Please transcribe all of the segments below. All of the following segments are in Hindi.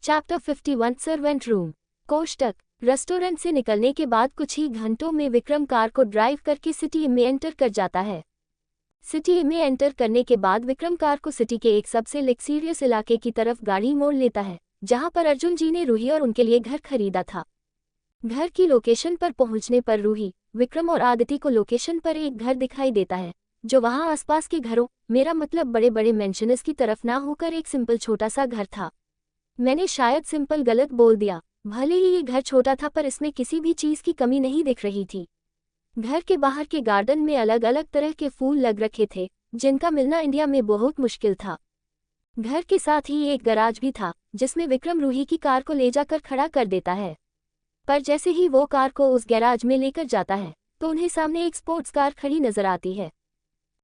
Chapter 51 servant room. कोष्टक। रेस्टोरेंट से निकलने के बाद कुछ ही घंटों में विक्रम कार को ड्राइव करके सिटी में एंटर कर जाता है। सिटी में एंटर करने के बाद विक्रम कार को सिटी के एक सबसे लग्जरियस इलाके की तरफ गाड़ी मोड़ लेता है, जहां पर अर्जुन जी ने रूही और उनके लिए घर खरीदा था। घर की लोकेशन पर पहुंचने पर रूही, विक्रम और आदिति को लोकेशन पर एक घर दिखाई देता है, जो वहां आसपास के घरों, मेरा मतलब बड़े बड़े मेंशनस की तरफ ना होकर एक सिंपल छोटा सा घर था। मैंने शायद सिंपल गलत बोल दिया। भले ही ये घर छोटा था पर इसमें किसी भी चीज की कमी नहीं दिख रही थी। घर के बाहर के गार्डन में अलग अलग तरह के फूल लग रखे थे, जिनका मिलना इंडिया में बहुत मुश्किल था। घर के साथ ही एक गैराज भी था, जिसमें विक्रम रूही की कार को ले जाकर खड़ा कर देता है। पर जैसे ही वो कार को उस गैराज में लेकर जाता है, तो उन्हें सामने एक स्पोर्ट्स कार खड़ी नजर आती है।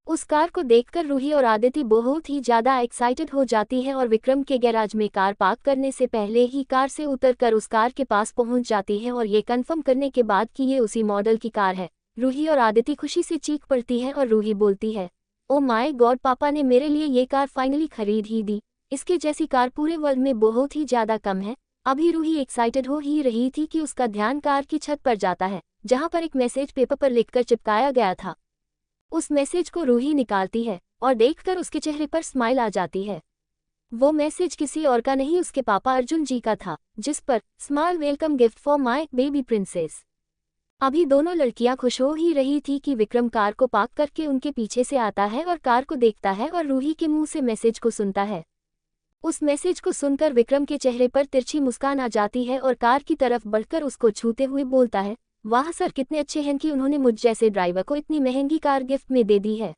उस कार को देखकर रूही और आदिति बहुत ही ज्यादा एक्साइटेड हो जाती है और विक्रम के गैराज में कार पार्क करने से पहले ही कार से उतरकर उस कार के पास पहुंच जाती है और ये कंफर्म करने के बाद कि ये उसी मॉडल की कार है, रूही और आदिति खुशी से चीख पड़ती है और रूही बोलती है, ओ माय गॉड, पापा ने मेरे लिए ये कार फाइनली खरीद ही दी। इसके जैसी कार पूरे वर्ल्ड में बहुत ही ज्यादा कम है। अभी रूही एक्साइटेड हो ही रही थी कि उसका ध्यान कार की छत पर जाता है, जहां पर एक मैसेज पेपर पर लिखकर चिपकाया गया था। उस मैसेज को रूही निकालती है और देखकर उसके चेहरे पर स्माइल आ जाती है। वो मैसेज किसी और का नहीं, उसके पापा अर्जुन जी का था, जिस पर small welcome gift for my baby princess. अभी दोनों लड़कियां खुश हो ही रही थी कि विक्रम कार को पार्क करके उनके पीछे से आता है और कार को देखता है और रूही के मुंह से मैसेज को सुनता है। उस मैसेज को सुनकर विक्रम के चेहरे पर तिरछी मुस्कान आ जाती है और कार की तरफ बढ़कर उसको छूते हुए बोलता है, वाह सर, कितने अच्छे हैं कि उन्होंने मुझ जैसे ड्राइवर को इतनी महंगी कार गिफ्ट में दे दी है।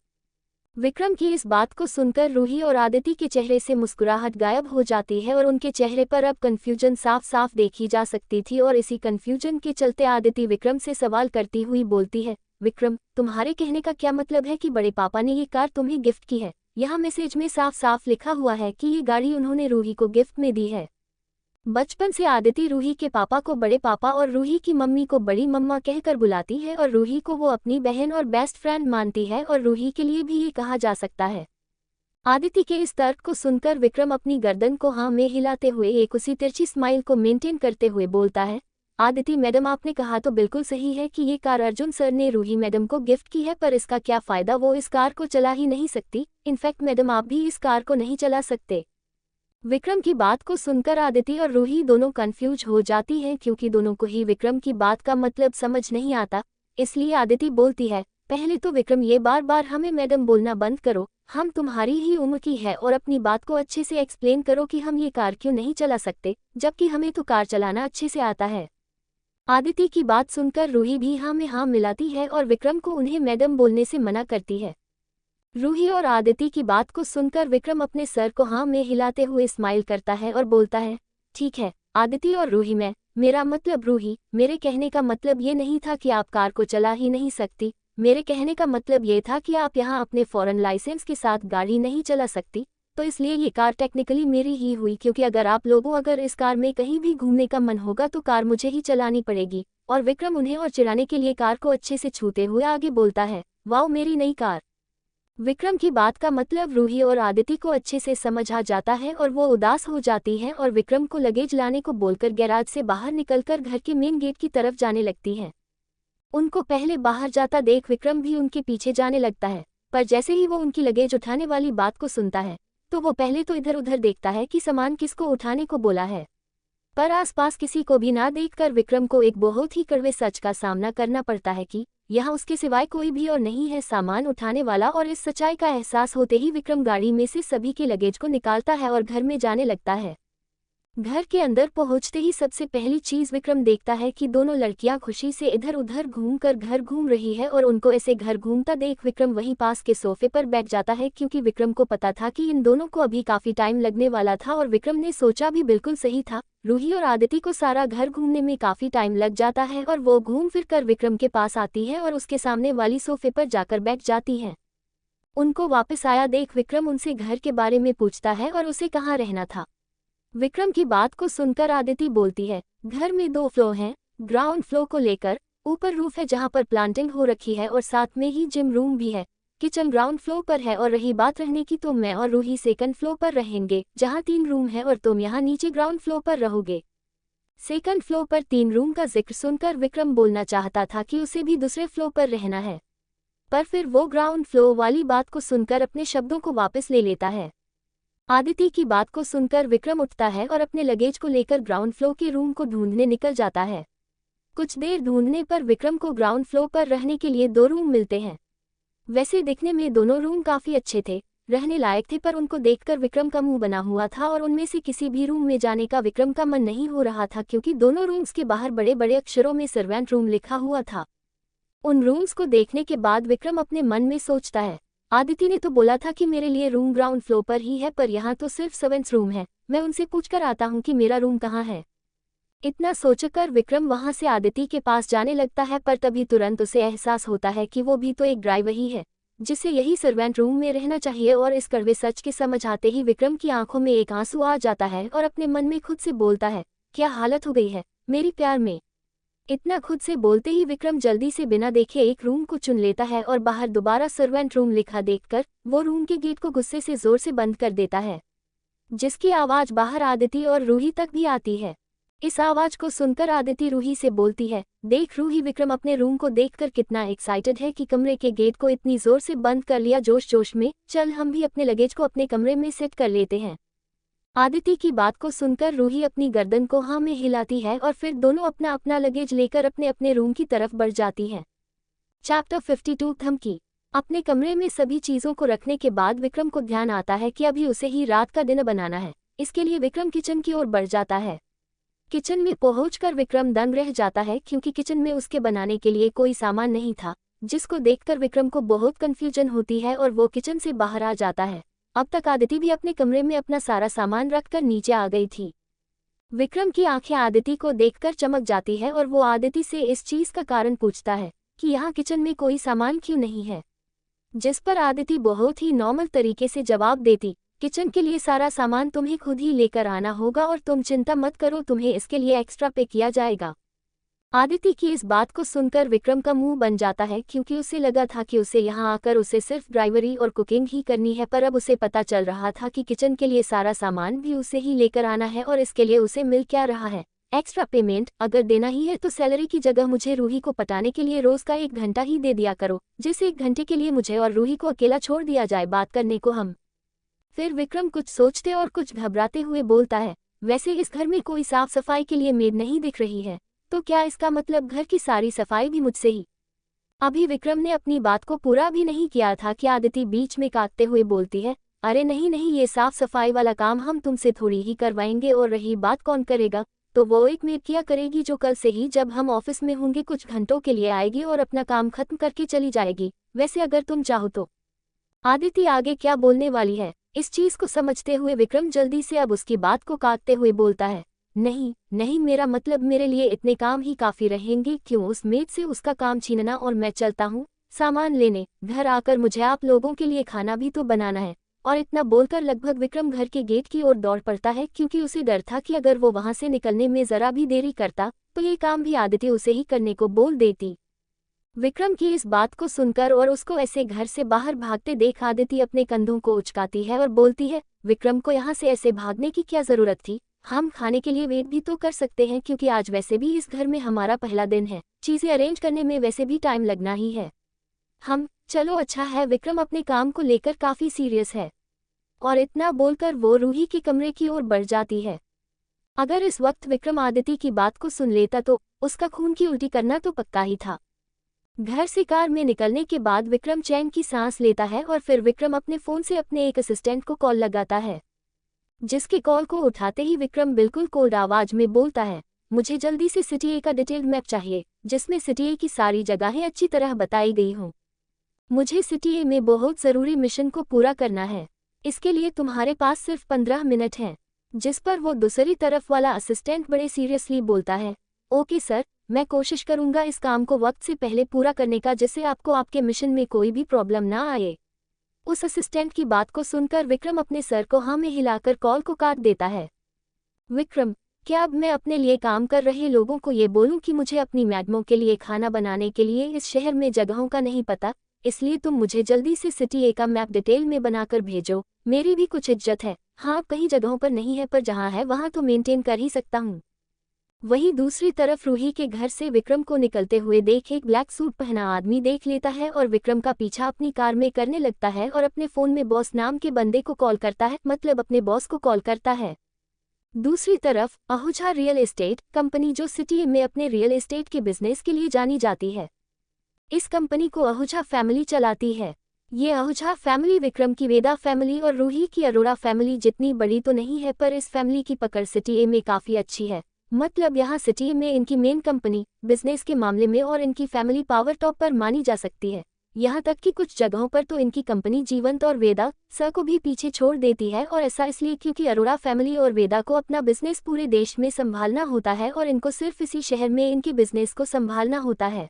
विक्रम की इस बात को सुनकर रूही और आदिति के चेहरे से मुस्कुराहट गायब हो जाती है और उनके चेहरे पर अब कंफ्यूजन साफ साफ देखी जा सकती थी। और इसी कंफ्यूजन के चलते आदिति विक्रम से सवाल करती हुई बोलती है, विक्रम, तुम्हारे कहने का क्या मतलब है कि बड़े पापा ने ये कार तुम्हें गिफ्ट की है? यहाँ मैसेज में साफ साफ लिखा हुआ है कि ये गाड़ी उन्होंने रूही को गिफ्ट में दी है। बचपन से आदिति रूही के पापा को बड़े पापा और रूही की मम्मी को बड़ी मम्मा कहकर बुलाती है और रूही को वो अपनी बहन और बेस्ट फ्रेंड मानती है और रूही के लिए भी ये कहा जा सकता है। आदिति के इस तर्क को सुनकर विक्रम अपनी गर्दन को हाँ में हिलाते हुए एक उसी तिरछी स्माइल को मेंटेन करते हुए बोलता है, आदिति मैडम, आपने कहा तो बिल्कुल सही है कि ये कार अर्जुन सर ने रूही मैडम को गिफ्ट की है, पर इसका क्या फायदा, वो इस कार को चला ही नहीं सकती। इनफैक्ट मैडम, आप भी इस कार को नहीं चला सकते। विक्रम की बात को सुनकर आदिति और रूही दोनों कंफ्यूज हो जाती हैं, क्योंकि दोनों को ही विक्रम की बात का मतलब समझ नहीं आता। इसलिए आदिति बोलती है, पहले तो विक्रम, ये बार बार हमें मैडम बोलना बंद करो। हम तुम्हारी ही उम्र की है और अपनी बात को अच्छे से एक्सप्लेन करो कि हम ये कार क्यों नहीं चला सकते, जबकि हमें तो कार चलाना अच्छे से आता है। आदिति की बात सुनकर रूही भी हाँ में हाँ मिलाती है और विक्रम को उन्हें मैडम बोलने से मना करती है। रूही और आदिति की बात को सुनकर विक्रम अपने सर को हाँ में हिलाते हुए स्माइल करता है और बोलता है, ठीक है आदिति और रूही, मेरा मतलब रूही, मेरे कहने का मतलब ये नहीं था कि आप कार को चला ही नहीं सकती। मेरे कहने का मतलब ये था कि आप यहाँ अपने फॉरेन लाइसेंस के साथ गाड़ी नहीं चला सकती, तो इसलिए ये कार टेक्निकली मेरी ही हुई, क्योंकि अगर इस कार में कहीं भी घूमने का मन होगा तो कार मुझे ही चलानी पड़ेगी। और विक्रम उन्हें और चिढ़ाने के लिए कार को अच्छे से छूते हुए आगे बोलता है, वाओ, मेरी नई कार। विक्रम की बात का मतलब रूही और आदिति को अच्छे से समझ आ जाता है और वो उदास हो जाती हैं और विक्रम को लगेज लाने को बोलकर गैराज से बाहर निकलकर घर के मेन गेट की तरफ जाने लगती हैं। उनको पहले बाहर जाता देख विक्रम भी उनके पीछे जाने लगता है, पर जैसे ही वो उनकी लगेज उठाने वाली बात को सुनता है, तो वो पहले तो इधर उधर देखता है कि सामान किसको उठाने को बोला है। पर आसपास किसी को भी ना देखकर विक्रम को एक बहुत ही कड़वे सच का सामना करना पड़ता है कि यहाँ उसके सिवाय कोई भी और नहीं है सामान उठाने वाला। और इस सच्चाई का एहसास होते ही विक्रम गाड़ी में से सभी के लगेज को निकालता है और घर में जाने लगता है। घर के अंदर पहुंचते ही सबसे पहली चीज विक्रम देखता है कि दोनों लड़कियां खुशी से इधर उधर घूमकर घर घूम रही है और उनको ऐसे घर घूमता देख विक्रम वहीं पास के सोफे पर बैठ जाता है, क्योंकि विक्रम को पता था कि इन दोनों को अभी काफी टाइम लगने वाला था। और विक्रम ने सोचा भी बिल्कुल सही था, रूही और आदिति को सारा घर घूमने में काफी टाइम लग जाता है और वो घूम फिर कर विक्रम के पास आती है और उसके सामने वाली सोफे पर जाकर बैठ जाती है। उनको वापस आया देख विक्रम उनसे घर के बारे में पूछता है और उसे कहाँ रहना था। विक्रम की बात को सुनकर आदिति बोलती है, घर में 2 फ्लोर हैं, ग्राउंड फ्लोर को लेकर ऊपर रूफ है जहां पर प्लांटिंग हो रखी है और साथ में ही जिम रूम भी है, किचन ग्राउंड फ्लोर पर है और रही बात रहने की तो मैं और रूही सेकंड फ्लोर पर रहेंगे जहां 3 रूम है और तुम यहाँ नीचे ग्राउंड फ्लोर पर रहोगे। सेकंड फ्लोर पर 3 रूम का जिक्र सुनकर विक्रम बोलना चाहता था कि उसे भी दूसरे फ्लोर पर रहना है, पर फिर वो ग्राउंड फ्लोर वाली बात को सुनकर अपने शब्दों को वापस ले लेता है। आदिति की बात को सुनकर विक्रम उठता है और अपने लगेज को लेकर ग्राउंड फ्लोर के रूम को ढूंढने निकल जाता है। कुछ देर ढूंढने पर विक्रम को ग्राउंड फ्लोर पर रहने के लिए 2 रूम मिलते हैं। वैसे दिखने में दोनों रूम काफी अच्छे थे, रहने लायक थे, पर उनको देखकर विक्रम का मुंह बना हुआ था और उनमें से किसी भी रूम में जाने का विक्रम का मन नहीं हो रहा था, क्योंकि दोनों रूम्स के बाहर बड़े बड़े अक्षरों में सर्वेंट रूम लिखा हुआ था। उन रूम्स को देखने के बाद विक्रम अपने मन में सोचता है, आदिति ने तो बोला था कि मेरे लिए रूम ग्राउंड फ्लोर पर ही है, पर यहाँ तो सिर्फ सर्वेंट्स रूम है। मैं उनसे पूछकर आता हूँ कि मेरा रूम कहाँ है। इतना सोचकर विक्रम वहां से आदिति के पास जाने लगता है, पर तभी तुरंत उसे एहसास होता है कि वो भी तो एक ड्राइवर ही है जिसे यही सर्वेंट रूम में रहना चाहिए। और इस कड़वे सच के समझ आते ही विक्रम की आंखों में एक आंसू आ जाता है और अपने मन में खुद से बोलता है, क्या हालत हो गई है मेरी प्यार में। इतना खुद से बोलते ही विक्रम जल्दी से बिना देखे एक रूम को चुन लेता है और बाहर दोबारा सर्वेंट रूम लिखा देखकर वो रूम के गेट को गुस्से से जोर से बंद कर देता है, जिसकी आवाज बाहर आदिति और रूही तक भी आती है। इस आवाज को सुनकर आदिति रूही से बोलती है, देख रूही, विक्रम अपने रूम को देखकर कितना एक्साइटेड है कि कमरे के गेट को इतनी जोर से बंद कर लिया जोश जोश में। चल हम भी अपने लगेज को अपने कमरे में सेट कर लेते हैं। आदिति की बात को सुनकर रूही अपनी गर्दन को हाँ में हिलाती है और फिर दोनों अपना अपना लगेज लेकर अपने अपने रूम की तरफ बढ़ जाती हैं। चैप्टर 52 धमकी। अपने कमरे में सभी चीजों को रखने के बाद विक्रम को ध्यान आता है कि अभी उसे ही रात का डिनर बनाना है। इसके लिए विक्रम किचन की ओर बढ़ जाता है। किचन में पहुंचकर विक्रम दंग रह जाता है, क्योंकि किचन में उसके बनाने के लिए कोई सामान नहीं था, जिसको देखकर विक्रम को बहुत कंफ्यूजन होती है और वो किचन से बाहर आ जाता है। अब तक आदिति भी अपने कमरे में अपना सारा सामान रखकर नीचे आ गई थी। विक्रम की आंखें आदिति को देखकर चमक जाती है और वो आदिति से इस चीज का कारण पूछता है कि यहाँ किचन में कोई सामान क्यों नहीं है, जिस पर आदिति बहुत ही नॉर्मल तरीके से जवाब देती, किचन के लिए सारा सामान तुम्हें खुद ही लेकर आना होगा और तुम चिंता मत करो, तुम्हें इसके लिए एक्स्ट्रा पे किया जाएगा। आदिति की इस बात को सुनकर विक्रम का मुंह बन जाता है, क्योंकि उसे लगा था कि उसे यहाँ आकर उसे सिर्फ ड्राइवरी और कुकिंग ही करनी है, पर अब उसे पता चल रहा था कि किचन के लिए सारा सामान भी उसे ही लेकर आना है। और इसके लिए उसे मिल क्या रहा है, एक्स्ट्रा पेमेंट। अगर देना ही है तो सैलरी की जगह मुझे रूही को पटाने के लिए रोज का 1 घंटा ही दे दिया करो, जिस 1 घंटे के लिए मुझे और रूही को अकेला छोड़ दिया जाए बात करने को हम। फिर विक्रम कुछ सोचते और कुछ घबराते हुए बोलता है, वैसे इस घर में कोई साफ सफाई के लिए मेड नहीं दिख रही है, तो क्या इसका मतलब घर की सारी सफाई भी मुझसे ही। अभी विक्रम ने अपनी बात को पूरा भी नहीं किया था कि आदिति बीच में काटते हुए बोलती है, अरे नहीं नहीं, ये साफ सफाई वाला काम हम तुमसे थोड़ी ही करवाएंगे, और रही बात कौन करेगा, तो वो एक मेड किया करेगी जो कल से ही जब हम ऑफिस में होंगे कुछ घंटों के लिए आएगी और अपना काम खत्म करके चली जाएगी। वैसे अगर तुम चाहो तो। आदिति आगे क्या बोलने वाली है, इस चीज को समझते हुए विक्रम जल्दी से अब उसकी बात को काटते हुए बोलता है, नहीं नहीं, मेरा मतलब मेरे लिए इतने काम ही काफी रहेंगे, क्यों उस मेड से उसका काम छीनना, और मैं चलता हूँ सामान लेने, घर आकर मुझे आप लोगों के लिए खाना भी तो बनाना है। और इतना बोलकर लगभग विक्रम घर के गेट की ओर दौड़ पड़ता है, क्योंकि उसे डर था कि अगर वो वहां से निकलने में जरा भी देरी करता तो ये काम भी आदिति उसे ही करने को बोल देती। विक्रम की इस बात को सुनकर और उसको ऐसे घर से बाहर भागते देख आदिति अपने कंधों को उचकाती है और बोलती है, विक्रम को यहाँ से ऐसे भागने की क्या जरूरत थी, हम खाने के लिए वेट भी तो कर सकते हैं, क्योंकि आज वैसे भी इस घर में हमारा पहला दिन है, चीजें अरेंज करने में वैसे भी टाइम लगना ही है। हम चलो अच्छा है। विक्रम अपने काम को लेकर काफी सीरियस है और इतना बोलकर वो रूही के कमरे की ओर बढ़ जाती है। अगर इस वक्त विक्रम आदिति की बात को सुन लेता तो उसका खून की उल्टी करना तो पक्का ही था। घर से कार में निकलने के बाद विक्रम चैन की सांस लेता है और फिर विक्रम अपने फोन से अपने एक असिस्टेंट को कॉल लगाता है, जिसके कॉल को उठाते ही विक्रम बिल्कुल कोल्ड आवाज में बोलता है, मुझे जल्दी से सिटी ए का डिटेल्ड मैप चाहिए, जिसमें सिटी ए की सारी जगहें अच्छी तरह बताई गई हों। मुझे सिटी ए में बहुत जरूरी मिशन को पूरा करना है, इसके लिए तुम्हारे पास सिर्फ 15 मिनट हैं। जिस पर वो दूसरी तरफ वाला असिस्टेंट बड़े सीरियसली बोलता है, ओके सर, मैं कोशिश करूंगा इस काम को वक्त से पहले पूरा करने का, जिससे आपको आपके मिशन में कोई भी प्रॉब्लम ना आए। उस असिस्टेंट की बात को सुनकर विक्रम अपने सर को हाँ में हिलाकर कॉल को काट देता है। विक्रम, क्या अब मैं अपने लिए काम कर रहे लोगों को ये बोलूं कि मुझे अपनी मैडमों के लिए खाना बनाने के लिए इस शहर में जगहों का नहीं पता? इसलिए तुम मुझे जल्दी से सिटी ए का मैप डिटेल में बनाकर भेजो। मेरी भी कुछ इज्जत है। हाँ, कई जगहों पर नहीं है, पर जहाँ है वहाँ तो मेंटेन कर ही सकता हूँ। वहीं दूसरी तरफ रूही के घर से विक्रम को निकलते हुए देख एक ब्लैक सूट पहना आदमी देख लेता है और विक्रम का पीछा अपनी कार में करने लगता है और अपने फोन में बॉस नाम के बंदे को कॉल करता है, मतलब अपने बॉस को कॉल करता है। दूसरी तरफ आहूजा रियल एस्टेट कंपनी, जो सिटी में अपने रियल एस्टेट के बिजनेस के लिए जानी जाती है। इस कंपनी को आहूजा फैमिली चलाती है। ये आहूजा फैमिली विक्रम की वेदा फैमिली और रूही की अरोड़ा फैमिली जितनी बड़ी तो नहीं है, पर इस फैमिली की पकड़ सिटी में काफ़ी अच्छी है। मतलब यहाँ सिटी में इनकी मेन कंपनी बिजनेस के मामले में और इनकी फैमिली पावर टॉप पर मानी जा सकती है। यहाँ तक कि कुछ जगहों पर तो इनकी कंपनी जीवंत और वेदा सर को भी पीछे छोड़ देती है, और ऐसा इसलिए क्योंकि अरोड़ा फैमिली और वेदा को अपना बिजनेस पूरे देश में संभालना होता है और इनको सिर्फ इसी शहर में इनके बिजनेस को संभालना होता है।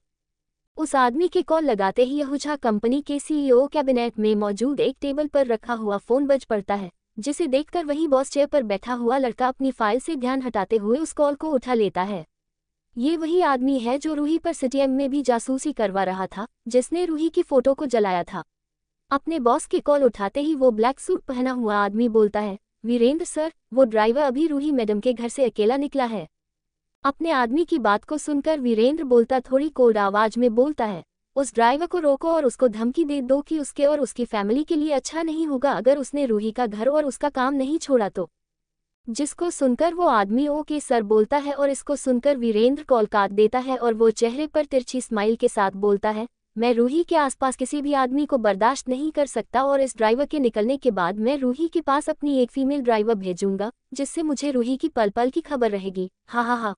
उस आदमी के कॉल लगाते ही आहूजा कंपनी के सीईओ कैबिनेट में मौजूद एक टेबल पर रखा हुआ फोन बज पड़ता है, जिसे देखकर वही बॉस चेयर पर बैठा हुआ लड़का अपनी फाइल से ध्यान हटाते हुए उस कॉल को उठा लेता है। ये वही आदमी है जो रूही पर सिटी में भी जासूसी करवा रहा था, जिसने रूही की फोटो को जलाया था। अपने बॉस की कॉल उठाते ही वो ब्लैक सूट पहना हुआ आदमी बोलता है, वीरेंद्र सर, वो ड्राइवर अभी रूही मैडम के घर से अकेला निकला है। अपने आदमी की बात को सुनकर वीरेंद्र बोलता थोड़ी कोल्ड आवाज में बोलता है, उस ड्राइवर को रोको और उसको धमकी दे दो कि उसके और उसकी फैमिली के लिए अच्छा नहीं होगा अगर उसने रूही का घर और उसका काम नहीं छोड़ा तो। जिसको सुनकर वो आदमी ओके सर बोलता है और इसको सुनकर वीरेंद्र कॉल काट देता है और वो चेहरे पर तिरछी स्माइल के साथ बोलता है, मैं रूही के आसपास किसी भी आदमी को बर्दाश्त नहीं कर सकता और इस ड्राइवर के निकलने के बाद मैं रूही के पास अपनी एक फीमेल ड्राइवर भेजूंगा, जिससे मुझे रूही की पल पल की खबर रहेगी। हा हा हा।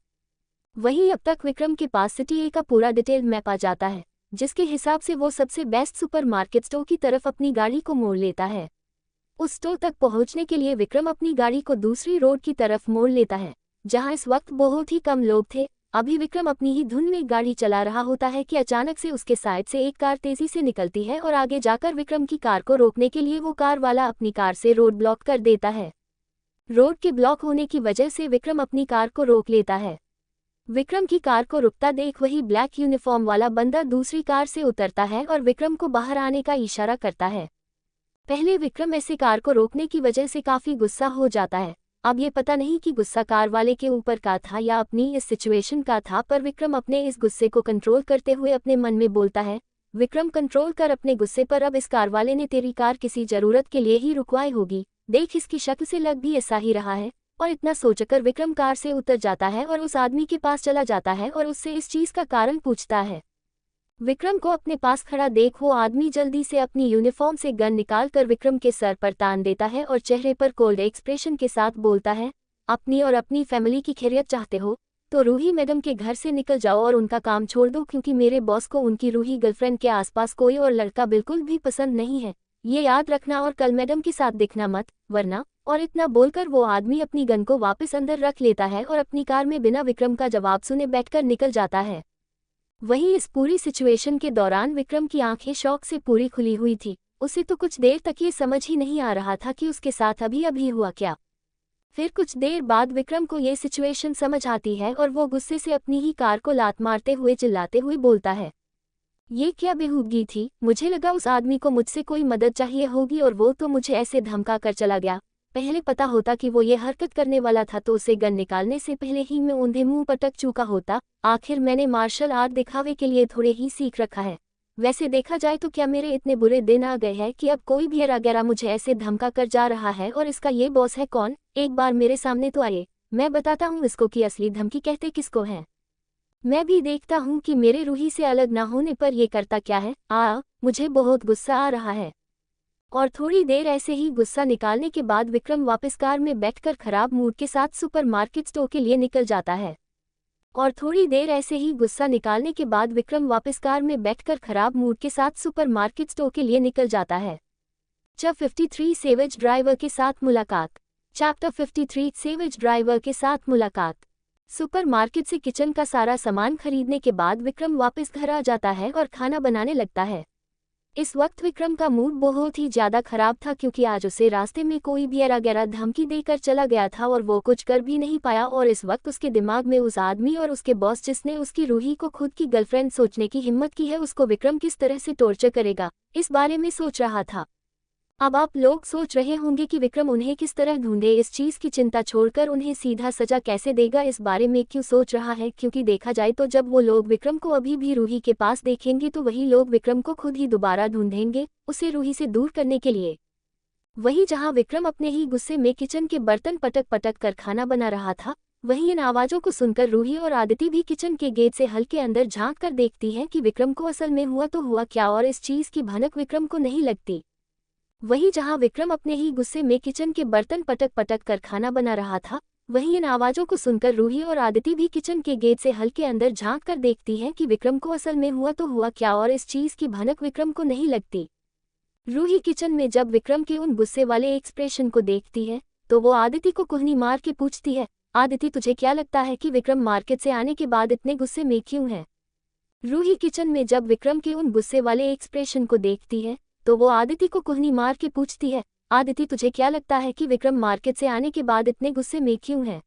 वहीं अब तक विक्रम के पास सिटी ए का पूरा डिटेल मैप आ जाता है, जिसके हिसाब से वो सबसे बेस्ट सुपरमार्केट स्टोर की तरफ अपनी गाड़ी को मोड़ लेता है। उस स्टोर तक पहुंचने के लिए विक्रम अपनी गाड़ी को दूसरी रोड की तरफ मोड़ लेता है, जहां इस वक्त बहुत ही कम लोग थे। अभी विक्रम अपनी ही धुन में गाड़ी चला रहा होता है कि अचानक से उसके साइड से एक कार तेजी से निकलती है और आगे जाकर विक्रम की कार को रोकने के लिए वो कार वाला अपनी कार से रोड ब्लॉक कर देता है। रोड के ब्लॉक होने की वजह से विक्रम अपनी कार को रोक लेता है। विक्रम की कार को रुकता देख वही ब्लैक यूनिफॉर्म वाला बंदा दूसरी कार से उतरता है और विक्रम को बाहर आने का इशारा करता है। पहले विक्रम ऐसे कार को रोकने की वजह से काफी गुस्सा हो जाता है। अब ये पता नहीं कि गुस्सा कार वाले के ऊपर का था या अपनी इस सिचुएशन का था, पर विक्रम अपने इस गुस्से को कंट्रोल करते हुए अपने मन में बोलता है, विक्रम कंट्रोल कर अपने गुस्से पर, अब इस कार वाले ने तेरी कार किसी जरूरत के लिए ही रुकवाई होगी, देख इसकी शक्ल से लग भी ऐसा ही रहा है। और इतना सोचकर विक्रम कार से उतर जाता है और उस आदमी के पास चला जाता है और उससे इस चीज का कारण पूछता है। विक्रम को अपने पास खड़ा देख वो आदमी जल्दी से अपनी यूनिफॉर्म से गन निकालकर विक्रम के सर पर तान देता है और चेहरे पर कोल्ड एक्सप्रेशन के साथ बोलता है, अपनी और अपनी फैमिली की खैरियत चाहते हो तो रूही मैडम के घर से निकल जाओ और उनका काम छोड़ दो, क्योंकि मेरे बॉस को उनकी रूही गर्लफ्रेंड के आसपास कोई और लड़का बिल्कुल भी पसंद नहीं है। ये याद रखना और कल मैडम के साथ दिखना मत, वरना। और इतना बोलकर वो आदमी अपनी गन को वापस अंदर रख लेता है और अपनी कार में बिना विक्रम का जवाब सुने बैठकर निकल जाता है। वहीं इस पूरी सिचुएशन के दौरान विक्रम की आंखें शौक से पूरी खुली हुई थी। उसे तो कुछ देर तक ये समझ ही नहीं आ रहा था कि उसके साथ अभी अभी हुआ क्या। फिर कुछ देर बाद विक्रम को ये सिचुएशन समझ आती है और वो गुस्से से अपनी ही कार को लात मारते हुए चिल्लाते हुए बोलता है, ये क्या बेहूदगी थी, मुझे लगा उस आदमी को मुझसे कोई मदद चाहिए होगी और वो तो मुझे ऐसे धमका कर चला गया। पहले पता होता कि वो ये हरकत करने वाला था तो उसे गन निकालने से पहले ही मैं ऊंधे मुंह पटक चुका होता। आखिर मैंने मार्शल आर्ट दिखावे के लिए थोड़े ही सीख रखा है। वैसे देखा जाए तो क्या मेरे इतने बुरे दिन आ गए हैं कि अब कोई भी अरागेरा मुझे ऐसे धमका कर जा रहा है, और इसका ये बॉस है कौन? एक बार मेरे सामने तो आए, मैं बताता हूँ इसको कि असली धमकी कहते किसको है। मैं भी देखता हूँ कि मेरे रूही से अलग ना होने पर ये करता क्या है। मुझे बहुत गुस्सा आ रहा है। और थोड़ी देर ऐसे ही गुस्सा निकालने के बाद विक्रम वापस कार में बैठकर खराब मूड के साथ सुपरमार्केट स्टोर के लिए निकल जाता है। और थोड़ी देर ऐसे ही गुस्सा निकालने के बाद विक्रम वापस कार में बैठकर खराब मूड के साथ सुपरमार्केट स्टोर के लिए निकल जाता है। चैप्टर 53 सेवेज ड्राइवर के साथ मुलाकात। चैप्टर 53 सेवेज ड्राइवर के साथ मुलाकात। सुपरमार्केट से किचन का सारा सामान खरीदने के बाद विक्रम वापस घर आ जाता है और खाना बनाने लगता है। इस वक्त विक्रम का मूड बहुत ही ज्यादा खराब था क्योंकि आज उसे रास्ते में कोई भी ऐरा गैरा धमकी देकर चला गया था और वो कुछ कर भी नहीं पाया और इस वक्त उसके दिमाग में उस आदमी और उसके बॉस जिसने उसकी रूही को खुद की गर्लफ्रेंड सोचने की हिम्मत की है उसको विक्रम किस तरह से टॉर्चर करेगा, इस बारे में सोच रहा था। अब आप लोग सोच रहे होंगे कि विक्रम उन्हें किस तरह ढूंढे, इस चीज की चिंता छोड़कर उन्हें सीधा सजा कैसे देगा, इस बारे में क्यों सोच रहा है, क्योंकि देखा जाए तो जब वो लोग विक्रम को अभी भी रूही के पास देखेंगे तो वही लोग विक्रम को खुद ही दोबारा ढूंढेंगे उसे रूही से दूर करने के लिए। वही जहां विक्रम अपने ही गुस्से में किचन के बर्तन पटक पटक कर खाना बना रहा था, वहीं इन आवाजों को सुनकर रूही और आदिति भी किचन के गेट से हल्के अंदर झांक कर देखती हैं कि विक्रम को असल में हुआ तो हुआ क्या और इस चीज की भनक विक्रम को नहीं लगती। वहीं जहां विक्रम अपने ही गुस्से में किचन के बर्तन पटक पटक कर खाना बना रहा था, वहीं इन आवाजों को सुनकर रूही और आदिति भी किचन के गेट से हल्के अंदर झांक कर देखती हैं कि विक्रम को असल में हुआ तो हुआ क्या और इस चीज की भनक विक्रम को नहीं लगती। रूही किचन में जब विक्रम के उन गुस्से वाले एक्सप्रेशन को देखती है तो वो आदिति को कुहनी मार के पूछती है, आदिति तुझे क्या लगता है कि विक्रम मार्केट से आने के बाद इतने गुस्से में क्यों है? रूही किचन में जब विक्रम के उन गुस्से वाले एक्सप्रेशन को देखती है तो वो आदिति को कुहनी मार के पूछती है, आदिति तुझे क्या लगता है कि विक्रम मार्केट से आने के बाद इतने गुस्से में क्यों है?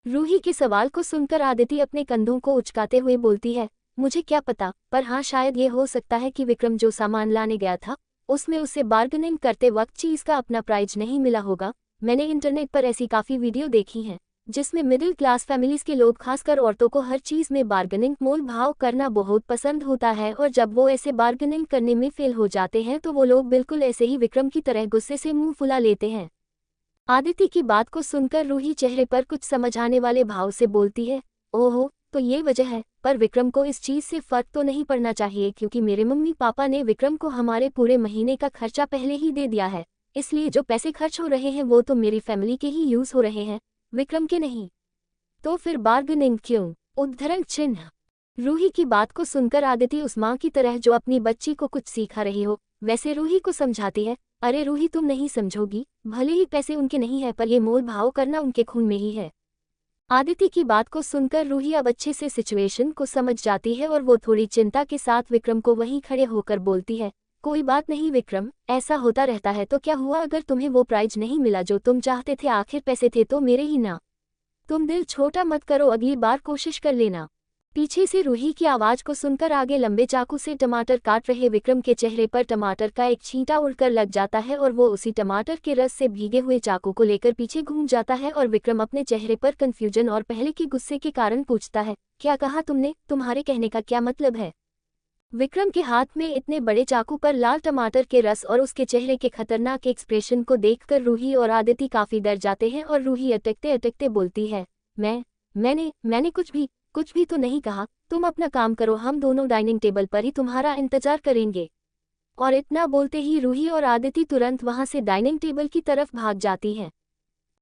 रूही के सवाल को सुनकर आदिति अपने कंधों को उचकाते हुए बोलती है, मुझे क्या पता, पर हाँ शायद ये हो सकता है कि विक्रम जो सामान लाने गया था उसमें उसे बार्गेनिंग करते वक्त चीज का अपना प्राइस नहीं मिला होगा। मैंने इंटरनेट पर ऐसी काफ़ी वीडियो देखी हैं जिसमें मिडिल क्लास फैमिलीज के लोग खासकर औरतों को हर चीज़ में बार्गेनिंग मोल भाव करना बहुत पसंद होता है और जब वो ऐसे बार्गेनिंग करने में फेल हो जाते हैं तो वो लोग बिल्कुल ऐसे ही विक्रम की तरह गुस्से से मुंह फुला लेते हैं। आदिति की बात को सुनकर रूही चेहरे पर कुछ समझ आने वाले भाव से बोलती है, ओहो तो ये वजह है, पर विक्रम को इस चीज़ से फर्क तो नहीं पड़ना चाहिए क्योंकि मेरे मम्मी पापा ने विक्रम को हमारे पूरे महीने का खर्चा पहले ही दे दिया है, इसलिए जो पैसे खर्च हो रहे हैं वो तो मेरी फैमिली के ही यूज़ हो रहे हैं, विक्रम के नहीं। तो फिर बार्गेनिंग क्यों? उद्धरण चिन्ह। रूही की बात को सुनकर आदिति उस माँ की तरह जो अपनी बच्ची को कुछ सिखा रही हो वैसे रूही को समझाती है, अरे रूही तुम नहीं समझोगी, भले ही पैसे उनके नहीं है पर ये मोल भाव करना उनके खून में ही है। आदिति की बात को सुनकर रूही अब अच्छे से सिचुएशन को समझ जाती है और वो थोड़ी चिंता के साथ विक्रम को वहीं खड़े होकर बोलती है, कोई बात नहीं विक्रम, ऐसा होता रहता है तो क्या हुआ अगर तुम्हें वो प्राइज नहीं मिला जो तुम चाहते थे, आखिर पैसे थे तो मेरे ही ना। तुम दिल छोटा मत करो, अगली बार कोशिश कर लेना। पीछे से रूही की आवाज को सुनकर आगे लंबे चाकू से टमाटर काट रहे विक्रम के चेहरे पर टमाटर का एक छींटा उड़कर लग जाता है और वो उसी टमाटर के रस से भीगे हुए चाकू को लेकर पीछे घूम जाता है और विक्रम अपने चेहरे पर कंफ्यूजन और पहले के गुस्से के कारण पूछता है, क्या कहा तुमने, तुम्हारे कहने का क्या मतलब है? विक्रम के हाथ में इतने बड़े चाकू पर लाल टमाटर के रस और उसके चेहरे के खतरनाक एक्सप्रेशन को देखकर रूही और आदिति काफी डर जाते हैं और रूही अटकते अटकते बोलती है, मैंने कुछ भी तो नहीं कहा, तुम अपना काम करो, हम दोनों डाइनिंग टेबल पर ही तुम्हारा इंतजार करेंगे। और इतना बोलते ही रूही और आदिति तुरंत वहां से डाइनिंग टेबल की तरफ भाग जाती हैं।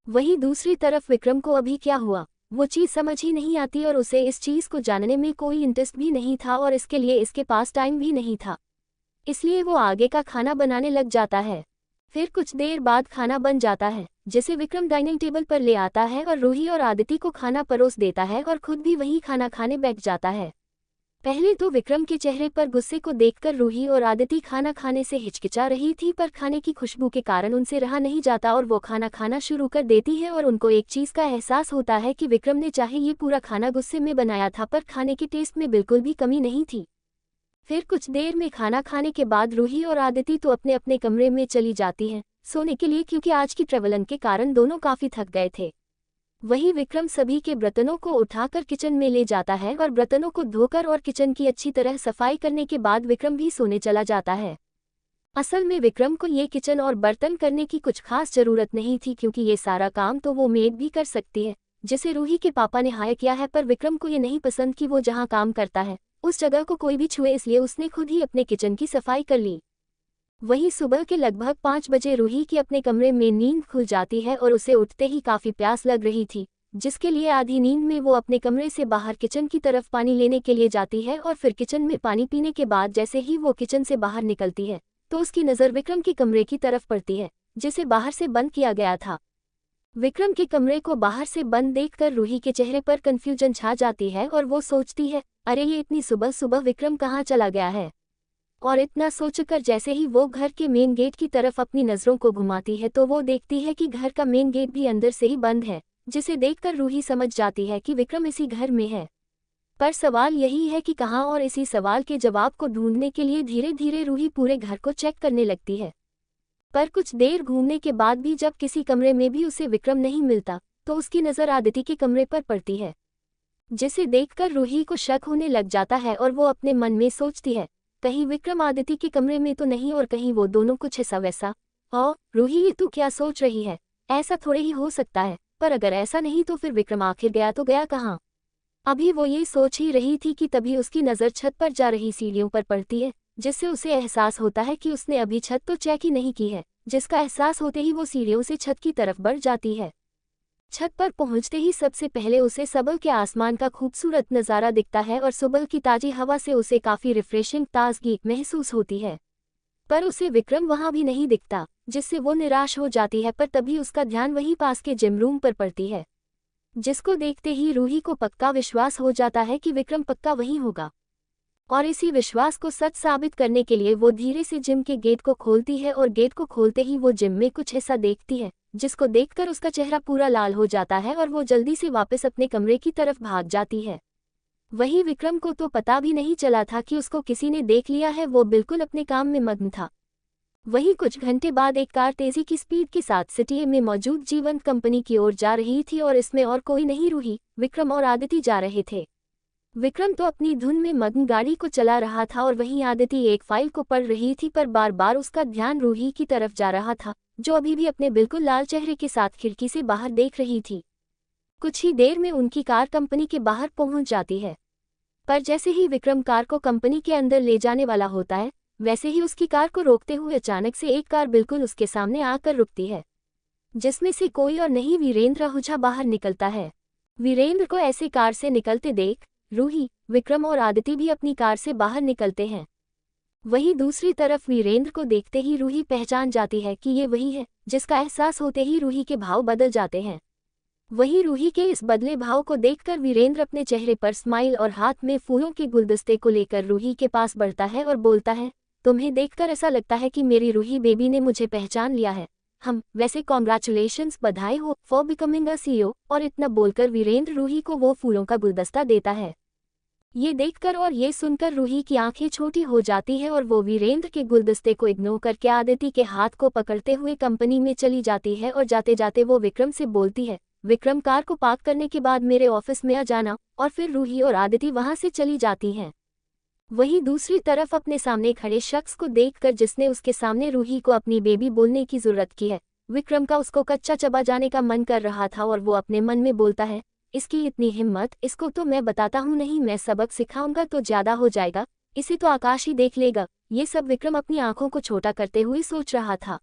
वहीं दूसरी तरफ विक्रम को अभी क्या हुआ वो चीज़ समझ ही नहीं आती और उसे इस चीज़ को जानने में कोई इंटरेस्ट भी नहीं था और इसके लिए इसके पास टाइम भी नहीं था, इसलिए वो आगे का खाना बनाने लग जाता है। फिर कुछ देर बाद खाना बन जाता है जिसे विक्रम डाइनिंग टेबल पर ले आता है और रूही और आदिति को खाना परोस देता है और खुद भी वही खाना खाने बैठ जाता है। पहले तो विक्रम के चेहरे पर गुस्से को देखकर रूही और आदिति खाना खाने से हिचकिचा रही थी, पर खाने की खुशबू के कारण उनसे रहा नहीं जाता और वो खाना खाना शुरू कर देती है और उनको एक चीज़ का एहसास होता है कि विक्रम ने चाहे ये पूरा खाना गुस्से में बनाया था पर खाने के टेस्ट में बिल्कुल भी कमी नहीं थी। फिर कुछ देर में खाना खाने के बाद रूही और आदिति तो अपने अपने कमरे में चली जाती हैं सोने के लिए, क्योंकि आज की ट्रेवलन के कारण दोनों काफ़ी थक गए थे। वहीं विक्रम सभी के बर्तनों को उठाकर किचन में ले जाता है और बर्तनों को धोकर और किचन की अच्छी तरह सफाई करने के बाद विक्रम भी सोने चला जाता है। असल में विक्रम को ये किचन और बर्तन करने की कुछ खास ज़रूरत नहीं थी क्योंकि ये सारा काम तो वो मेड भी कर सकती है जिसे रूही के पापा ने हायर किया है, पर विक्रम को ये नहीं पसंद कि वो जहाँ काम करता है उस जगह को कोई भी छुए, इसलिए उसने खुद ही अपने किचन की सफाई कर ली। वहीं सुबह के लगभग 5 बजे रूही की अपने कमरे में नींद खुल जाती है और उसे उठते ही काफ़ी प्यास लग रही थी, जिसके लिए आधी नींद में वो अपने कमरे से बाहर किचन की तरफ पानी लेने के लिए जाती है और फिर किचन में पानी पीने के बाद जैसे ही वो किचन से बाहर निकलती है तो उसकी नज़र विक्रम के कमरे की तरफ पड़ती है जिसे बाहर से बंद किया गया था। विक्रम के कमरे को बाहर से बंद देखकर रूही के चेहरे पर कन्फ्यूजन छा जाती है और वो सोचती है, अरे ये इतनी सुबह सुबह विक्रम कहाँ चला गया है और इतना सोचकर जैसे ही वो घर के मेन गेट की तरफ अपनी नज़रों को घुमाती है तो वो देखती है कि घर का मेन गेट भी अंदर से ही बंद है, जिसे देखकर रूही समझ जाती है कि विक्रम इसी घर में है। पर सवाल यही है कि कहाँ, और इसी सवाल के जवाब को ढूंढने के लिए धीरे धीरे रूही पूरे घर को चेक करने लगती है। पर कुछ देर घूमने के बाद भी जब किसी कमरे में भी उसे विक्रम नहीं मिलता तो उसकी नज़र आदिति के कमरे पर पड़ती है, जिसे देखकर रूही को शक होने लग जाता है और वो अपने मन में सोचती है, कहीं विक्रम आदिति के कमरे में तो नहीं और कहीं वो दोनों कुछ ऐसा वैसा। ओ रूही, ये तू क्या सोच रही है? ऐसा थोड़े ही हो सकता है, पर अगर ऐसा नहीं तो फिर विक्रम आखिर गया तो गया कहाँ? अभी वो ये सोच ही रही थी कि तभी उसकी नज़र छत पर जा रही सीढ़ियों पर पड़ती है, जिससे उसे एहसास होता है कि उसने अभी छत तो चेक ही नहीं की है, जिसका एहसास होते ही वो सीढ़ियों से छत की तरफ बढ़ जाती है। छत पर पहुंचते ही सबसे पहले उसे सुबह के आसमान का खूबसूरत नज़ारा दिखता है और सुबह की ताज़ी हवा से उसे काफ़ी रिफ्रेशिंग ताजगी महसूस होती है। पर उसे विक्रम वहां भी नहीं दिखता, जिससे वो निराश हो जाती है। पर तभी उसका ध्यान वहीं पास के जिम रूम पर पड़ती है, जिसको देखते ही रूही को पक्का विश्वास हो जाता है कि विक्रम पक्का वहीं होगा। और इसी विश्वास को सच साबित करने के लिए वो धीरे से जिम के गेट को खोलती है और गेट को खोलते ही वो जिम में कुछ ऐसा देखती है जिसको देखकर उसका चेहरा पूरा लाल हो जाता है और वो जल्दी से वापस अपने कमरे की तरफ भाग जाती है। वहीं विक्रम को तो पता भी नहीं चला था कि उसको किसी ने देख लिया है, वो बिल्कुल अपने काम में मग्न था। वहीं कुछ घंटे बाद एक कार तेजी की स्पीड के साथ सिटी में मौजूद जीवंत कंपनी की ओर जा रही थी और इसमें और कोई नहीं, रूही, विक्रम और आदिति जा रहे थे। विक्रम तो अपनी धुन में मग्न गाड़ी को चला रहा था और वहीं आदिति एक फाइल को पढ़ रही थी, पर बार बार उसका ध्यान रूही की तरफ जा रहा था, जो अभी भी अपने बिल्कुल लाल चेहरे के साथ खिड़की से बाहर देख रही थी। कुछ ही देर में उनकी कार कंपनी के बाहर पहुंच जाती है, पर जैसे ही विक्रम कार को कंपनी के अंदर ले जाने वाला होता है, वैसे ही उसकी कार को रोकते हुए अचानक से एक कार बिल्कुल उसके सामने आकर रुकती है, जिसमें से कोई और नहीं वीरेंद्र आहूजा बाहर निकलता है। वीरेंद्र को ऐसे कार से निकलते देख रूही, विक्रम और आदिति भी अपनी कार से बाहर निकलते हैं। वहीं दूसरी तरफ वीरेंद्र को देखते ही रूही पहचान जाती है कि ये वही है, जिसका एहसास होते ही रूही के भाव बदल जाते हैं। वहीं रूही के इस बदले भाव को देखकर वीरेंद्र अपने चेहरे पर स्माइल और हाथ में फूलों के गुलदस्ते को लेकर रूही के पास बढ़ता है और बोलता है, तुम्हें देखकर ऐसा लगता है कि मेरी रूही बेबी ने मुझे पहचान लिया है। वैसे कॉन्ग्रेचुलेशंस, बधाई हो फॉर बिकमिंग अ सीईओ। और इतना बोलकर वीरेंद्र रूही को वो फूलों का गुलदस्ता देता है। ये देखकर और ये सुनकर रूही की आंखें छोटी हो जाती है और वो वीरेंद्र के गुलदस्ते को इग्नोर करके आदिति के हाथ को पकड़ते हुए कंपनी में चली जाती है और जाते जाते वो विक्रम से बोलती है, विक्रम, कार को पार्क करने के बाद मेरे ऑफिस में आ जाना। और फिर रूही और आदिति वहां से चली जाती हैं। वहीं दूसरी तरफ अपने सामने खड़े शख्स को देखकर, जिसने उसके सामने रूही को अपनी बेबी बोलने की जरूरत की है, विक्रम का उसको कच्चा चबा जाने का मन कर रहा था और वो अपने मन में बोलता है, इसकी इतनी हिम्मत, इसको तो मैं बताता हूँ नहीं, मैं सबक सिखाऊंगा तो ज्यादा हो जाएगा, इसे तो आकाश ही देख लेगा। ये सब विक्रम अपनी आंखों को छोटा करते हुए सोच रहा था।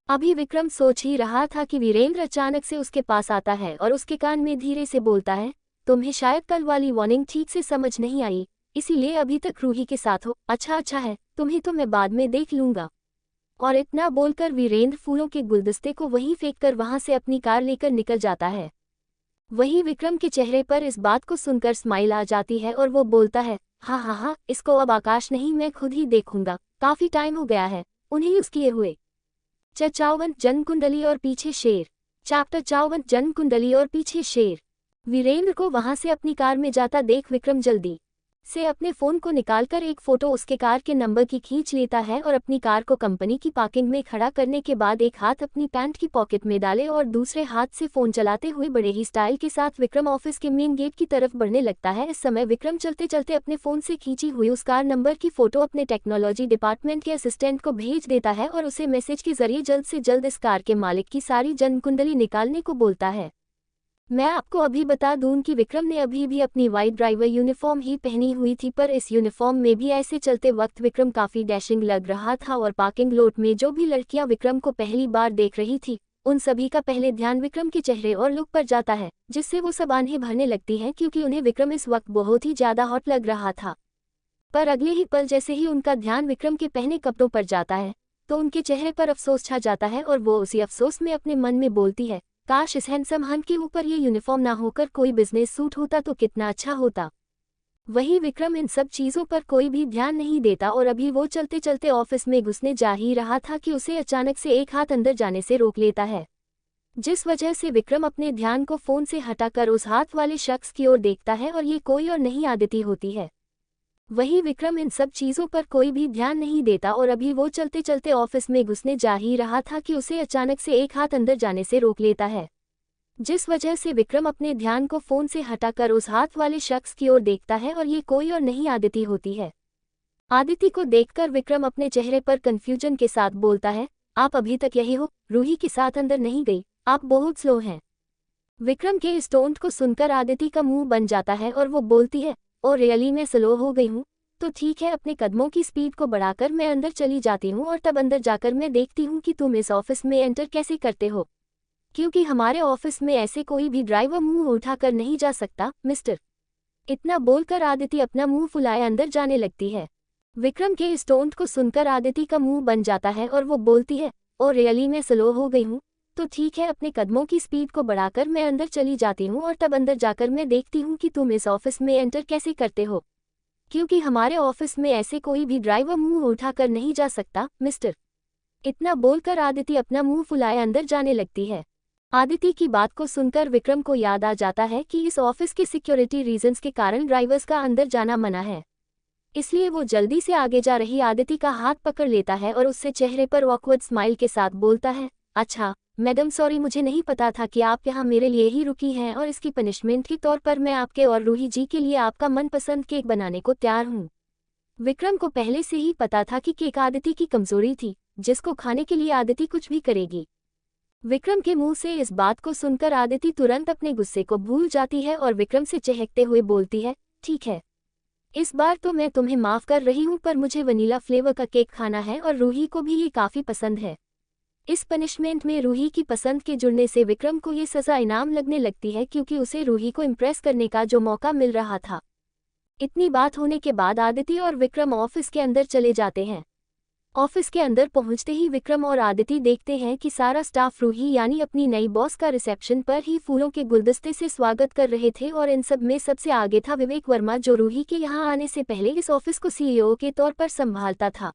अभी विक्रम सोच ही रहा था कि वीरेंद्र अचानक से उसके पास आता है और उसके कान में धीरे से बोलता है, तुम्हें शायद कल वाली वार्निंग ठीक से समझ नहीं आई, इसीलिए अभी तक रूही के साथ हो। अच्छा है, तुम्हें तो मैं बाद में देख लूंगा। और इतना बोलकर वीरेंद्र फूलों के गुलदस्ते को वहीं फेंककर वहां से अपनी कार लेकर निकल जाता है। वहीं विक्रम के चेहरे पर इस बात को सुनकर स्माइल आ जाती है और वो बोलता है, हाँ, इसको अब आकाश नहीं, मैं खुद ही देखूंगा, काफी टाइम हो गया है उन्हें यूज किए हुए। चौवन जन्म कुंडली और पीछे शेर। चैप्टर 54 जन्म कुंडली और पीछे शेर। वीरेंद्र को वहां से अपनी कार में जाता देख विक्रम जल्दी से अपने फोन को निकालकर एक फोटो उसके कार के नंबर की खींच लेता है और अपनी कार को कंपनी की पार्किंग में खड़ा करने के बाद एक हाथ अपनी पैंट की पॉकेट में डाले और दूसरे हाथ से फोन चलाते हुए बड़े ही स्टाइल के साथ विक्रम ऑफिस के मेन गेट की तरफ बढ़ने लगता है। इस समय विक्रम चलते चलते अपने फोन से खींची हुई उस कार नंबर की फोटो अपने टेक्नोलॉजी डिपार्टमेंट के असिस्टेंट को भेज देता है और उसे मैसेज के जरिए जल्द से जल्द इस कार के मालिक की सारी जन्म कुंडली निकालने को बोलता है। मैं आपको अभी बता दूं कि विक्रम ने अभी भी अपनी वाइट ड्राइवर यूनिफॉर्म ही पहनी हुई थी, पर इस यूनिफॉर्म में भी ऐसे चलते वक्त विक्रम काफी डैशिंग लग रहा था और पार्किंग लॉट में जो भी लड़कियां विक्रम को पहली बार देख रही थी, उन सभी का पहले ध्यान विक्रम के चेहरे और लुक पर जाता है, जिससे वो सब आंखें भरने लगती हैं क्योंकि उन्हें विक्रम इस वक्त बहुत ही ज्यादा हॉट लग रहा था। पर अगले ही पल जैसे ही उनका ध्यान विक्रम के पहने कपड़ों पर जाता है तो उनके चेहरे पर अफसोस छा जाता है और वो उसी अफसोस में अपने मन में बोलती है, काश इस हैंडसम हन के ऊपर ये यूनिफॉर्म ना होकर कोई बिजनेस सूट होता तो कितना अच्छा होता। वही विक्रम इन सब चीजों पर कोई भी ध्यान नहीं देता और अभी वो चलते चलते ऑफिस में घुसने जा ही रहा था कि उसे अचानक से एक हाथ अंदर जाने से रोक लेता है, जिस वजह से विक्रम अपने ध्यान को फोन से हटाकर उस हाथ वाले शख्स की ओर देखता है और ये कोई और नहीं आदिति होती है। वही विक्रम इन सब चीजों पर कोई भी ध्यान नहीं देता और अभी वो चलते चलते ऑफिस में घुसने जा ही रहा था कि उसे अचानक से एक हाथ अंदर जाने से रोक लेता है, जिस वजह से विक्रम अपने ध्यान को फोन से हटाकर उस हाथ वाले शख्स की ओर देखता है और ये कोई और नहीं आदिति होती है। आदिति को देखकर विक्रम अपने चेहरे पर कंफ्यूजन के साथ बोलता है, आप अभी तक यही हो, रूही के साथ अंदर नहीं गई, आप बहुत स्लो हैं। विक्रम के इस टोन को सुनकर आदिति का मुंह बन जाता है और वो बोलती है, ओ रियली मैं स्लो हो गई हूँ, तो ठीक है, अपने कदमों की स्पीड को बढ़ाकर मैं अंदर चली जाती हूँ और तब अंदर जाकर मैं देखती हूँ कि तुम इस ऑफिस में एंटर कैसे करते हो, क्योंकि हमारे ऑफिस में ऐसे कोई भी ड्राइवर मुंह उठाकर नहीं जा सकता मिस्टर। इतना बोलकर आदिति अपना मुंह फुलाए अंदर जाने लगती है। विक्रम के इस टोन को सुनकर आदिति का मुंह बन जाता है और वो बोलती है, ओ रियली मैं स्लो हो गई हूँ, तो ठीक है, अपने कदमों की स्पीड को बढ़ाकर मैं अंदर चली जाती हूँ और तब अंदर जाकर मैं देखती हूँ कि तुम इस ऑफिस में एंटर कैसे करते हो, क्योंकि हमारे ऑफिस में ऐसे कोई भी ड्राइवर मुंह उठाकर नहीं जा सकता मिस्टर। इतना बोलकर आदिति अपना मुंह फुलाए अंदर जाने लगती है। आदिति की बात को सुनकर विक्रम को याद आ जाता है कि इस ऑफिस के सिक्योरिटी रीजंस के कारण ड्राइवर्स का अंदर जाना मना है, इसलिए वो जल्दी से आगे जा रही आदिति का हाथ पकड़ लेता है और उससे चेहरे पर ऑकवर्ड स्माइल के साथ बोलता है, अच्छा मैडम सॉरी, मुझे नहीं पता था कि आप यहाँ मेरे लिए ही रुकी हैं और इसकी पनिशमेंट के तौर पर मैं आपके और रूही जी के लिए आपका मनपसंद केक बनाने को तैयार हूँ। विक्रम को पहले से ही पता था कि केक आदिति की कमजोरी थी, जिसको खाने के लिए आदिति कुछ भी करेगी। विक्रम के मुंह से इस बात को सुनकर आदिति तुरंत अपने गुस्से को भूल जाती है और विक्रम से चहकते हुए बोलती है, ठीक है, इस बार तो मैं तुम्हें माफ कर रही हूँ, पर मुझे वनीला फ्लेवर का केक खाना है और रूही को भी ये काफी पसंद है। इस पनिशमेंट में रूही की पसंद के जुड़ने से विक्रम को ये सजा इनाम लगने लगती है, क्योंकि उसे रूही को इम्प्रेस करने का जो मौका मिल रहा था। इतनी बात होने के बाद आदिति और विक्रम ऑफिस के अंदर चले जाते हैं। ऑफिस के अंदर पहुंचते ही विक्रम और आदिति देखते हैं कि सारा स्टाफ रूही यानी अपनी नई बॉस का रिसेप्शन पर ही फूलों के गुलदस्ते से स्वागत कर रहे थे और इन सब में सबसे आगे था विवेक वर्मा, जो रूही के यहाँ आने से पहले इस ऑफिस को सीईओ के तौर पर संभालता था।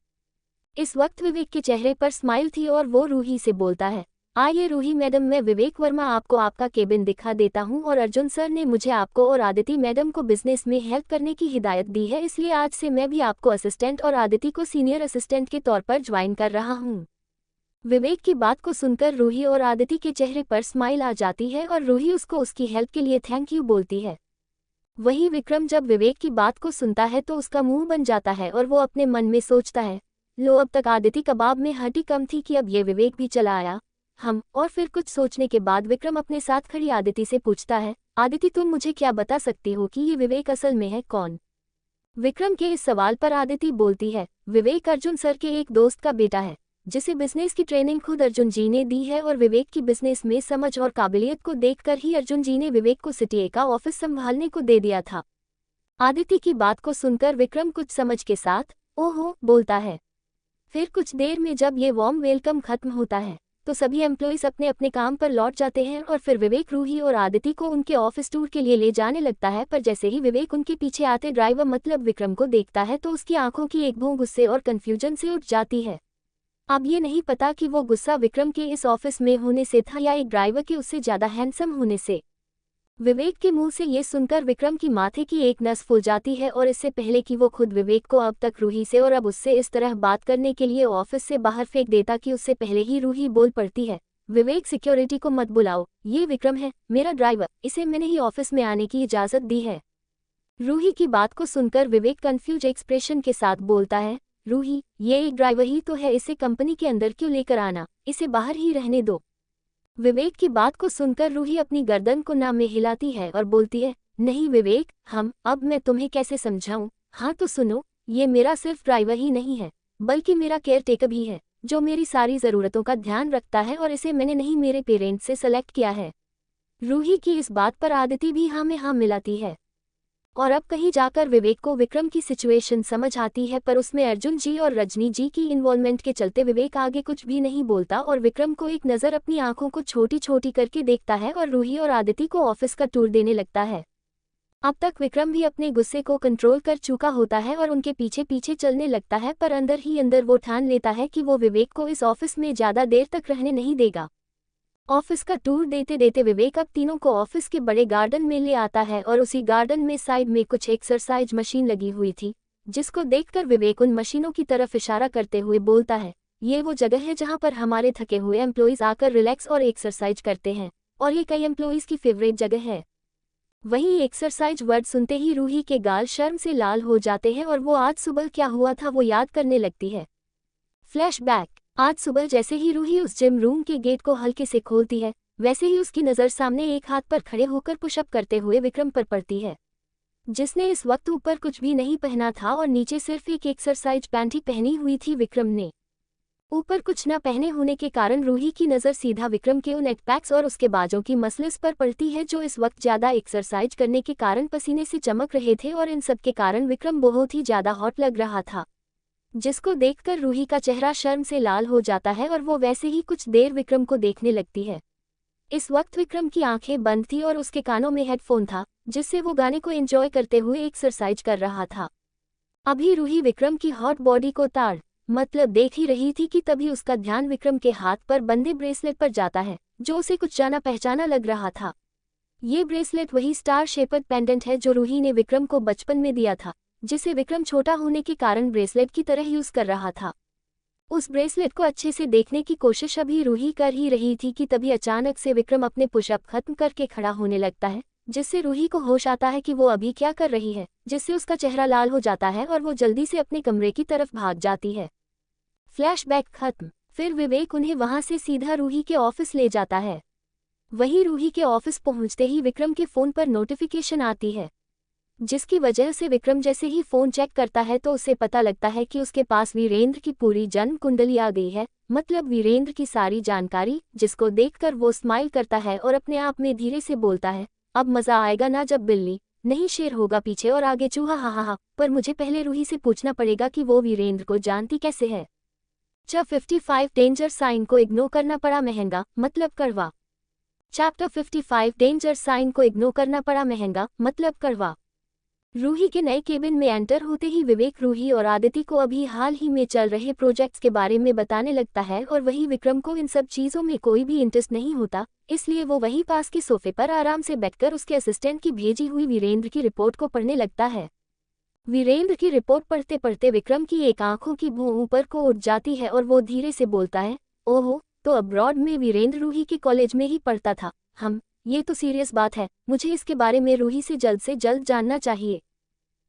इस वक्त विवेक के चेहरे पर स्माइल थी और वो रूही से बोलता है, आइए रूही मैडम, मैं विवेक वर्मा आपको आपका केबिन दिखा देता हूं और अर्जुन सर ने मुझे आपको और आदिति मैडम को बिजनेस में हेल्प करने की हिदायत दी है, इसलिए आज से मैं भी आपको असिस्टेंट और आदिति को सीनियर असिस्टेंट के तौर पर ज्वाइन कर रहा हूं। विवेक की बात को सुनकर रूही और आदिति के चेहरे पर स्माइल आ जाती है और रूही उसको उसकी हेल्प के लिए थैंक यू बोलती है। वही विक्रम जब विवेक की बात को सुनता है तो उसका मुंह बन जाता है और वो अपने मन में सोचता है, लो अब तक आदिति कबाब में हड्डी कम थी कि अब ये विवेक भी चला आया। और फिर कुछ सोचने के बाद विक्रम अपने साथ खड़ी आदिति से पूछता है, आदिति तुम मुझे क्या बता सकती हो कि ये विवेक असल में है कौन? विक्रम के इस सवाल पर आदिति बोलती है, विवेक अर्जुन सर के एक दोस्त का बेटा है, जिसे बिजनेस की ट्रेनिंग खुद अर्जुन जी ने दी है और विवेक की बिजनेस में समझ और काबिलियत को देखकर ही अर्जुन जी ने विवेक को सिटी का ऑफिस संभालने को दे दिया था। आदिति की बात को सुनकर विक्रम कुछ समझ के साथ ओहो बोलता है। फिर कुछ देर में जब ये वार्म वेलकम खत्म होता है तो सभी एम्प्लॉइज अपने अपने काम पर लौट जाते हैं और फिर विवेक रूही और आदिति को उनके ऑफिस टूर के लिए ले जाने लगता है, पर जैसे ही विवेक उनके पीछे आते ड्राइवर मतलब विक्रम को देखता है तो उसकी आंखों की एक भौं गुस्से और कंफ्यूजन से उठ जाती है। अब ये नहीं पता कि वो गुस्सा विक्रम के इस ऑफिस में होने से था या एक ड्राइवर के उससे ज्यादा हैंडसम होने से। विवेक के मुंह से ये सुनकर विक्रम की माथे की एक नस फूल जाती है और इससे पहले कि वो खुद विवेक को अब तक रूही से और अब उससे इस तरह बात करने के लिए ऑफिस से बाहर फेंक देता कि उससे पहले ही रूही बोल पड़ती है, विवेक सिक्योरिटी को मत बुलाओ, ये विक्रम है मेरा ड्राइवर, इसे मैंने ही ऑफिस में आने की इजाजत दी है। रूही की बात को सुनकर विवेक कंफ्यूज एक्सप्रेशन के साथ बोलता है, रूही ये एक ड्राइवर ही तो है, इसे कंपनी के अंदर क्यों लेकर आना, इसे बाहर ही रहने दो। विवेक की बात को सुनकर रूही अपनी गर्दन को ना में हिलाती है और बोलती है, नहीं विवेक, अब मैं तुम्हें कैसे समझाऊं। हाँ तो सुनो, ये मेरा सिर्फ ड्राइवर ही नहीं है बल्कि मेरा केयरटेकर भी है, जो मेरी सारी ज़रूरतों का ध्यान रखता है और इसे मैंने नहीं मेरे पेरेंट्स से सेलेक्ट किया है। रूही की इस बात पर आदिति भी हाँ में हाँ मिलाती है और अब कहीं जाकर विवेक को विक्रम की सिचुएशन समझ आती है, पर उसमें अर्जुन जी और रजनी जी की इन्वॉल्वमेंट के चलते विवेक आगे कुछ भी नहीं बोलता और विक्रम को एक नज़र अपनी आंखों को छोटी छोटी करके देखता है और रूही और आदिति को ऑफिस का टूर देने लगता है। अब तक विक्रम भी अपने गुस्से को कंट्रोल कर चुका होता है और उनके पीछे पीछे चलने लगता है, पर अंदर ही अंदर वो ठान लेता है कि वो विवेक को इस ऑफिस में ज़्यादा देर तक रहने नहीं देगा। ऑफिस का टूर देते देते विवेक अब तीनों को ऑफिस के बड़े गार्डन में ले आता है और उसी गार्डन में साइड में कुछ एक्सरसाइज मशीन लगी हुई थी, जिसको देखकर विवेक उन मशीनों की तरफ इशारा करते हुए बोलता है, ये वो जगह है जहां पर हमारे थके हुए एम्प्लॉइज आकर रिलैक्स और एक्सरसाइज करते हैं और ये कई एम्प्लॉइज की फेवरेट जगह है। वहीं एक्सरसाइज वर्ड सुनते ही रूही के गाल शर्म से लाल हो जाते हैं और वो आज सुबह क्या हुआ था वो याद करने लगती है। फ्लैशबैक। आज सुबह जैसे ही रूही उस जिम रूम के गेट को हल्के से खोलती है, वैसे ही उसकी नज़र सामने एक हाथ पर खड़े होकर पुशअप करते हुए विक्रम पर पड़ती है, जिसने इस वक्त ऊपर कुछ भी नहीं पहना था और नीचे सिर्फ एक एक्सरसाइज पैंट ही पहनी हुई थी। विक्रम ने ऊपर कुछ न पहने होने के कारण रूही की नज़र सीधा विक्रम के उन एटपैक्स और उसके बाजों की मसल्स पर पड़ती है, जो इस वक्त ज़्यादा एक्सरसाइज करने के कारण पसीने से चमक रहे थे और इन सब के कारण विक्रम बहुत ही ज़्यादा हॉट लग रहा था, जिसको देखकर रूही का चेहरा शर्म से लाल हो जाता है और वो वैसे ही कुछ देर विक्रम को देखने लगती है। इस वक्त विक्रम की आंखें बंद थी और उसके कानों में हेडफोन था, जिससे वो गाने को एंजॉय करते हुए एक्सरसाइज कर रहा था। अभी रूही विक्रम की हॉट बॉडी को देख ही रही थी कि तभी उसका ध्यान विक्रम के हाथ पर बंधे ब्रेसलेट पर जाता है, जो उसे कुछ जाना पहचाना लग रहा था। ये ब्रेसलेट वही स्टार शेपर्ड पेंडेंट है जो रूही ने विक्रम को बचपन में दिया था, जिसे विक्रम छोटा होने के कारण ब्रेसलेट की तरह यूज कर रहा था। उस ब्रेसलेट को अच्छे से देखने की कोशिश अभी रूही कर ही रही थी कि तभी अचानक से विक्रम अपने पुशअप खत्म करके खड़ा होने लगता है, जिससे रूही को होश आता है कि वो अभी क्या कर रही है, जिससे उसका चेहरा लाल हो जाता है और वो जल्दी से अपने कमरे की तरफ भाग जाती है। फ्लैशबैक खत्म। फिर विवेक उन्हें वहां से सीधा रूही के ऑफिस ले जाता है। वहीं रूही के ऑफिस पहुंचते ही विक्रम के फोन पर नोटिफिकेशन आती है, जिसकी वजह से विक्रम जैसे ही फोन चेक करता है तो उसे पता लगता है कि उसके पास वीरेंद्र की पूरी जन्म कुंडली आ गई है, मतलब वीरेंद्र की सारी जानकारी, जिसको देखकर वो स्माइल करता है और अपने आप में धीरे से बोलता है, अब मजा आएगा ना जब बिल्ली नहीं शेर होगा पीछे और आगे चूहा, हा, पर मुझे पहले रूही से पूछना पड़ेगा कि वो वीरेंद्र को जानती कैसे है। जब 55 डेंजर साइन को इग्नोर करना पड़ा महंगा, मतलब कड़वा। चैप्टर 55 डेंजर साइन को इग्नोर करना पड़ा महंगा, मतलब कड़वा। रूही के नए केबिन में एंटर होते ही विवेक रूही और आदिति को अभी हाल ही में चल रहे प्रोजेक्ट्स के बारे में बताने लगता है और वही विक्रम को इन सब चीज़ों में कोई भी इंटरेस्ट नहीं होता, इसलिए वो वहीं पास के सोफे पर आराम से बैठकर उसके असिस्टेंट की भेजी हुई वीरेंद्र की रिपोर्ट को पढ़ने लगता है। वीरेंद्र की रिपोर्ट पढ़ते पढ़ते विक्रम की एक आंखों की भौं ऊपर को उठ जाती है और वो धीरे से बोलता है, ओहो, तो अब्रॉड में वीरेंद्र रूही के कॉलेज में ही पढ़ता था। ये तो सीरियस बात है, मुझे इसके बारे में रूही से जल्द जानना चाहिए।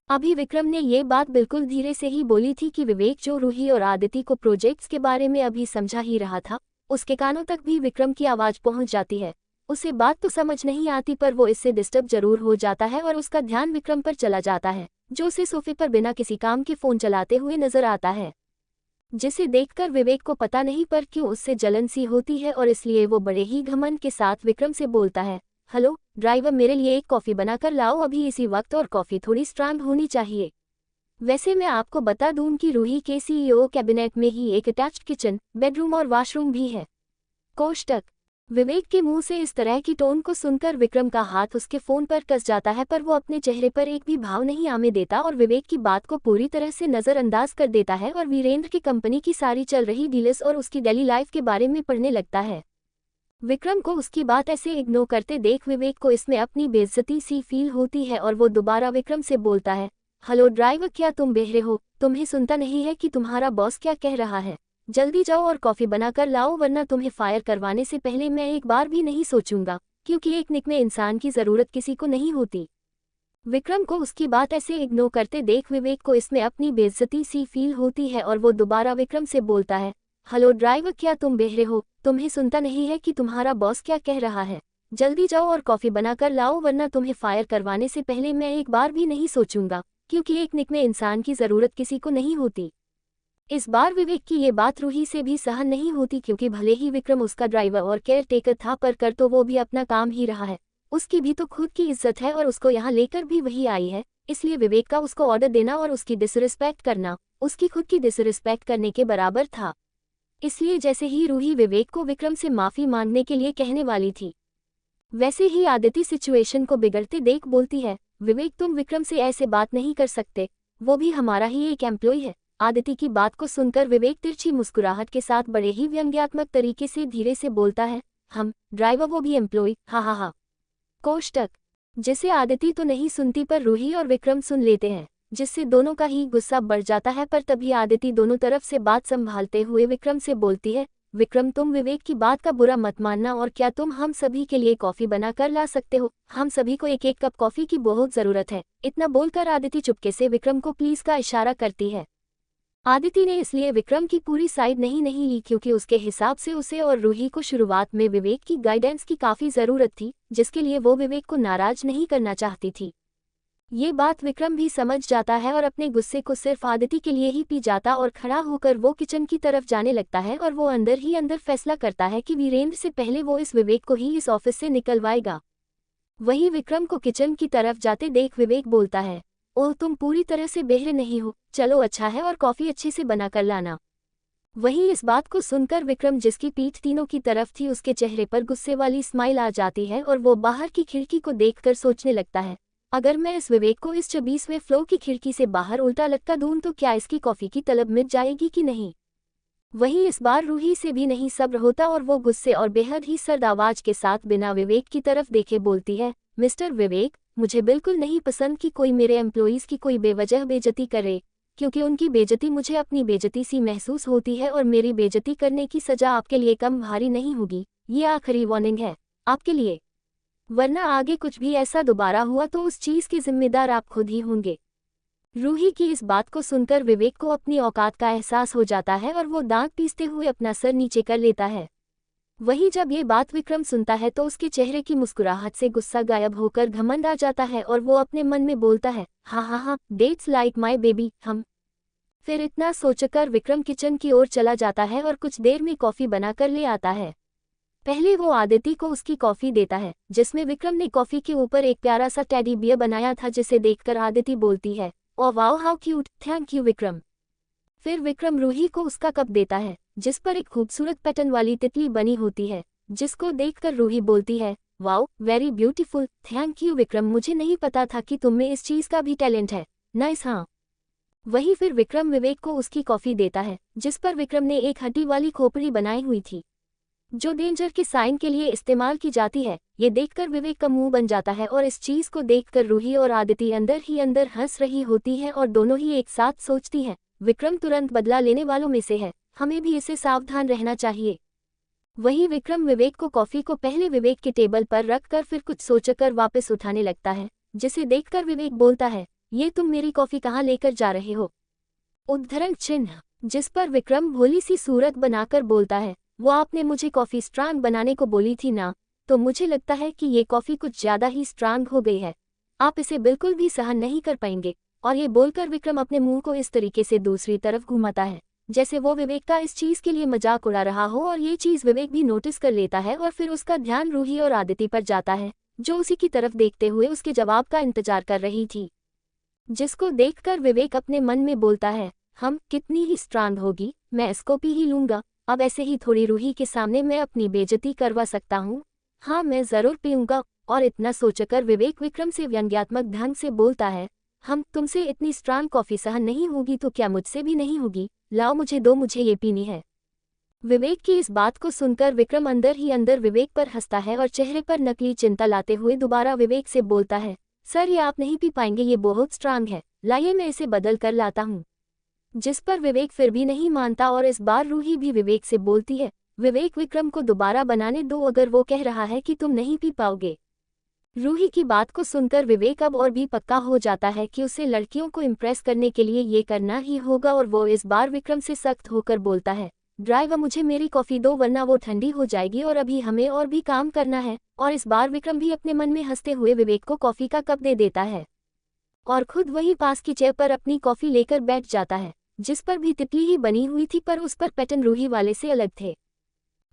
अभी विक्रम ने ये बात बिल्कुल धीरे से ही बोली थी कि विवेक जो रूही और आदिति को प्रोजेक्ट्स के बारे में अभी समझा ही रहा था, उसके कानों तक भी विक्रम की आवाज़ पहुंच जाती है। उसे बात तो समझ नहीं आती, पर वो इससे डिस्टर्ब जरूर हो जाता है और उसका ध्यान विक्रम पर चला जाता है, जो उसे सोफे पर बिना किसी काम के फ़ोन चलाते हुए नजर आता है, जिसे देखकर विवेक को पता नहीं पर क्यों उससे जलन सी होती है और इसलिए वो बड़े ही घमंड के साथ विक्रम से बोलता है, हेलो ड्राइवर, मेरे लिए एक कॉफ़ी बनाकर लाओ अभी इसी वक्त, और कॉफ़ी थोड़ी स्ट्रांग होनी चाहिए। वैसे मैं आपको बता दूं कि रूही के सीईओ कैबिनेट में ही एक अटैच्ड किचन, बेडरूम और वॉशरूम भी है। कोष्टक। विवेक के मुंह से इस तरह की टोन को सुनकर विक्रम का हाथ उसके फ़ोन पर कस जाता है, पर वो अपने चेहरे पर एक भी भाव नहीं आने देता और विवेक की बात को पूरी तरह से नज़रअंदाज कर देता है और वीरेंद्र की कंपनी की सारी चल रही डील्स और उसकी डेली लाइफ के बारे में पढ़ने लगता है। विक्रम को उसकी बात ऐसे इग्नोर करते देख विवेक को इसमें अपनी बेइज्जती सी फील होती है और वो दोबारा विक्रम से बोलता है, हेलो ड्राइवर, क्या तुम बहरे हो? तुम्हें सुनता नहीं है कि तुम्हारा बॉस क्या कह रहा है? जल्दी जाओ और कॉफ़ी बनाकर लाओ, वरना तुम्हें फायर करवाने से पहले मैं एक बार भी नहीं सोचूंगा, क्योंकि एक निक में इंसान की ज़रूरत किसी को नहीं होती। विक्रम को उसकी बात ऐसे इग्नोर करते देख विवेक को इसमें अपनी बेइज्जती सी फील होती है और वो दोबारा विक्रम से बोलता है, हेलो ड्राइवर, क्या तुम बहरे हो? तुम्हें सुनता नहीं है कि तुम्हारा बॉस क्या कह रहा है? जल्दी जाओ और कॉफ़ी बनाकर लाओ, वरना तुम्हें फायर करवाने से पहले मैं एक बार भी नहीं सोचूंगा, क्योंकि एक निक में इंसान की ज़रूरत किसी को नहीं होती। इस बार विवेक की ये बात रूही से भी सहन नहीं होती, क्योंकि भले ही विक्रम उसका ड्राइवर और केयर टेकर था, पर कर तो वो भी अपना काम ही रहा है। उसकी भी तो खुद की इज्जत है और उसको यहाँ लेकर भी वही आई है, इसलिए विवेक का उसको ऑर्डर देना और उसकी डिसरिस्पेक्ट करना उसकी खुद की डिसरिस्पेक्ट करने के बराबर था। इसलिए जैसे ही रूही विवेक को विक्रम से माफ़ी मांगने के लिए कहने वाली थी, वैसे ही आदिति सिचुएशन को बिगड़ते देख बोलती है, विवेक, तुम विक्रम से ऐसे बात नहीं कर सकते, वो भी हमारा ही एक एम्प्लॉय है। आदिति की बात को सुनकर विवेक तिरछी मुस्कुराहट के साथ बड़े ही व्यंग्यात्मक तरीके से धीरे से बोलता है, हम ड्राइवर, वो भी एम्प्लॉय, हा हा हा। कोष्टक, जिसे आदिति तो नहीं सुनती पर रूही और विक्रम सुन लेते हैं, जिससे दोनों का ही गुस्सा बढ़ जाता है। पर तभी आदिति दोनों तरफ से बात संभालते हुए विक्रम से बोलती है, विक्रम, तुम विवेक की बात का बुरा मत मानना, और क्या तुम हम सभी के लिए कॉफी बना कर ला सकते हो? हम सभी को एक एक कप कॉफी की बहुत जरूरत है। इतना बोलकर आदिति चुपके से विक्रम को प्लीज का इशारा करती है। आदिति ने इसलिए विक्रम की पूरी साइड नहीं ली क्योंकि उसके हिसाब से उसे और रूही को शुरुआत में विवेक की गाइडेंस की काफी जरूरत थी, जिसके लिए वो विवेक को नाराज नहीं करना चाहती थी। ये बात विक्रम भी समझ जाता है और अपने गुस्से को सिर्फ आदिति के लिए ही पी जाता और खड़ा होकर वो किचन की तरफ जाने लगता है और वो अंदर ही अंदर फैसला करता है कि वीरेंद्र से पहले वो इस विवेक को ही इस ऑफिस से निकलवाएगा। वही विक्रम को किचन की तरफ जाते देख विवेक बोलता है, ओह, तुम पूरी तरह से बहरे नहीं हो, चलो अच्छा है, और कॉफी अच्छे से बना कर लाना। वही इस बात को सुनकर विक्रम, जिसकी पीठ तीनों की तरफ थी, उसके चेहरे पर गुस्से वाली स्माइल आ जाती है और वो बाहर की खिड़की को देखकर सोचने लगता है, अगर मैं इस विवेक को इस 26वें फ्लोर की खिड़की से बाहर उल्टा लटका दूं तो क्या इसकी कॉफी की तलब मिट जाएगी कि नहीं। वही इस बार रूही से भी नहीं सब्र होता और वो गुस्से और बेहद ही सर्द आवाज के साथ बिना विवेक की तरफ देखे बोलती है, मिस्टर विवेक, मुझे बिल्कुल नहीं पसंद कि कोई मेरे एम्प्लॉइज़ की कोई बेवजह बेइज्जती करे, क्योंकि उनकी बेइज्जती मुझे अपनी बेइज्जती सी महसूस होती है और मेरी बेइज्जती करने की सजा आपके लिए कम भारी नहीं होगी। ये आखिरी वार्निंग है आपके लिए, वरना आगे कुछ भी ऐसा दोबारा हुआ तो उस चीज के जिम्मेदार आप खुद ही होंगे। रूही की इस बात को सुनकर विवेक को अपनी औकात का एहसास हो जाता है और वो दांत पीसते हुए अपना सर नीचे कर लेता है। वही जब ये बात विक्रम सुनता है तो उसके चेहरे की मुस्कुराहट से गुस्सा गायब होकर घमंड आ जाता है और वो अपने मन में बोलता है, हाँ हाँ हाँ, डेट्स लाइक माई बेबी, हम। फिर इतना सोचकर विक्रम किचन की ओर चला जाता है और कुछ देर में कॉफी बनाकर ले आता है। पहले वो आदिति को उसकी कॉफी देता है, जिसमें विक्रम ने कॉफी के ऊपर एक प्यारा सा टेडी बियर बनाया था, जिसे देखकर आदिति बोलती है, oh wow, how cute, thank you Vikram. फिर विक्रम रूही को उसका कप देता है, जिस पर एक खूबसूरत पैटर्न वाली तितली बनी होती है, जिसको देखकर रूही बोलती है, wow, very beautiful, thank you Vikram, मुझे नहीं पता था कि तुम में इस चीज का भी टैलेंट है, नाइस। हाँ। वही फिर विक्रम विवेक को उसकी कॉफी देता है, जिस पर विक्रम ने एक हड्डी वाली खोपड़ी बनाई हुई थी, जो डेंजर के साइन के लिए इस्तेमाल की जाती है। ये देखकर विवेक का मुंह बन जाता है और इस चीज को देखकर रूही और आदिति अंदर ही अंदर हंस रही होती है और दोनों ही एक साथ सोचती हैं, विक्रम तुरंत बदला लेने वालों में से है, हमें भी इसे सावधान रहना चाहिए। वही विक्रम विवेक को कॉफी को पहले विवेक के टेबल पर रखकर फिर कुछ सोचकर वापस उठाने लगता है, जिसे देखकर विवेक बोलता है, ये तुम मेरी कॉफी कहाँ लेकर जा रहे हो? उद्धरण चिन्ह, जिस पर विक्रम भोली सी सूरत बनाकर बोलता है, वो आपने मुझे कॉफी स्ट्रांग बनाने को बोली थी ना, तो मुझे लगता है कि ये कॉफी कुछ ज्यादा ही स्ट्रांग हो गई है, आप इसे बिल्कुल भी सहन नहीं कर पाएंगे। और ये बोलकर विक्रम अपने मुंह को इस तरीके से दूसरी तरफ घुमाता है, जैसे वो विवेक का इस चीज के लिए मजाक उड़ा रहा हो, और ये चीज विवेक भी नोटिस कर लेता है और फिर उसका ध्यान रूही और आदिति पर जाता है, जो उसी की तरफ देखते हुए उसके जवाब का इंतजार कर रही थी। जिसको देखकर विवेक अपने मन में बोलता है, हम कितनी ही स्ट्रांग होगी, मैं इसको पी ही लूंगा, अब ऐसे ही थोड़ी रूही के सामने मैं अपनी बेइज्जती करवा सकता हूँ, हाँ मैं जरूर पीऊंगा। और इतना सोचकर विवेक विक्रम से व्यंग्यात्मक ढंग से बोलता है, हम तुमसे इतनी स्ट्रांग कॉफी सहन नहीं होगी तो क्या मुझसे भी नहीं होगी, लाओ मुझे दो, मुझे ये पीनी है। विवेक की इस बात को सुनकर विक्रम अंदर ही अंदर विवेक पर हंसता है और चेहरे पर नकली चिंता लाते हुए दोबारा विवेक से बोलता है, सर ये आप नहीं पी पाएंगे, ये बहुत स्ट्रांग है, लाइए मैं इसे बदल कर लाता हूँ। जिस पर विवेक फिर भी नहीं मानता और इस बार रूही भी विवेक से बोलती है, विवेक विक्रम को दोबारा बनाने दो, अगर वो कह रहा है कि तुम नहीं पी पाओगे। रूही की बात को सुनकर विवेक अब और भी पक्का हो जाता है कि उसे लड़कियों को इम्प्रेस करने के लिए ये करना ही होगा, और वो इस बार विक्रम से सख्त होकर बोलता है, ड्राइवर मुझे मेरी कॉफी दो वरना वो ठंडी हो जाएगी और अभी हमें और भी काम करना है। और इस बार विक्रम भी अपने मन में हंसते हुए विवेक को कॉफी का कप दे देता है और खुद वही पास की चेयर पर अपनी कॉफी लेकर बैठ जाता है, जिस पर भी तितली ही बनी हुई थी, पर उस पर पैटर्न रूही वाले से अलग थे,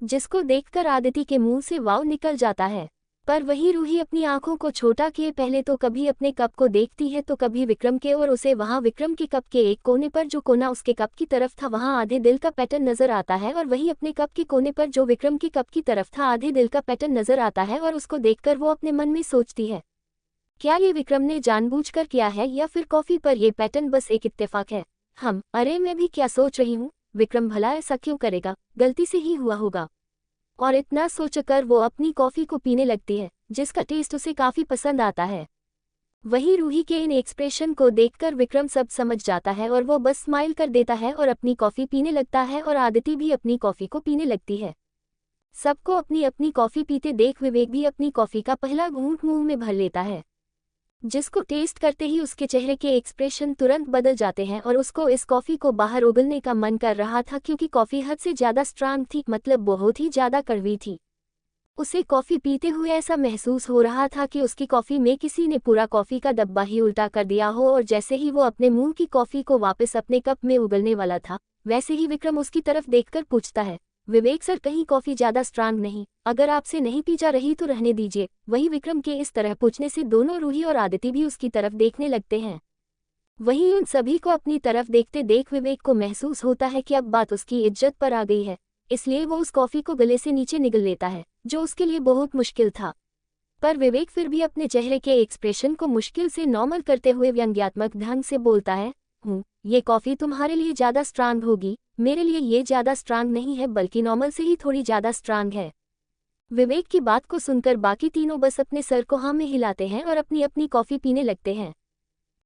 जिसको देखकर आदिति के मुंह से वाव निकल जाता है। पर वही रूही अपनी आंखों को छोटा किए पहले तो कभी अपने कप को देखती है तो कभी विक्रम के, और उसे वहां विक्रम के कप के एक कोने पर जो कोना उसके कप की तरफ था वहां आधे दिल का पैटर्न नजर आता है, और वही अपने कप के कोने पर जो विक्रम के कप की तरफ था आधे दिल का पैटर्न नजर आता है। और उसको देखकर वो अपने मन में सोचती है, क्या ये विक्रम ने जानबूझकर किया है या फिर कॉफी पर ये पैटर्न बस एक इत्तेफाक है? अरे मैं भी क्या सोच रही हूँ, विक्रम भला ऐसा क्यों करेगा, गलती से ही हुआ होगा। और इतना सोचकर वो अपनी कॉफी को पीने लगती है, जिसका टेस्ट उसे काफी पसंद आता है। वहीं रूही के इन एक्सप्रेशन को देखकर विक्रम सब समझ जाता है और वो बस स्माइल कर देता है और अपनी कॉफी पीने लगता है और आदिति भी अपनी कॉफी को पीने लगती है। सबको अपनी अपनी कॉफी पीते देख विवेक भी अपनी कॉफी का पहला घूंट मुंह में भर लेता है, जिसको टेस्ट करते ही उसके चेहरे के एक्सप्रेशन तुरंत बदल जाते हैं और उसको इस कॉफी को बाहर उगलने का मन कर रहा था, क्योंकि कॉफी हद से ज्यादा स्ट्रांग थी, मतलब बहुत ही ज्यादा कड़वी थी। उसे कॉफी पीते हुए ऐसा महसूस हो रहा था कि उसकी कॉफी में किसी ने पूरा कॉफी का डब्बा ही उल्टा कर दिया हो, और जैसे ही वो अपने मुंह की कॉफी को वापस अपने कप में उगलने वाला था, वैसे ही विक्रम उसकी तरफ देखकर पूछता है, विवेक सर कहीं कॉफी ज्यादा स्ट्रांग नहीं, अगर आपसे नहीं पी जा रही तो रहने दीजिए। वही विक्रम के इस तरह पूछने से दोनों रूही और आदिति भी उसकी तरफ देखने लगते हैं। वहीं उन सभी को अपनी तरफ देखते देख विवेक को महसूस होता है कि अब बात उसकी इज्जत पर आ गई है, इसलिए वो उस कॉफी को गले से नीचे निगल लेता है, जो उसके लिए बहुत मुश्किल था। पर विवेक फिर भी अपने चेहरे के एक्सप्रेशन को मुश्किल से नॉर्मल करते हुए व्यंग्यात्मक ढंग से बोलता है, ये कॉफी तुम्हारे लिए ज्यादा स्ट्रांग होगी, मेरे लिए ये ज्यादा स्ट्रांग नहीं है, बल्कि नॉर्मल से ही थोड़ी ज्यादा स्ट्रांग है। विवेक की बात को सुनकर बाकी तीनों बस अपने सर को हाँ में हिलाते हैं और अपनी अपनी कॉफी पीने लगते हैं।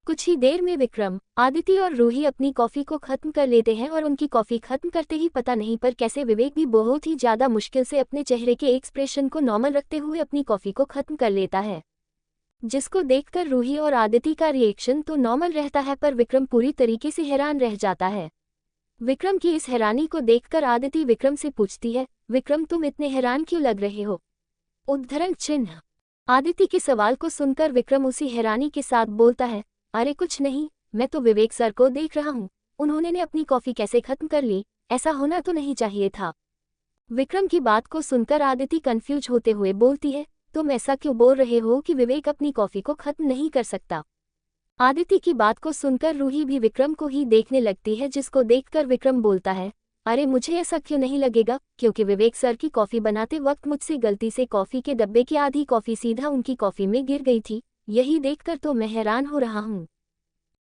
कुछ ही देर में विक्रम, आदिति और रूही अपनी कॉफी को खत्म कर लेते हैं और उनकी कॉफी खत्म करते ही पता नहीं पर कैसे विवेक भी बहुत ही ज्यादा मुश्किल से अपने चेहरे के एक्सप्रेशन को नॉर्मल रखते हुए अपनी कॉफी को खत्म कर लेता है, जिसको देखकर रूही और आदिति का रिएक्शन तो नॉर्मल रहता है, पर विक्रम पूरी तरीके से हैरान रह जाता है। विक्रम की इस हैरानी को देखकर आदिति विक्रम से पूछती है, विक्रम तुम इतने हैरान क्यों लग रहे हो? उद्धरण चिन्ह। आदिति के सवाल को सुनकर विक्रम उसी हैरानी के साथ बोलता है, अरे कुछ नहीं, मैं तो विवेक सर को देख रहा हूँ, उन्होंने अपनी कॉफी कैसे खत्म कर ली, ऐसा होना तो नहीं चाहिए था। विक्रम की बात को सुनकर आदिति कंफ्यूज होते हुए बोलती है, तुम ऐसा क्यों बोल रहे हो कि विवेक अपनी कॉफी को खत्म नहीं कर सकता? आदिति की बात को सुनकर रूही भी विक्रम को ही देखने लगती है, जिसको देखकर विक्रम बोलता है, अरे मुझे ऐसा क्यों नहीं लगेगा, क्योंकि विवेक सर की कॉफी बनाते वक्त मुझसे गलती से कॉफी के डब्बे की आधी कॉफी सीधा उनकी कॉफी में गिर गई थी, यही देखकर तो मैं हैरान हो रहा हूँ।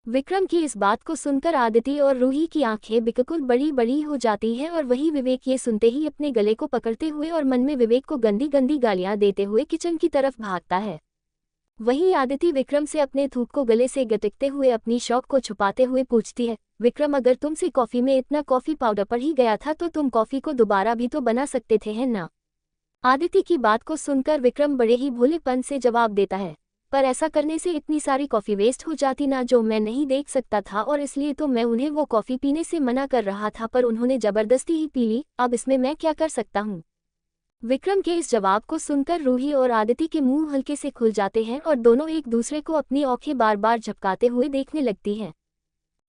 विक्रम की इस बात को सुनकर आदिति और रूही की आंखें बिल्कुल बड़ी बड़ी हो जाती हैं और वही विवेक ये सुनते ही अपने गले को पकड़ते हुए और मन में विवेक को गंदी गंदी गालियां देते हुए किचन की तरफ भागता है। वहीं आदिति विक्रम से अपने थूक को गले से गटकते हुए अपनी शौक को छुपाते हुए पूछती है, विक्रम अगर तुमसे कॉफी में इतना कॉफी पाउडर पड़ ही गया था तो तुम कॉफी को दोबारा भी तो बना सकते थे, है ना? आदिति की बात को सुनकर विक्रम बड़े ही भोलेपन से जवाब देता है, पर ऐसा करने से इतनी सारी कॉफी वेस्ट हो जाती ना, जो मैं नहीं देख सकता था, और इसलिए तो मैं उन्हें वो कॉफी पीने से मना कर रहा था, पर उन्होंने जबरदस्ती ही पी ली, अब इसमें मैं क्या कर सकता हूँ? विक्रम के इस जवाब को सुनकर रूही और आदिति के मुंह हल्के से खुल जाते हैं और दोनों एक दूसरे को अपनी आंखें बार बार झपकाते हुए देखने लगती हैं।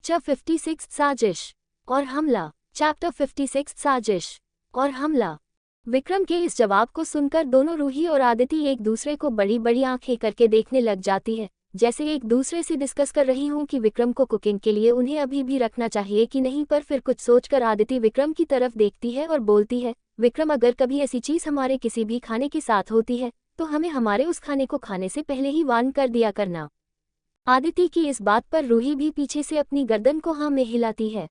चैप्टर 56 साजिश और हमला। चैप्टर 56 साजिश और हमला। विक्रम के इस जवाब को सुनकर दोनों रूही और आदिति एक दूसरे को बड़ी बड़ी आंखें करके देखने लग जाती है, जैसे एक दूसरे से डिस्कस कर रही हूँ कि विक्रम को कुकिंग के लिए उन्हें अभी भी रखना चाहिए कि नहीं। पर फिर कुछ सोचकर आदिति विक्रम की तरफ देखती है और बोलती है, विक्रम अगर कभी ऐसी चीज हमारे किसी भी खाने के साथ होती है तो हमें हमारे उस खाने को खाने से पहले ही वार्न कर दिया करना। आदिति की इस बात पर रूही भी पीछे से अपनी गर्दन को हाँ में हिलाती है।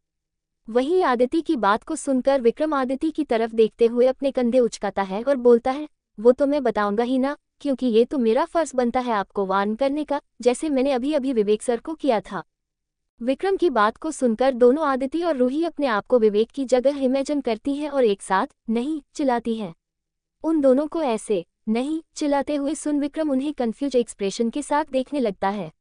वहीं आदिति की बात को सुनकर विक्रम आदिति की तरफ देखते हुए अपने कंधे उचकाता है और बोलता है, वो तो मैं बताऊंगा ही ना, क्योंकि ये तो मेरा फर्ज बनता है आपको वार्न करने का, जैसे मैंने अभी अभी विवेक सर को किया था। विक्रम की बात को सुनकर दोनों आदिति और रूही अपने आप को विवेक की जगह इमेजिन करती हैं और एक साथ नहीं चिल्लाती हैं। उन दोनों को ऐसे नहीं चिल्लाते हुए सुन विक्रम उन्हें कंफ्यूज एक्सप्रेशन के साथ देखने लगता है।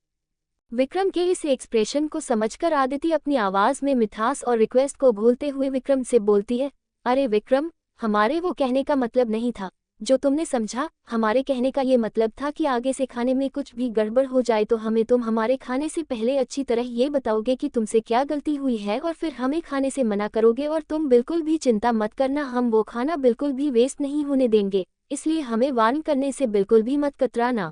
विक्रम के इस एक्सप्रेशन को समझकर आदिति अपनी आवाज में मिठास और रिक्वेस्ट को भूलते हुए विक्रम से बोलती है, अरे विक्रम, हमारे वो कहने का मतलब नहीं था जो तुमने समझा। हमारे कहने का ये मतलब था कि आगे से खाने में कुछ भी गड़बड़ हो जाए तो हमें तुम हमारे खाने से पहले अच्छी तरह ये बताओगे कि तुमसे क्या गलती हुई है, और फिर हमें खाने से मना करोगे, और तुम बिल्कुल भी चिंता मत करना, हम वो खाना बिल्कुल भी वेस्ट नहीं होने देंगे, इसलिए हमें वार्न करने से बिल्कुल भी मत कतराना।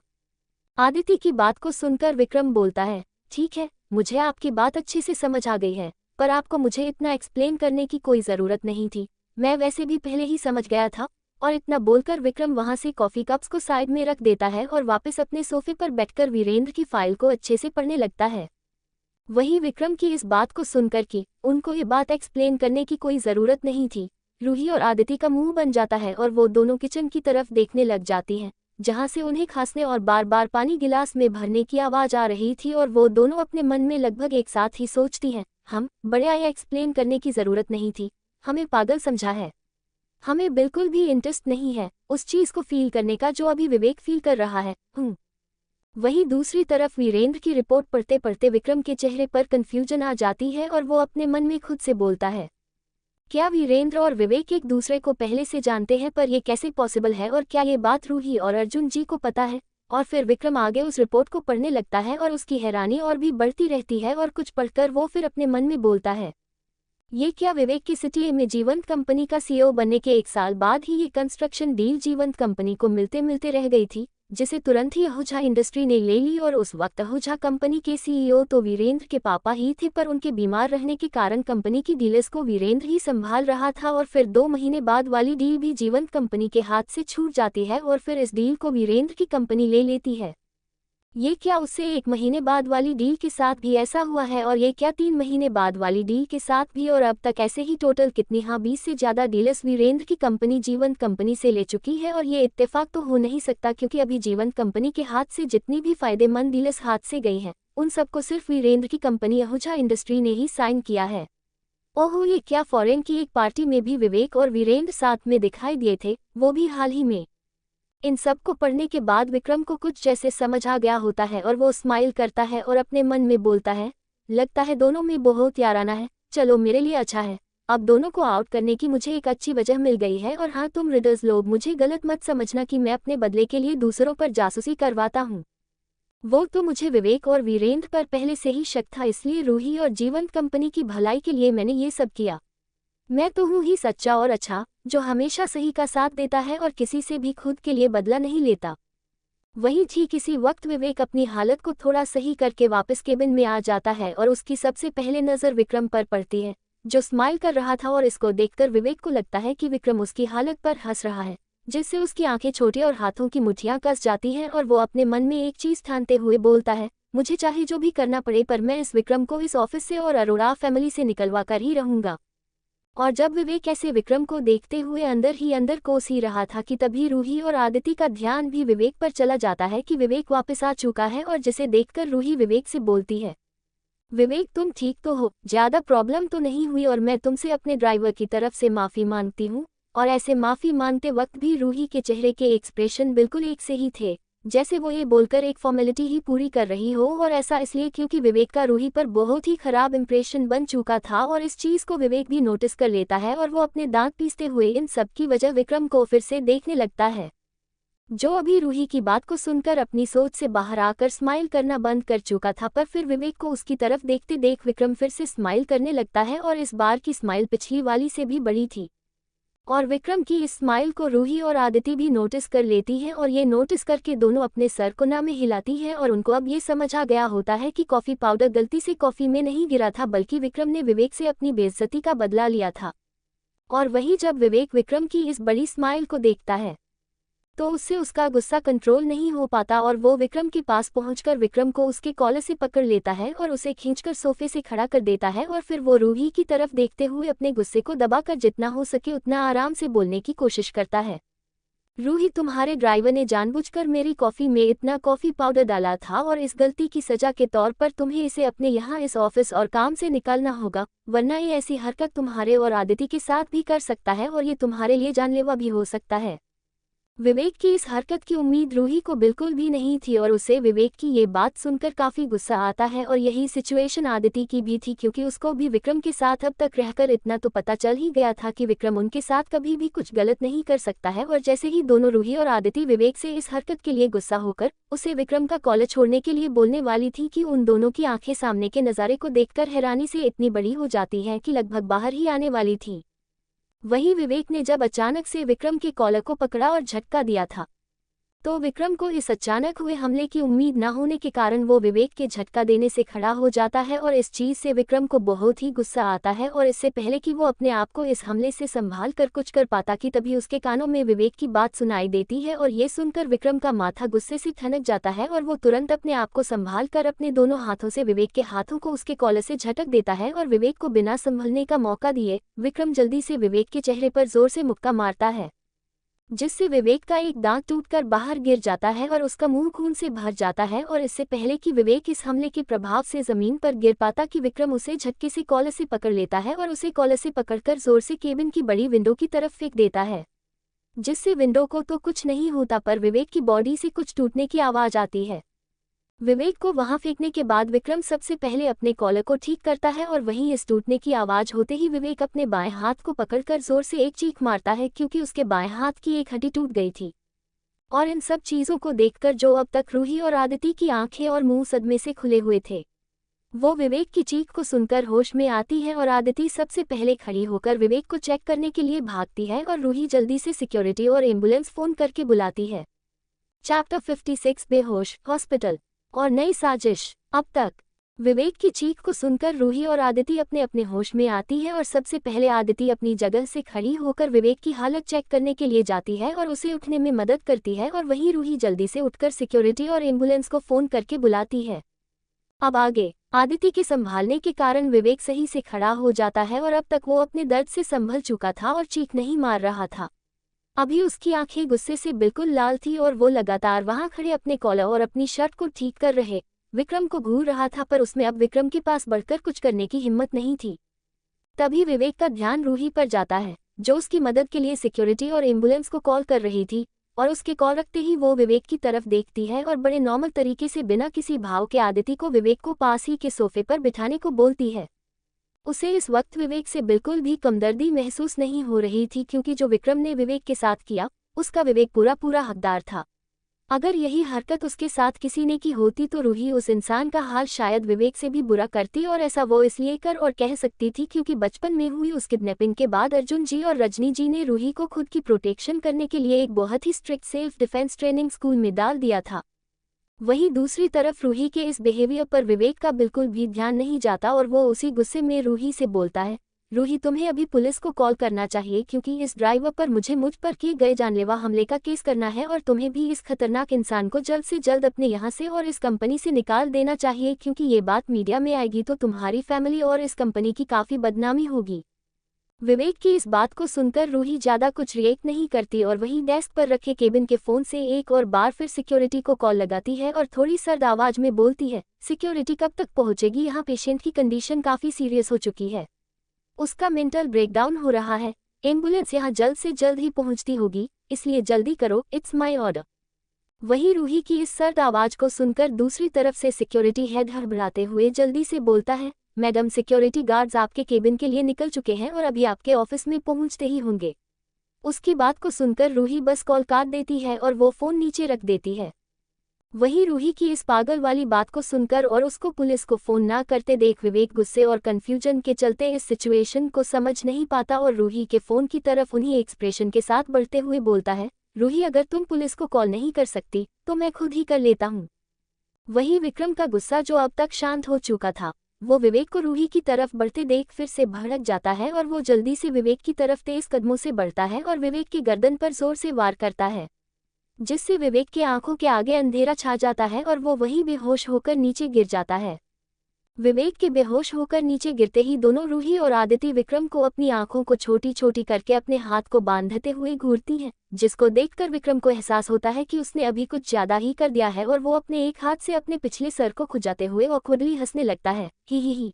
आदिति की बात को सुनकर विक्रम बोलता है, ठीक है, मुझे आपकी बात अच्छे से समझ आ गई है, पर आपको मुझे इतना एक्सप्लेन करने की कोई ज़रूरत नहीं थी, मैं वैसे भी पहले ही समझ गया था। और इतना बोलकर विक्रम वहां से कॉफी कप्स को साइड में रख देता है और वापस अपने सोफे पर बैठकर वीरेंद्र की फाइल को अच्छे से पढ़ने लगता है। वहीं विक्रम की इस बात को सुनकर कि उनको ये बात एक्सप्लेन करने की कोई ज़रूरत नहीं थी, रूही और आदिति का मुंह बन जाता है और वो दोनों किचन की तरफ देखने लग जाती हैं, जहां से उन्हें खांसने और बार बार पानी गिलास में भरने की आवाज़ आ रही थी। और वो दोनों अपने मन में लगभग एक साथ ही सोचती हैं, हम बड़े आए, एक्सप्लेन करने की ज़रूरत नहीं थी, हमें पागल समझा है, हमें बिल्कुल भी इंटरेस्ट नहीं है उस चीज़ को फील करने का जो अभी विवेक फील कर रहा है। वहीं दूसरी तरफ वीरेंद्र की रिपोर्ट पढ़ते पढ़ते विक्रम के चेहरे पर कंफ्यूजन आ जाती है और वो अपने मन में खुद से बोलता है, क्या वीरेंद्र और विवेक एक दूसरे को पहले से जानते हैं, पर ये कैसे पॉसिबल है, और क्या ये बात रूही और अर्जुन जी को पता है। और फिर विक्रम आगे उस रिपोर्ट को पढ़ने लगता है और उसकी हैरानी और भी बढ़ती रहती है और कुछ पढ़कर वो फिर अपने मन में बोलता है, ये क्या विवेक की सिटी में जीवंत कंपनी का सीईओ बनने के 1 साल बाद ही ये कंस्ट्रक्शन डील जीवंत कंपनी को मिलते मिलते रह गई थी, जिसे तुरंत ही आहूजा इंडस्ट्री ने ले ली। और उस वक्त आहूजा कंपनी के सीईओ तो वीरेंद्र के पापा ही थे, पर उनके बीमार रहने के कारण कंपनी की डीलर्स को वीरेंद्र ही संभाल रहा था। और फिर 2 महीने बाद वाली डील भी जीवंत कंपनी के हाथ से छूट जाती है और फिर इस डील को वीरेंद्र की कंपनी ले लेती है। ये क्या उससे 1 महीने बाद वाली डील के साथ भी ऐसा हुआ है, और ये क्या 3 महीने बाद वाली डील के साथ भी, और अब तक ऐसे ही टोटल कितनी 20 से ज़्यादा डीलर्स वीरेंद्र की कंपनी जीवंत कंपनी से ले चुकी है। और ये इत्तेफाक तो हो नहीं सकता, क्योंकि अभी जीवंत कंपनी के हाथ से जितनी भी फायदेमंद डीलर्स हाथ से गई हैं, उन सबको सिर्फ वीरेंद्र की कंपनी आहूजा इंडस्ट्री ने ही साइन किया है। ओहो, ये क्या फॉरेन की एक पार्टी में भी विवेक और वीरेंद्र साथ में दिखाई दिए थे, वो भी हाल ही में। इन सब को पढ़ने के बाद विक्रम को कुछ जैसे समझ आ गया होता है और वो स्माइल करता है और अपने मन में बोलता है, लगता है दोनों में बहुत याराना है, चलो मेरे लिए अच्छा है, अब दोनों को आउट करने की मुझे एक अच्छी वजह मिल गई है। और हाँ, तुम रिडर्स लोग मुझे गलत मत समझना कि मैं अपने बदले के लिए दूसरों पर जासूसी करवाता हूँ। वो तो मुझे विवेक और वीरेंद्र पर पहले से ही शक था, इसलिए रूही और जीवंत कंपनी की भलाई के लिए मैंने ये सब किया। मैं तो हूँ ही सच्चा और अच्छा, जो हमेशा सही का साथ देता है और किसी से भी खुद के लिए बदला नहीं लेता। वहीं ठीक इसी वक्त विवेक अपनी हालत को थोड़ा सही करके वापस केबिन में आ जाता है और उसकी सबसे पहले नज़र विक्रम पर पड़ती है, जो स्माइल कर रहा था। और इसको देखकर विवेक को लगता है कि विक्रम उसकी हालत पर हंस रहा है, जिससे उसकी आंखें छोटी और हाथों की मुट्ठियां कस जाती हैं। और वो अपने मन में एक चीज़ ठानते हुए बोलता है, मुझे चाहे जो भी करना पड़े, पर मैं इस विक्रम को इस ऑफिस से और अरोड़ा फैमिली से निकलवा कर ही रहूंगा। और जब विवेक ऐसे विक्रम को देखते हुए अंदर ही अंदर कोस ही रहा था कि तभी रूही और आदिति का ध्यान भी विवेक पर चला जाता है कि विवेक वापस आ चुका है। और जिसे देखकर रूही विवेक से बोलती है, विवेक तुम ठीक तो हो, ज़्यादा प्रॉब्लम तो नहीं हुई, और मैं तुमसे अपने ड्राइवर की तरफ से माफ़ी मांगती हूँ। और ऐसे माफ़ी मांगते वक्त भी रूही के चेहरे के एक्सप्रेशन बिल्कुल एक से ही थे, जैसे वो ये बोलकर एक फॉर्मेलिटी ही पूरी कर रही हो। और ऐसा इसलिए क्योंकि विवेक का रूही पर बहुत ही खराब इंप्रेशन बन चुका था, और इस चीज़ को विवेक भी नोटिस कर लेता है। और वो अपने दांत पीसते हुए इन सब की वजह विक्रम को फिर से देखने लगता है, जो अभी रूही की बात को सुनकर अपनी सोच से बाहर आकर स्माइल करना बंद कर चुका था। पर फिर विवेक को उसकी तरफ देखते देख विक्रम फिर से स्माइल करने लगता है, और इस बार की स्माइल पिछली वाली से भी बड़ी थी। और विक्रम की इस स्माइल को रूही और आदिति भी नोटिस कर लेती हैं, और ये नोटिस करके दोनों अपने सर को ना में हिलाती हैं। और उनको अब ये समझ आ गया होता है कि कॉफ़ी पाउडर गलती से कॉफ़ी में नहीं गिरा था, बल्कि विक्रम ने विवेक से अपनी बेइज्जती का बदला लिया था। और वही जब विवेक विक्रम की इस बड़ी स्माइल को देखता है, तो उससे उसका गुस्सा कंट्रोल नहीं हो पाता, और वो विक्रम के पास पहुंचकर विक्रम को उसके कॉलर से पकड़ लेता है और उसे खींचकर सोफे से खड़ा कर देता है। और फिर वो रूही की तरफ देखते हुए अपने गुस्से को दबाकर जितना हो सके उतना आराम से बोलने की कोशिश करता है, रूही, तुम्हारे ड्राइवर ने जानबूझकर मेरी कॉफ़ी में इतना कॉफ़ी पाउडर डाला था, और इस गलती की सज़ा के तौर पर तुम्हें इसे अपने यहाँ इस ऑफिस और काम से निकालना होगा, वरना ये ऐसी हरकत तुम्हारे और आदिति के साथ भी कर सकता है, और ये तुम्हारे लिए जानलेवा भी हो सकता है। विवेक की इस हरकत की उम्मीद रूही को बिल्कुल भी नहीं थी, और उसे विवेक की ये बात सुनकर काफ़ी गुस्सा आता है। और यही सिचुएशन आदिति की भी थी, क्योंकि उसको भी विक्रम के साथ अब तक रहकर इतना तो पता चल ही गया था कि विक्रम उनके साथ कभी भी कुछ गलत नहीं कर सकता है। और जैसे ही दोनों रूही और आदिति विवेक से इस हरकत के लिए गुस्सा होकर उसे विक्रम का कॉलर छोड़ने के लिए बोलने वाली थी कि उन दोनों की आंखें सामने के नज़ारे को देखकर हैरानी से इतनी बड़ी हो जाती हैं कि लगभग बाहर ही आने वाली थी। वहीं विवेक ने जब अचानक से विक्रम के कॉलर को पकड़ा और झटका दिया था, तो विक्रम को इस अचानक हुए हमले की उम्मीद न होने के कारण वो विवेक के झटका देने से खड़ा हो जाता है और इस चीज से विक्रम को बहुत ही गुस्सा आता है। और इससे पहले कि वो अपने आप को इस हमले से संभाल कर कुछ कर पाता कि तभी उसके कानों में विवेक की बात सुनाई देती है और ये सुनकर विक्रम का माथा गुस्से से ठनक जाता है और वो तुरंत अपने आप को संभाल कर अपने दोनों हाथों से विवेक के हाथों को उसके कॉलर से झटक देता है और विवेक को बिना संभलने का मौका दिए विक्रम जल्दी से विवेक के चेहरे पर जोर से मुक्का मारता है, जिससे विवेक का एक दांत टूटकर बाहर गिर जाता है और उसका मुंह खून से भर जाता है। और इससे पहले कि विवेक इस हमले के प्रभाव से जमीन पर गिर पाता कि विक्रम उसे झटके से कॉलर से पकड़ लेता है और उसे कॉलर से पकड़कर जोर से केबिन की बड़ी विंडो की तरफ फेंक देता है, जिससे विंडो को तो कुछ नहीं होता पर विवेक की बॉडी से कुछ टूटने की आवाज आती है। विवेक को वहां फेंकने के बाद विक्रम सबसे पहले अपने कॉलर को ठीक करता है और वहीं इस टूटने की आवाज होते ही विवेक अपने बाएं हाथ को पकड़कर जोर से एक चीख मारता है क्योंकि उसके बाएं हाथ की एक हड्डी टूट गई थी। और इन सब चीजों को देखकर जो अब तक रूही और आदिति की आंखें और मुंह सदमे से खुले हुए थे, वो विवेक की चीख को सुनकर होश में आती है और आदिति सबसे पहले खड़ी होकर विवेक को चेक करने के लिए भागती है और रूही जल्दी से सिक्योरिटी और एम्बुलेंस फोन करके बुलाती है। चैप्टर 56 बेहोश हॉस्पिटल और नई साजिश। अब तक विवेक की चीख को सुनकर रूही और आदिति अपने अपने होश में आती है और सबसे पहले आदिति अपनी जगह से खड़ी होकर विवेक की हालत चेक करने के लिए जाती है और उसे उठने में मदद करती है और वहीं रूही जल्दी से उठकर सिक्योरिटी और एम्बुलेंस को फोन करके बुलाती है। अब आगे आदिति के संभालने के कारण विवेक सही से खड़ा हो जाता है और अब तक वो अपने दर्द से संभल चुका था और चीख नहीं मार रहा था। अभी उसकी आंखें गुस्से से बिल्कुल लाल थी और वो लगातार वहां खड़े अपने कॉलर और अपनी शर्ट को ठीक कर रहे विक्रम को घूर रहा था, पर उसमें अब विक्रम के पास बढ़कर कुछ करने की हिम्मत नहीं थी। तभी विवेक का ध्यान रूही पर जाता है, जो उसकी मदद के लिए सिक्योरिटी और एम्बुलेंस को कॉल कर रही थी, और उसके कॉल रखते ही वो विवेक की तरफ देखती है और बड़े नॉर्मल तरीके से बिना किसी भाव के आदिति को विवेक को पास ही के सोफे पर बिठाने को बोलती है। उसे इस वक्त विवेक से बिल्कुल भी कमदर्दी महसूस नहीं हो रही थी क्योंकि जो विक्रम ने विवेक के साथ किया उसका विवेक पूरा हकदार था। अगर यही हरकत उसके साथ किसी ने की होती तो रूही उस इंसान का हाल शायद विवेक से भी बुरा करती, और ऐसा वो इसलिए कर और कह सकती थी क्योंकि बचपन में हुई उस किडनैपिंग के बाद अर्जुन जी और रजनी जी ने रूही को खुद की प्रोटेक्शन करने के लिए एक बहुत ही strict self defence training school में डाल दिया था। वहीं दूसरी तरफ रूही के इस बिहेवियर पर विवेक का बिल्कुल भी ध्यान नहीं जाता और वो उसी गुस्से में रूही से बोलता है, रूही तुम्हें अभी पुलिस को कॉल करना चाहिए क्योंकि इस ड्राइवर पर मुझ पर किए गए जानलेवा हमले का केस करना है और तुम्हें भी इस खतरनाक इंसान को जल्द से जल्द अपने यहाँ से और इस कंपनी से निकाल देना चाहिए क्योंकि ये बात मीडिया में आएगी तो तुम्हारी फैमिली और इस कंपनी की काफ़ी बदनामी होगी। विवेक की इस बात को सुनकर रूही ज्यादा कुछ रिएक्ट नहीं करती और वहीं डेस्क पर रखे केबिन के फोन से एक और बार फिर सिक्योरिटी को कॉल लगाती है और थोड़ी सर्द आवाज में बोलती है, सिक्योरिटी कब तक पहुंचेगी? यहाँ पेशेंट की कंडीशन काफी सीरियस हो चुकी है, उसका मेंटल ब्रेकडाउन हो रहा है, एम्बुलेंस यहाँ जल्द से जल्द ही पहुंचती होगी, इसलिए जल्दी करो, इट्स माई ऑर्डर। वहीं रूही की इस सर्द आवाज को सुनकर दूसरी तरफ से सिक्योरिटी हेड हड़बड़ाते हुए जल्दी से बोलता है, मैडम सिक्योरिटी गार्ड्स आपके केबिन के लिए निकल चुके हैं और अभी आपके ऑफिस में पहुंचते ही होंगे। उसकी बात को सुनकर रूही बस कॉल काट देती है और वो फोन नीचे रख देती है। वहीं रूही की इस पागल वाली बात को सुनकर और उसको पुलिस को फोन ना करते देख विवेक गुस्से और कंफ्यूजन के चलते इस सिचुएशन को समझ नहीं पाता और रूही के फोन की तरफ उन्हीं एक्सप्रेशन के साथ बढ़ते हुए बोलता है, रूही अगर तुम पुलिस को कॉल नहीं कर सकती तो मैं खुद ही कर लेता हूँ। वहीं विक्रम का गुस्सा जो अब तक शांत हो चुका था, वो विवेक को रूही की तरफ बढ़ते देख फिर से भड़क जाता है और वो जल्दी से विवेक की तरफ तेज कदमों से बढ़ता है और विवेक की गर्दन पर जोर से वार करता है, जिससे विवेक की आंखों के आगे अंधेरा छा जाता है और वो वहीं बेहोश होकर नीचे गिर जाता है। विवेक के बेहोश होकर नीचे गिरते ही दोनों रूही और आदिति विक्रम को अपनी आंखों को छोटी छोटी करके अपने हाथ को बांधते हुए घूरती हैं, जिसको देखकर विक्रम को एहसास होता है कि उसने अभी कुछ ज्यादा ही कर दिया है और वो अपने एक हाथ से अपने पिछले सर को खुजाते हुए ऑकवर्डली हंसने लगता है, ही।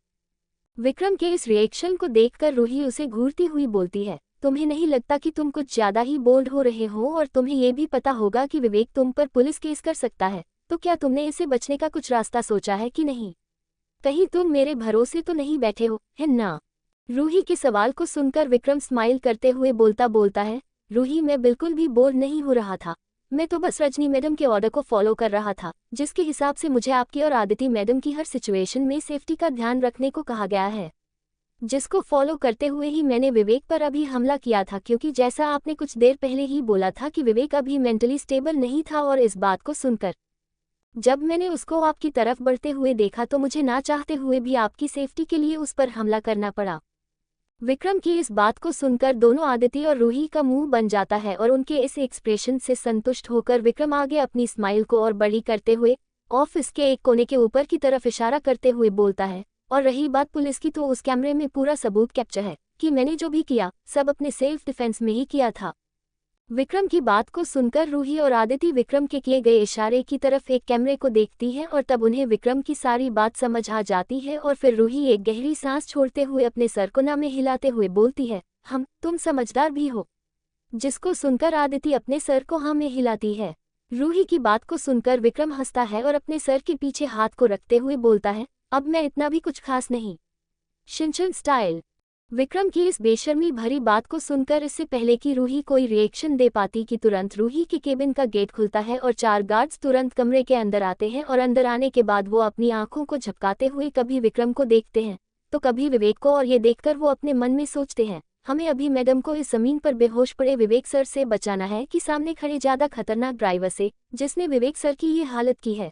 विक्रम के इस रिएक्शन को देखकर रूही उसे घूरती हुई बोलती है, तुम्हें नहीं लगता कि तुम कुछ ज्यादा ही बोल्ड हो रहे हो और तुम्हें ये भी पता होगा कि विवेक तुम पर पुलिस केस कर सकता है, तो क्या तुमने इसे बचने का कुछ रास्ता सोचा है कि नहीं? कहीं तुम मेरे भरोसे तो नहीं बैठे हो, है ना? रूही के सवाल को सुनकर विक्रम स्माइल करते हुए बोलता है, रूही मैं बिल्कुल भी बोल्ड नहीं हो रहा था, मैं तो बस रजनी मैडम के ऑर्डर को फॉलो कर रहा था, जिसके हिसाब से मुझे आपकी और आदिति मैडम की हर सिचुएशन में सेफ्टी का ध्यान रखने को कहा गया है। जिसको फॉलो करते हुए ही मैंने विवेक पर अभी हमला किया था, क्योंकि जैसा आपने कुछ देर पहले ही बोला था कि विवेक अभी मेंटली स्टेबल नहीं था। और इस बात को सुनकर जब मैंने उसको आपकी तरफ बढ़ते हुए देखा तो मुझे ना चाहते हुए भी आपकी सेफ्टी के लिए उस पर हमला करना पड़ा। विक्रम की इस बात को सुनकर दोनों आदिति और रूही का मुंह बन जाता है और उनके इस एक्सप्रेशन से संतुष्ट होकर विक्रम आगे अपनी स्माइल को और बड़ी करते हुए ऑफिस के एक कोने के ऊपर की तरफ इशारा करते हुए बोलता है, और रही बात पुलिस की, तो उस कैमरे में पूरा सबूत कैप्चर है कि मैंने जो भी किया सब अपने सेल्फ डिफेंस में ही किया था। विक्रम की बात को सुनकर रूही और आदिति विक्रम के किए गए इशारे की तरफ एक कैमरे को देखती है और तब उन्हें विक्रम की सारी बात समझ आ जाती है। और फिर रूही एक गहरी सांस छोड़ते हुए अपने सर को ना में हिलाते हुए बोलती है, तुम समझदार भी हो। जिसको सुनकर आदिति अपने सर को हाँ में हिलाती है। रूही की बात को सुनकर विक्रम हंसता है और अपने सर के पीछे हाथ को रखते हुए बोलता है, अब मैं इतना भी कुछ खास नहीं। Shinchan style. विक्रम की इस बेशर्मी भरी बात को सुनकर इससे पहले कि रूही कोई रिएक्शन दे पाती कि तुरंत रूही के केबिन का गेट खुलता है और 4 गार्ड्स तुरंत कमरे के अंदर आते हैं। और अंदर आने के बाद वो अपनी आंखों को झपकाते हुए कभी विक्रम को देखते हैं तो कभी विवेक को, और ये देखकर वो अपने मन में सोचते हैं, हमें अभी मैडम को इस जमीन पर बेहोश पड़े विवेक सर से बचाना है कि सामने खड़े ज्यादा खतरनाक ड्राइवर से जिसने विवेक सर की ये हालत की है।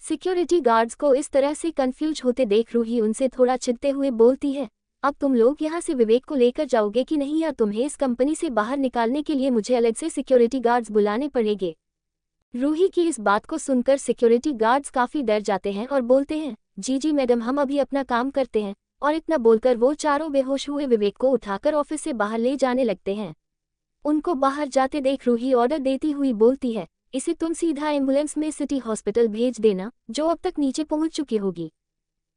सिक्योरिटी गार्ड्स को इस तरह से कंफ्यूज होते देख रूही उनसे थोड़ा चिढ़ते हुए बोलती है, अब तुम लोग यहाँ से विवेक को लेकर जाओगे कि नहीं, या तुम्हें इस कंपनी से बाहर निकालने के लिए मुझे अलग से सिक्योरिटी गार्ड्स बुलाने पड़ेंगे। रूही की इस बात को सुनकर सिक्योरिटी गार्ड्स काफी डर जाते हैं और बोलते हैं, जी मैडम, हम अभी अपना काम करते हैं। और इतना बोलकर वो चारों बेहोश हुए विवेक को उठाकर ऑफिस से बाहर ले जाने लगते हैं। उनको बाहर जाते देख रूही ऑर्डर देती हुई बोलती है, इसे तुम सीधा एम्बुलेंस में सिटी हॉस्पिटल भेज देना, जो अब तक नीचे पहुंच चुकी होगी।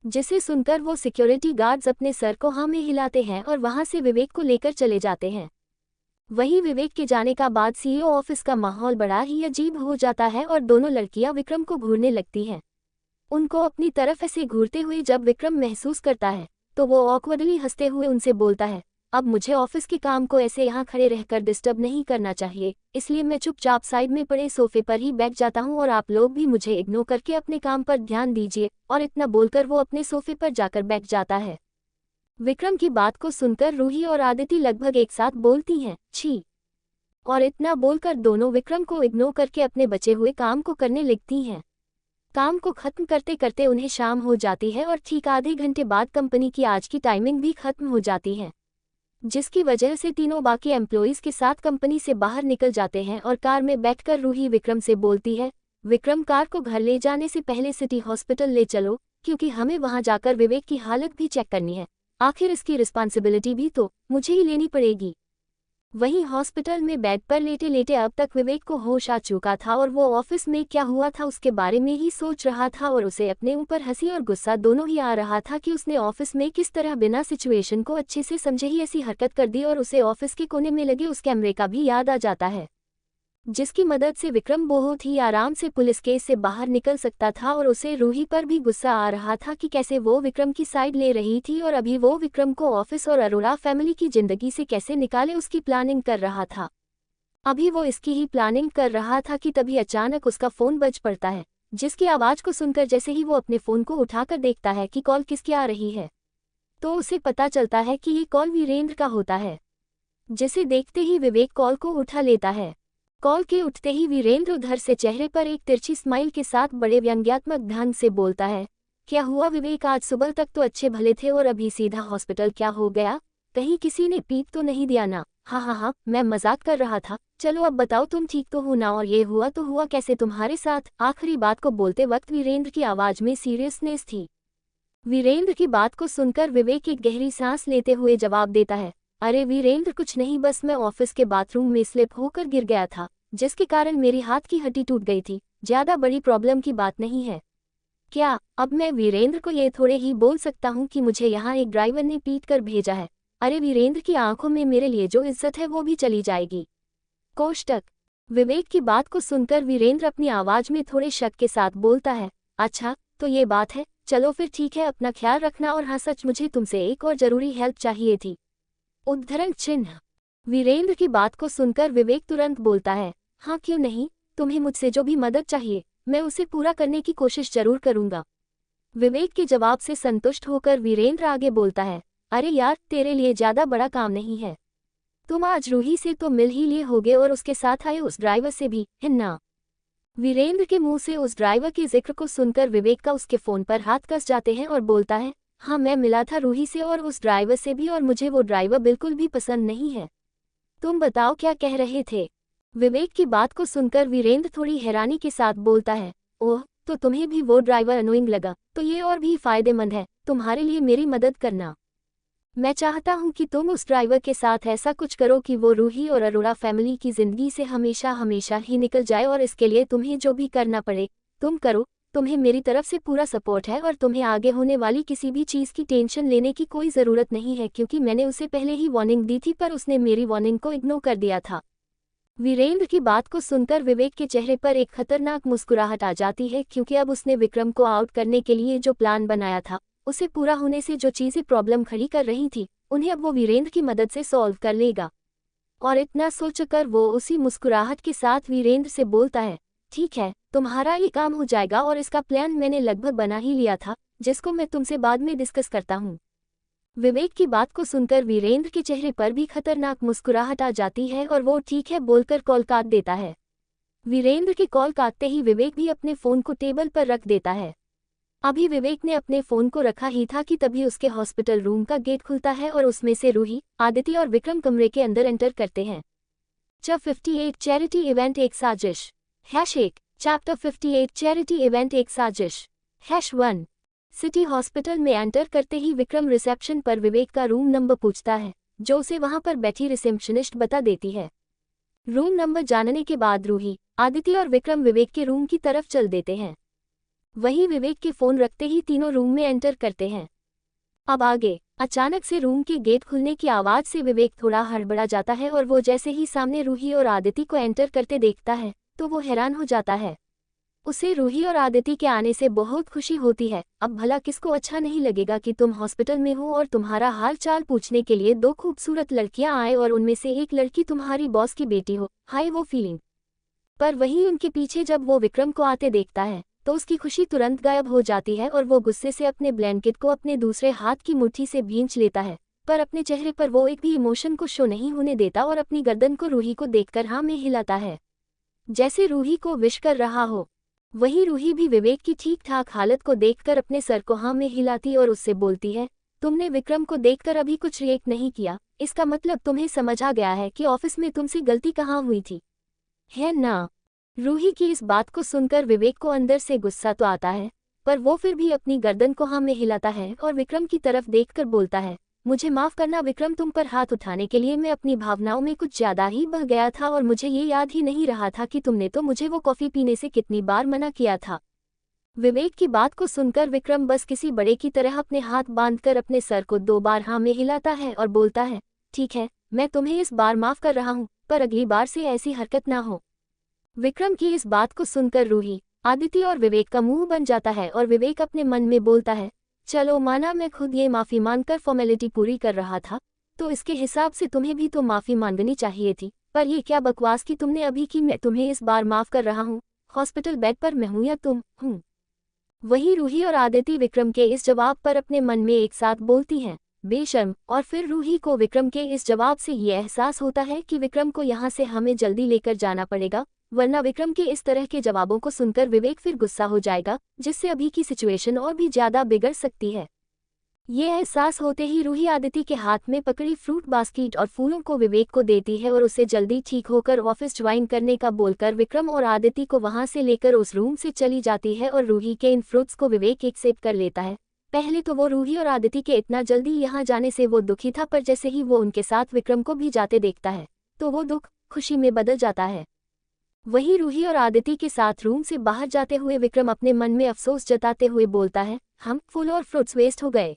जिसे सुनकर वो सिक्योरिटी गार्ड्स अपने सर को हाँ में हिलाते हैं और वहां से विवेक को लेकर चले जाते हैं। वहीं विवेक के जाने का बाद सीईओ ऑफिस का माहौल बड़ा ही अजीब हो जाता है और दोनों लड़कियां विक्रम को घूरने लगती हैं। उनको अपनी तरफ ऐसे घूरते हुए जब विक्रम महसूस करता है तो वो ऑकवर्डली हंसते हुए उनसे बोलता है, अब मुझे ऑफिस के काम को ऐसे यहाँ खड़े रहकर डिस्टर्ब नहीं करना चाहिए, इसलिए मैं चुपचाप साइड में पड़े सोफे पर ही बैठ जाता हूँ और आप लोग भी मुझे इग्नोर करके अपने काम पर ध्यान दीजिए। और इतना बोलकर वो अपने सोफे पर जाकर बैठ जाता है। विक्रम की बात को सुनकर रूही और आदिति लगभग एक साथ बोलती हैं, छी। और इतना बोलकर दोनों विक्रम को इग्नोर करके अपने बचे हुए काम को करने लगती हैं। काम को खत्म करते करते उन्हें शाम हो जाती है और ठीक आधे घंटे बाद कंपनी की आज की टाइमिंग भी खत्म हो जाती है, जिसकी वजह से तीनों बाकी एम्प्लॉइज के साथ कंपनी से बाहर निकल जाते हैं। और कार में बैठकर रूही विक्रम से बोलती है, विक्रम, कार को घर ले जाने से पहले सिटी हॉस्पिटल ले चलो, क्योंकि हमें वहां जाकर विवेक की हालत भी चेक करनी है। आखिर इसकी रिस्पॉन्सिबिलिटी भी तो मुझे ही लेनी पड़ेगी। वहीं हॉस्पिटल में बेड पर लेटे लेटे अब तक विवेक को होश आ चुका था और वो ऑफिस में क्या हुआ था उसके बारे में ही सोच रहा था और उसे अपने ऊपर हंसी और गुस्सा दोनों ही आ रहा था कि उसने ऑफिस में किस तरह बिना सिचुएशन को अच्छे से समझे ही ऐसी हरकत कर दी। और उसे ऑफिस के कोने में लगे उस कैमरे का भी याद आ जाता है, जिसकी मदद से विक्रम बहुत ही आराम से पुलिस केस से बाहर निकल सकता था। और उसे रूही पर भी गुस्सा आ रहा था कि कैसे वो विक्रम की साइड ले रही थी और अभी वो विक्रम को ऑफिस और अरोड़ा फैमिली की जिंदगी से कैसे निकाले उसकी प्लानिंग कर रहा था। अभी वो इसकी ही प्लानिंग कर रहा था कि तभी अचानक उसका फोन बज पड़ता है, जिसकी आवाज को सुनकर जैसे ही वो अपने फोन को उठाकर देखता है कि कॉल किसकी आ रही है, तो उसे पता चलता है कि ये कॉल वीरेंद्र का होता है। जिसे देखते ही विवेक कॉल को उठा लेता है। कॉल के उठते ही वीरेंद्र उधर से चेहरे पर एक तिरछी स्माइल के साथ बड़े व्यंग्यात्मक ढंग से बोलता है, क्या हुआ विवेक, आज सुबह तक तो अच्छे भले थे और अभी सीधा हॉस्पिटल क्या हो गया? कहीं किसी ने पीट तो नहीं दिया ना? हाँ, मैं मजाक कर रहा था। चलो अब बताओ तुम ठीक तो हो ना, और ये हुआ तो हुआ कैसे तुम्हारे साथ? आखिरी बात को बोलते वक्त वीरेंद्र की आवाज में सीरियसनेस थी। वीरेंद्र की बात को सुनकर विवेक एक गहरी सांस लेते हुए जवाब देता है, अरे वीरेंद्र कुछ नहीं, बस मैं ऑफिस के बाथरूम में स्लिप होकर गिर गया था, जिसके कारण मेरी हाथ की हड्डी टूट गई थी। ज्यादा बड़ी प्रॉब्लम की बात नहीं है। क्या अब मैं वीरेंद्र को ये थोड़े ही बोल सकता हूँ कि मुझे यहाँ एक ड्राइवर ने पीट कर भेजा है? अरे वीरेंद्र की आंखों में मेरे लिए जो इज्जत है वो भी चली जाएगी। कोष्टक। विवेक की बात को सुनकर वीरेंद्र अपनी आवाज में थोड़े शक के साथ बोलता है, अच्छा तो ये बात है, चलो फिर ठीक है, अपना ख्याल रखना। और हाँ सच, मुझे तुमसे एक और जरूरी हेल्प चाहिए थी। उद्धरण चिन्ह। वीरेंद्र की बात को सुनकर विवेक तुरंत बोलता है, हाँ क्यों नहीं, तुम्हें मुझसे जो भी मदद चाहिए मैं उसे पूरा करने की कोशिश जरूर करूंगा। विवेक के जवाब से संतुष्ट होकर वीरेंद्र आगे बोलता है, अरे यार, तेरे लिए ज्यादा बड़ा काम नहीं है। तुम आज रूही से तो मिल ही लिए होगे और उसके साथ आए उस ड्राइवर से भी, है ना? वीरेंद्र के मुंह से उस ड्राइवर के जिक्र को सुनकर विवेक का उसके फोन पर हाथ कस जाते हैं और बोलता है, हाँ मैं मिला था रूही से और उस ड्राइवर से भी, और मुझे वो ड्राइवर बिल्कुल भी पसंद नहीं है। तुम बताओ क्या कह रहे थे? विवेक की बात को सुनकर वीरेंद्र थोड़ी हैरानी के साथ बोलता है, ओह, तो तुम्हें भी वो ड्राइवर अनोइंग लगा, तो ये और भी फायदेमंद है तुम्हारे लिए मेरी मदद करना। मैं चाहता हूँ कि तुम उस ड्राइवर के साथ ऐसा कुछ करो कि वो रूही और अरोड़ा फैमिली की जिंदगी से हमेशा हमेशा ही निकल जाए, और इसके लिए तुम्हें जो भी करना पड़े तुम करो। तुम्हें मेरी तरफ से पूरा सपोर्ट है और तुम्हें आगे होने वाली किसी भी चीज़ की टेंशन लेने की कोई ज़रूरत नहीं है, क्योंकि मैंने उसे पहले ही वार्निंग दी थी पर उसने मेरी वार्निंग को इग्नोर कर दिया था। वीरेंद्र की बात को सुनकर विवेक के चेहरे पर एक खतरनाक मुस्कुराहट आ जाती है, क्योंकि अब उसने विक्रम को आउट करने के लिए जो प्लान बनाया था, उसे पूरा होने से जो चीज़ें प्रॉब्लम खड़ी कर रही थी, उन्हें अब वो वीरेंद्र की मदद से सॉल्व कर लेगा। और इतना सोचकर वो उसी मुस्कुराहट के साथ वीरेंद्र से बोलता है, ठीक है, तुम्हारा ये काम हो जाएगा और इसका प्लान मैंने लगभग बना ही लिया था, जिसको मैं तुमसे बाद में डिस्कस करता हूँ। विवेक की बात को सुनकर वीरेंद्र के चेहरे पर भी खतरनाक मुस्कुराहट आ जाती है और वो ठीक है बोलकर कॉल काट देता है। वीरेंद्र के कॉल काटते ही विवेक भी अपने फ़ोन को टेबल पर रख देता है। अभी विवेक ने अपने फ़ोन को रखा ही था कि तभी उसके हॉस्पिटल रूम का गेट खुलता है और उसमें से रूही, आदिति और विक्रम कमरे के अंदर एंटर करते हैं। चैप्टर 58 चैरिटी इवेंट एक साजिश #1 चैप्टर 58 चैरिटी इवेंट एक साजिश #1 सिटी हॉस्पिटल में एंटर करते ही विक्रम रिसेप्शन पर विवेक का रूम नंबर पूछता है, जो उसे वहां पर बैठी रिसेप्शनिस्ट बता देती है। रूम नंबर जानने के बाद रूही, आदिति और विक्रम विवेक के रूम की तरफ चल देते हैं। वहीं विवेक के फोन रखते ही तीनों रूम में एंटर करते हैं। अब आगे अचानक से रूम के गेट खुलने की आवाज से विवेक थोड़ा हड़बड़ा जाता है और वो जैसे ही सामने रूही और आदिति को एंटर करते देखता है तो वो हैरान हो जाता है। उसे रूही और आदिति के आने से बहुत खुशी होती है। अब भला किसको अच्छा नहीं लगेगा कि तुम हॉस्पिटल में हो और तुम्हारा हाल चाल पूछने के लिए दो खूबसूरत लड़कियां आए और उनमें से एक लड़की तुम्हारी बॉस की बेटी हो। हाय वो फीलिंग। पर वहीं उनके पीछे जब वो विक्रम को आते देखता है तो उसकी खुशी तुरंत गायब हो जाती है और वो गुस्से से अपने ब्लैंकेट को अपने दूसरे हाथ की मुट्ठी से भींच लेता है, पर अपने चेहरे पर वो एक भी इमोशन को शो नहीं होने देता और अपनी गर्दन को रूही को देखकर हाँ में हिलाता है, जैसे रूही को विश कर रहा हो। वहीं रूही भी विवेक की ठीक ठाक हालत को देखकर अपने सर को हाँ में हिलाती और उससे बोलती है, तुमने विक्रम को देखकर अभी कुछ रिएक्ट नहीं किया, इसका मतलब तुम्हें समझ आ गया है कि ऑफिस में तुमसे गलती कहाँ हुई थी, है ना? रूही की इस बात को सुनकर विवेक को अंदर से गुस्सा तो आता है, पर वो फिर भी अपनी गर्दन को हाँ में हिलाता है और विक्रम की तरफ देखकर बोलता है, मुझे माफ करना विक्रम, तुम पर हाथ उठाने के लिए मैं अपनी भावनाओं में कुछ ज्यादा ही बह गया था और मुझे ये याद ही नहीं रहा था कि तुमने तो मुझे वो कॉफी पीने से कितनी बार मना किया था। विवेक की बात को सुनकर विक्रम बस किसी बड़े की तरह अपने हाथ बांधकर अपने सर को 2 बार हाँ में हिलाता है और बोलता है, ठीक है, मैं तुम्हें इस बार माफ कर रहा हूँ, पर अगली बार से ऐसी हरकत ना हो। विक्रम की इस बात को सुनकर रूही, आदिति और विवेक का मुंह बन जाता है और विवेक अपने मन में बोलता है, चलो माना मैं खुद ये माफी मांगकर फॉर्मेलिटी पूरी कर रहा था, तो इसके हिसाब से तुम्हें भी तो माफी मांगनी चाहिए थी, पर ये क्या बकवास की तुमने अभी की, मैं तुम्हें इस बार माफ कर रहा हूँ, हॉस्पिटल बेड पर मैं हूँ या तुम हूँ। वहीं रूही और आदिति विक्रम के इस जवाब पर अपने मन में एक साथ बोलती हैं, बेशर्म। और फिर रूही को विक्रम के इस जवाब से ये एहसास होता है कि विक्रम को यहाँ से हमें जल्दी लेकर जाना पड़ेगा, वरना विक्रम के इस तरह के जवाबों को सुनकर विवेक फिर गुस्सा हो जाएगा, जिससे अभी की सिचुएशन और भी ज्यादा बिगड़ सकती है। ये एहसास होते ही रूही आदिति के हाथ में पकड़ी फ्रूट बास्केट और फूलों को विवेक को देती है और उसे जल्दी ठीक होकर ऑफिस ज्वाइन करने का बोलकर विक्रम और आदिति को वहां से लेकर उस रूम से चली जाती है और रूही के इन फ्रूट्स को विवेक एक्सेप्ट कर लेता है। पहले तो वो रूही और आदिति के इतना जल्दी यहाँ जाने से वो दुखी था, पर जैसे ही वो उनके साथ विक्रम को भी जाते देखता है तो वो दुख खुशी में बदल जाता है। वहीं रूही और आदिति के साथ रूम से बाहर जाते हुए विक्रम अपने मन में अफसोस जताते हुए बोलता है, हम फूल और फ्रूट्स वेस्ट हो गए।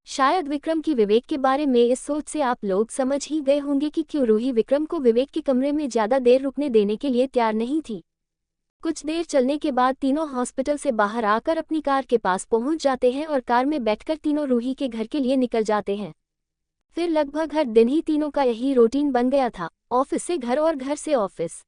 शायद विक्रम की विवेक के बारे में इस सोच से आप लोग समझ ही गए होंगे कि क्यों रूही विक्रम को विवेक के कमरे में ज्यादा देर रुकने देने के लिए तैयार नहीं थी। कुछ देर चलने के बाद तीनों हॉस्पिटल से बाहर आकर अपनी कार के पास पहुंच जाते हैं और कार में बैठकर तीनों रूही के घर के लिए निकल जाते हैं। फिर लगभग हर दिन ही तीनों का यही रूटीन बन गया था, ऑफिस से घर और घर से ऑफिस।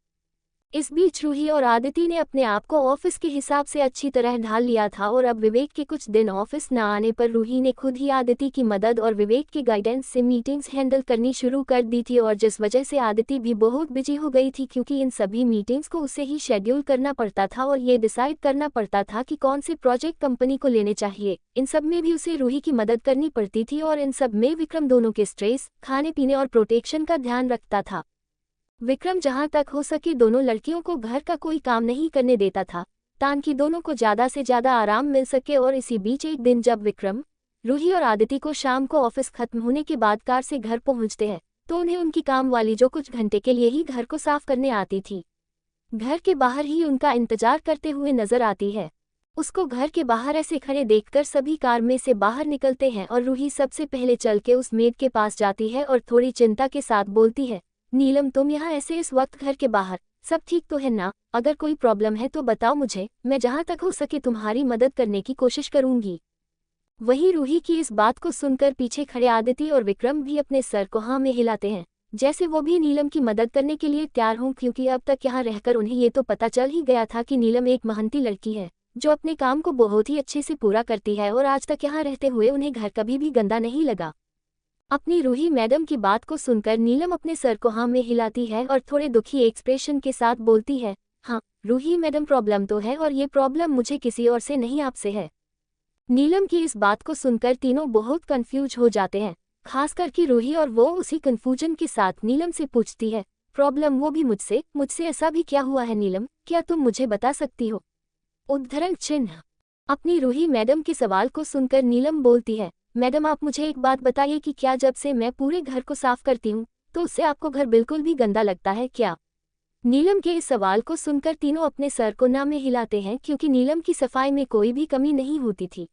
इस बीच रूही और आदिति ने अपने आप को ऑफिस के हिसाब से अच्छी तरह ढाल लिया था और अब विवेक के कुछ दिन ऑफिस न आने पर रूही ने खुद ही आदिति की मदद और विवेक के गाइडेंस से मीटिंग्स हैंडल करनी शुरू कर दी थी, और जिस वजह से आदिति भी बहुत बिजी हो गई थी क्योंकि इन सभी मीटिंग्स को उसे ही शेड्यूल करना पड़ता था और ये डिसाइड करना पड़ता था कि कौन से प्रोजेक्ट कंपनी को लेने चाहिए। इन सब में भी उसे रूही की मदद करनी पड़ती थी और इन सब में विक्रम दोनों के स्ट्रेस, खाने पीने और प्रोटेक्शन का ध्यान रखता था। विक्रम जहां तक हो सके दोनों लड़कियों को घर का कोई काम नहीं करने देता था ताकि दोनों को ज़्यादा से ज़्यादा आराम मिल सके। और इसी बीच एक दिन जब विक्रम, रूही और आदिति को शाम को ऑफिस खत्म होने के बाद कार से घर पहुंचते हैं तो उन्हें उनकी काम वाली जो कुछ घंटे के लिए ही घर को साफ करने आती थी, घर के बाहर ही उनका इंतजार करते हुए नजर आती है। उसको घर के बाहर ऐसे खड़े देखकर सभी कार में से बाहर निकलते हैं और रूही सबसे पहले चल के उस मेड के पास जाती है और थोड़ी चिंता के साथ बोलती है, नीलम तुम यहाँ ऐसे इस वक्त घर के बाहर, सब ठीक तो है ना? अगर कोई प्रॉब्लम है तो बताओ मुझे, मैं जहाँ तक हो सके तुम्हारी मदद करने की कोशिश करूंगी। वहीं रूही की इस बात को सुनकर पीछे खड़े आदिति और विक्रम भी अपने सर को हाँ में हिलाते हैं, जैसे वो भी नीलम की मदद करने के लिए तैयार हों, क्योंकि अब तक यहाँ रहकर उन्हें ये तो पता चल ही गया था कि नीलम एक मेहनती लड़की है जो अपने काम को बहुत ही अच्छे से पूरा करती है और आज तक यहाँ रहते हुए उन्हें घर कभी भी गंदा नहीं लगा। अपनी रूही मैडम की बात को सुनकर नीलम अपने सर को हाँ में हिलाती है और थोड़े दुखी एक्सप्रेशन के साथ बोलती है, हाँ रूही मैडम प्रॉब्लम तो है और ये प्रॉब्लम मुझे किसी और से नहीं आपसे है। नीलम की इस बात को सुनकर तीनों बहुत कंफ्यूज हो जाते हैं, खासकर कि रूही, और वो उसी कंफ्यूजन के साथ नीलम से पूछती है, प्रॉब्लम वो भी मुझसे? मुझसे ऐसा भी क्या हुआ है नीलम, क्या तुम मुझे बता सकती हो? उद्धरण चिन्ह। अपनी रूही मैडम के सवाल को सुनकर नीलम बोलती है, मैडम आप मुझे एक बात बताइए कि क्या जब से मैं पूरे घर को साफ करती हूँ तो उससे आपको घर बिल्कुल भी गंदा लगता है क्या? नीलम के इस सवाल को सुनकर तीनों अपने सर को ना में हिलाते हैं, क्योंकि नीलम की सफाई में कोई भी कमी नहीं होती थी।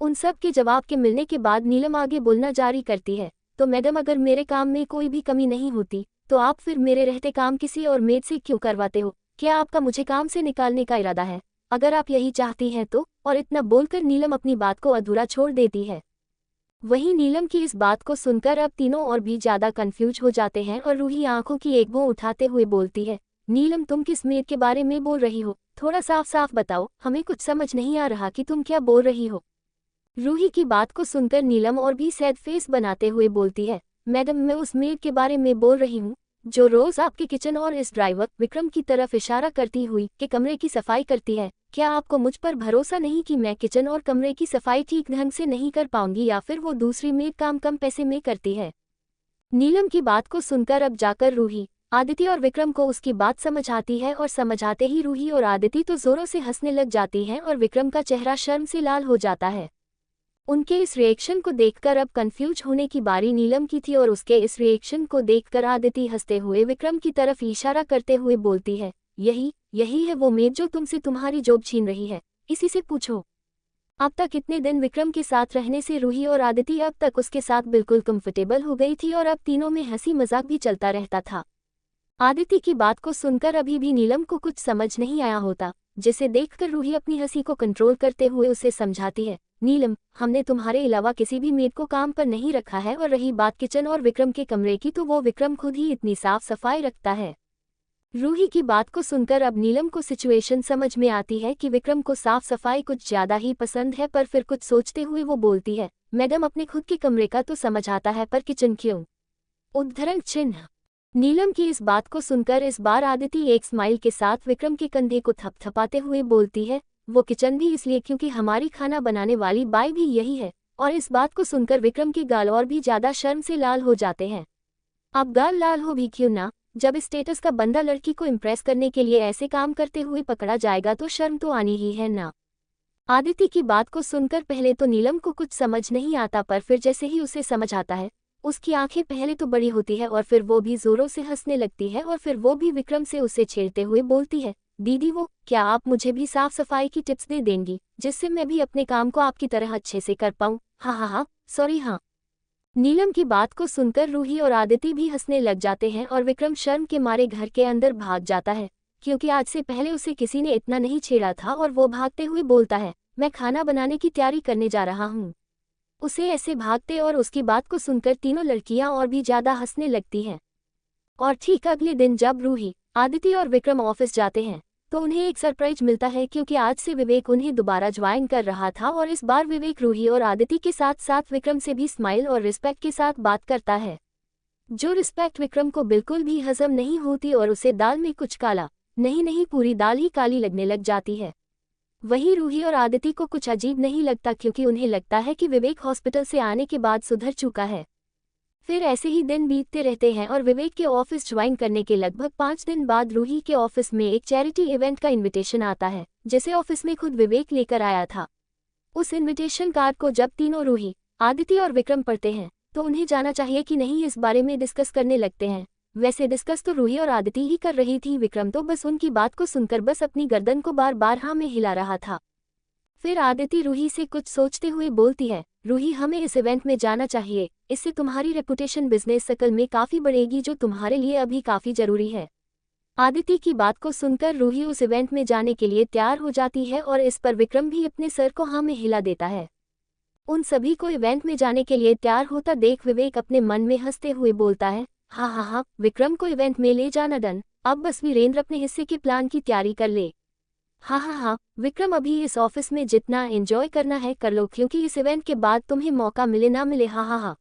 उन सब के जवाब के मिलने के बाद नीलम आगे बोलना जारी करती है, तो मैडम अगर मेरे काम में कोई भी कमी नहीं होती तो आप फिर मेरे रहते काम किसी और मेड से क्यों करवाते हो? क्या आपका मुझे काम से निकालने का इरादा है? अगर आप यही चाहती हैं तो। और इतना बोलकर नीलम अपनी बात को अधूरा छोड़ देती है। वहीं नीलम की इस बात को सुनकर अब तीनों और भी ज्यादा कंफ्यूज हो जाते हैं और रूही आंखों की एक बूंद उठाते हुए बोलती है, नीलम तुम किस मेड के बारे में बोल रही हो? थोड़ा साफ साफ बताओ, हमें कुछ समझ नहीं आ रहा कि तुम क्या बोल रही हो। रूही की बात को सुनकर नीलम और भी सैड फेस बनाते हुए बोलती है, मैडम मैं उस मेड के बारे में बोल रही हूँ जो रोज आपके किचन और इस ड्राइवर विक्रम की तरफ इशारा करती हुई के कमरे की सफाई करती है। क्या आपको मुझ पर भरोसा नहीं कि मैं किचन और कमरे की सफाई ठीक ढंग से नहीं कर पाऊंगी, या फिर वो दूसरी मेड काम कम पैसे में करती है? नीलम की बात को सुनकर अब जाकर रूही, आदिति और विक्रम को उसकी बात समझ आती है और समझ आते ही रूही और आदिति तो जोरों से हंसने लग जाती हैं और विक्रम का चेहरा शर्म से लाल हो जाता है। उनके इस रिएक्शन को देखकर अब कंफ्यूज होने की बारी नीलम की थी और उसके इस रिएक्शन को देखकर आदिति हंसते हुए विक्रम की तरफ इशारा करते हुए बोलती है, यही है वो मेड जो तुमसे तुम्हारी जॉब छीन रही है, इसी से पूछो। अब तक इतने दिन विक्रम के साथ रहने से रूही और आदिति अब तक उसके साथ बिल्कुल कंफर्टेबल हो गई थी और अब तीनों में हंसी मजाक भी चलता रहता था। आदिति की बात को सुनकर अभी भी नीलम को कुछ समझ नहीं आया होता, जिसे देखकर रूही अपनी हंसी को कंट्रोल करते हुए उसे समझाती है, नीलम हमने तुम्हारे अलावा किसी भी मेड को काम पर नहीं रखा है, और रही बात किचन और विक्रम के कमरे की तो वो विक्रम खुद ही इतनी साफ सफाई रखता है। रूही की बात को सुनकर अब नीलम को सिचुएशन समझ में आती है कि विक्रम को साफ सफाई कुछ ज्यादा ही पसंद है, पर फिर कुछ सोचते हुए वो बोलती है, मैडम अपने खुद के कमरे का तो समझ आता है पर किचन क्यों? उद्धरण चिन्ह। नीलम की इस बात को सुनकर इस बार आदिति एक स्माइल के साथ विक्रम के कंधे को थपथपाते हुए बोलती है, वो किचन भी इसलिए क्योंकि हमारी खाना बनाने वाली बाई भी यही है। और इस बात को सुनकर विक्रम के गाल और भी ज्यादा शर्म से लाल हो जाते हैं। अब गाल लाल हो भी क्यों ना, जब स्टेटस का बंदा लड़की को इम्प्रेस करने के लिए ऐसे काम करते हुए पकड़ा जाएगा तो शर्म तो आनी ही है ना। आदिति की बात को सुनकर पहले तो नीलम को कुछ समझ नहीं आता, पर फिर जैसे ही उसे समझ आता है उसकी आंखें पहले तो बड़ी होती है और फिर वो भी जोरों से हंसने लगती है और फिर वो भी विक्रम से उसे छेड़ते हुए बोलती है, दीदी वो क्या आप मुझे भी साफ सफाई की टिप्स दे देंगी जिससे मैं भी अपने काम को आपकी तरह अच्छे से कर पाऊँ? हाँ सॉरी हाँ। नीलम की बात को सुनकर रूही और आदिति भी हंसने लग जाते हैं और विक्रम शर्म के मारे घर के अंदर भाग जाता है, क्योंकि आज से पहले उसे किसी ने इतना नहीं छेड़ा था और वो भागते हुए बोलता है, मैं खाना बनाने की तैयारी करने जा रहा हूँ। उसे ऐसे भागते और उसकी बात को सुनकर तीनों लड़कियां और भी ज्यादा हंसने लगती हैं। और ठीक अगले दिन जब रूही, आदिति और विक्रम ऑफिस जाते हैं तो उन्हें एक सरप्राइज मिलता है क्योंकि आज से विवेक उन्हें दोबारा ज्वाइन कर रहा था और इस बार विवेक रूही और आदिति के साथ साथ विक्रम से भी स्माइल और रिस्पेक्ट के साथ बात करता है, जो रिस्पेक्ट विक्रम को बिल्कुल भी हजम नहीं होती और उसे दाल में कुछ काला नहीं पूरी दाल ही काली लगने लग जाती है। वहीं रूही और आदिति को कुछ अजीब नहीं लगता क्योंकि उन्हें लगता है कि विवेक हॉस्पिटल से आने के बाद सुधर चुका है। फिर ऐसे ही दिन बीतते रहते हैं और विवेक के ऑफिस ज्वाइन करने के लगभग 5 दिन बाद रूही के ऑफिस में एक चैरिटी इवेंट का इनविटेशन आता है, जिसे ऑफिस में खुद विवेक लेकर आया था। उस इनविटेशन कार्ड को जब तीनों रूही, आदिति और विक्रम पढ़ते हैं तो उन्हें जाना चाहिए कि नहीं इस बारे में डिस्कस करने लगते हैं। वैसे डिस्कस तो रूही और आदिति ही कर रही थी, विक्रम तो बस उनकी बात को सुनकर बस अपनी गर्दन को बार बार हाँ में हिला रहा था। फिर आदिति रूही से कुछ सोचते हुए बोलती है, रूही हमें इस इवेंट में जाना चाहिए, इससे तुम्हारी रेपुटेशन बिजनेस सर्कल में काफी बढ़ेगी जो तुम्हारे लिए अभी काफी जरूरी है। आदिति की बात को सुनकर रूही उस इवेंट में जाने के लिए तैयार हो जाती है और इस पर विक्रम भी अपने सर को हाँ में हिला देता है। उन सभी को इवेंट में जाने के लिए तैयार होता देख विवेक अपने मन में हंसते हुए बोलता है, हाँ, विक्रम को इवेंट में ले जाना डन, अब बस वीरेंद्र अपने हिस्से के प्लान की तैयारी कर ले। हाँ, विक्रम अभी इस ऑफिस में जितना एंजॉय करना है कर लो क्योंकि इस इवेंट के बाद तुम्हें मौका मिले ना मिले। हाँ।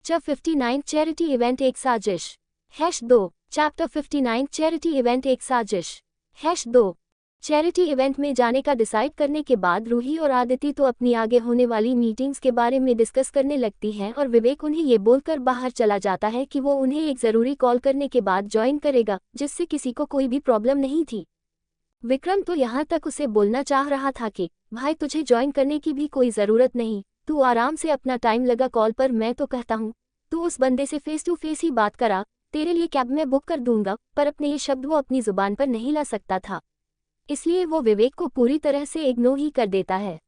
जब 59 चैरिटी इवेंट एक साजिश #2 चैप्टर 59 चैरिटी इवेंट एक साजिश #2 चैरिटी इवेंट में जाने का डिसाइड करने के बाद रूही और आदिति तो अपनी आगे होने वाली मीटिंग्स के बारे में डिस्कस करने लगती हैं और विवेक उन्हें ये बोलकर बाहर चला जाता है कि वो उन्हें एक ज़रूरी कॉल करने के बाद ज्वाइन करेगा, जिससे किसी को कोई भी प्रॉब्लम नहीं थी। विक्रम तो यहाँ तक उसे बोलना चाह रहा था कि भाई तुझे ज्वाइन करने की भी कोई ज़रूरत नहीं, तू आराम से अपना टाइम लगा कॉल पर, मैं तो कहता हूँ तू उस बंदे से फेस टू फेस ही बात करा, तेरे लिए कैब मैं बुक कर दूंगा। पर अपने ये शब्द वो अपनी जुबान पर नहीं ला सकता था, इसलिए वो विवेक को पूरी तरह से इग्नोर ही कर देता है।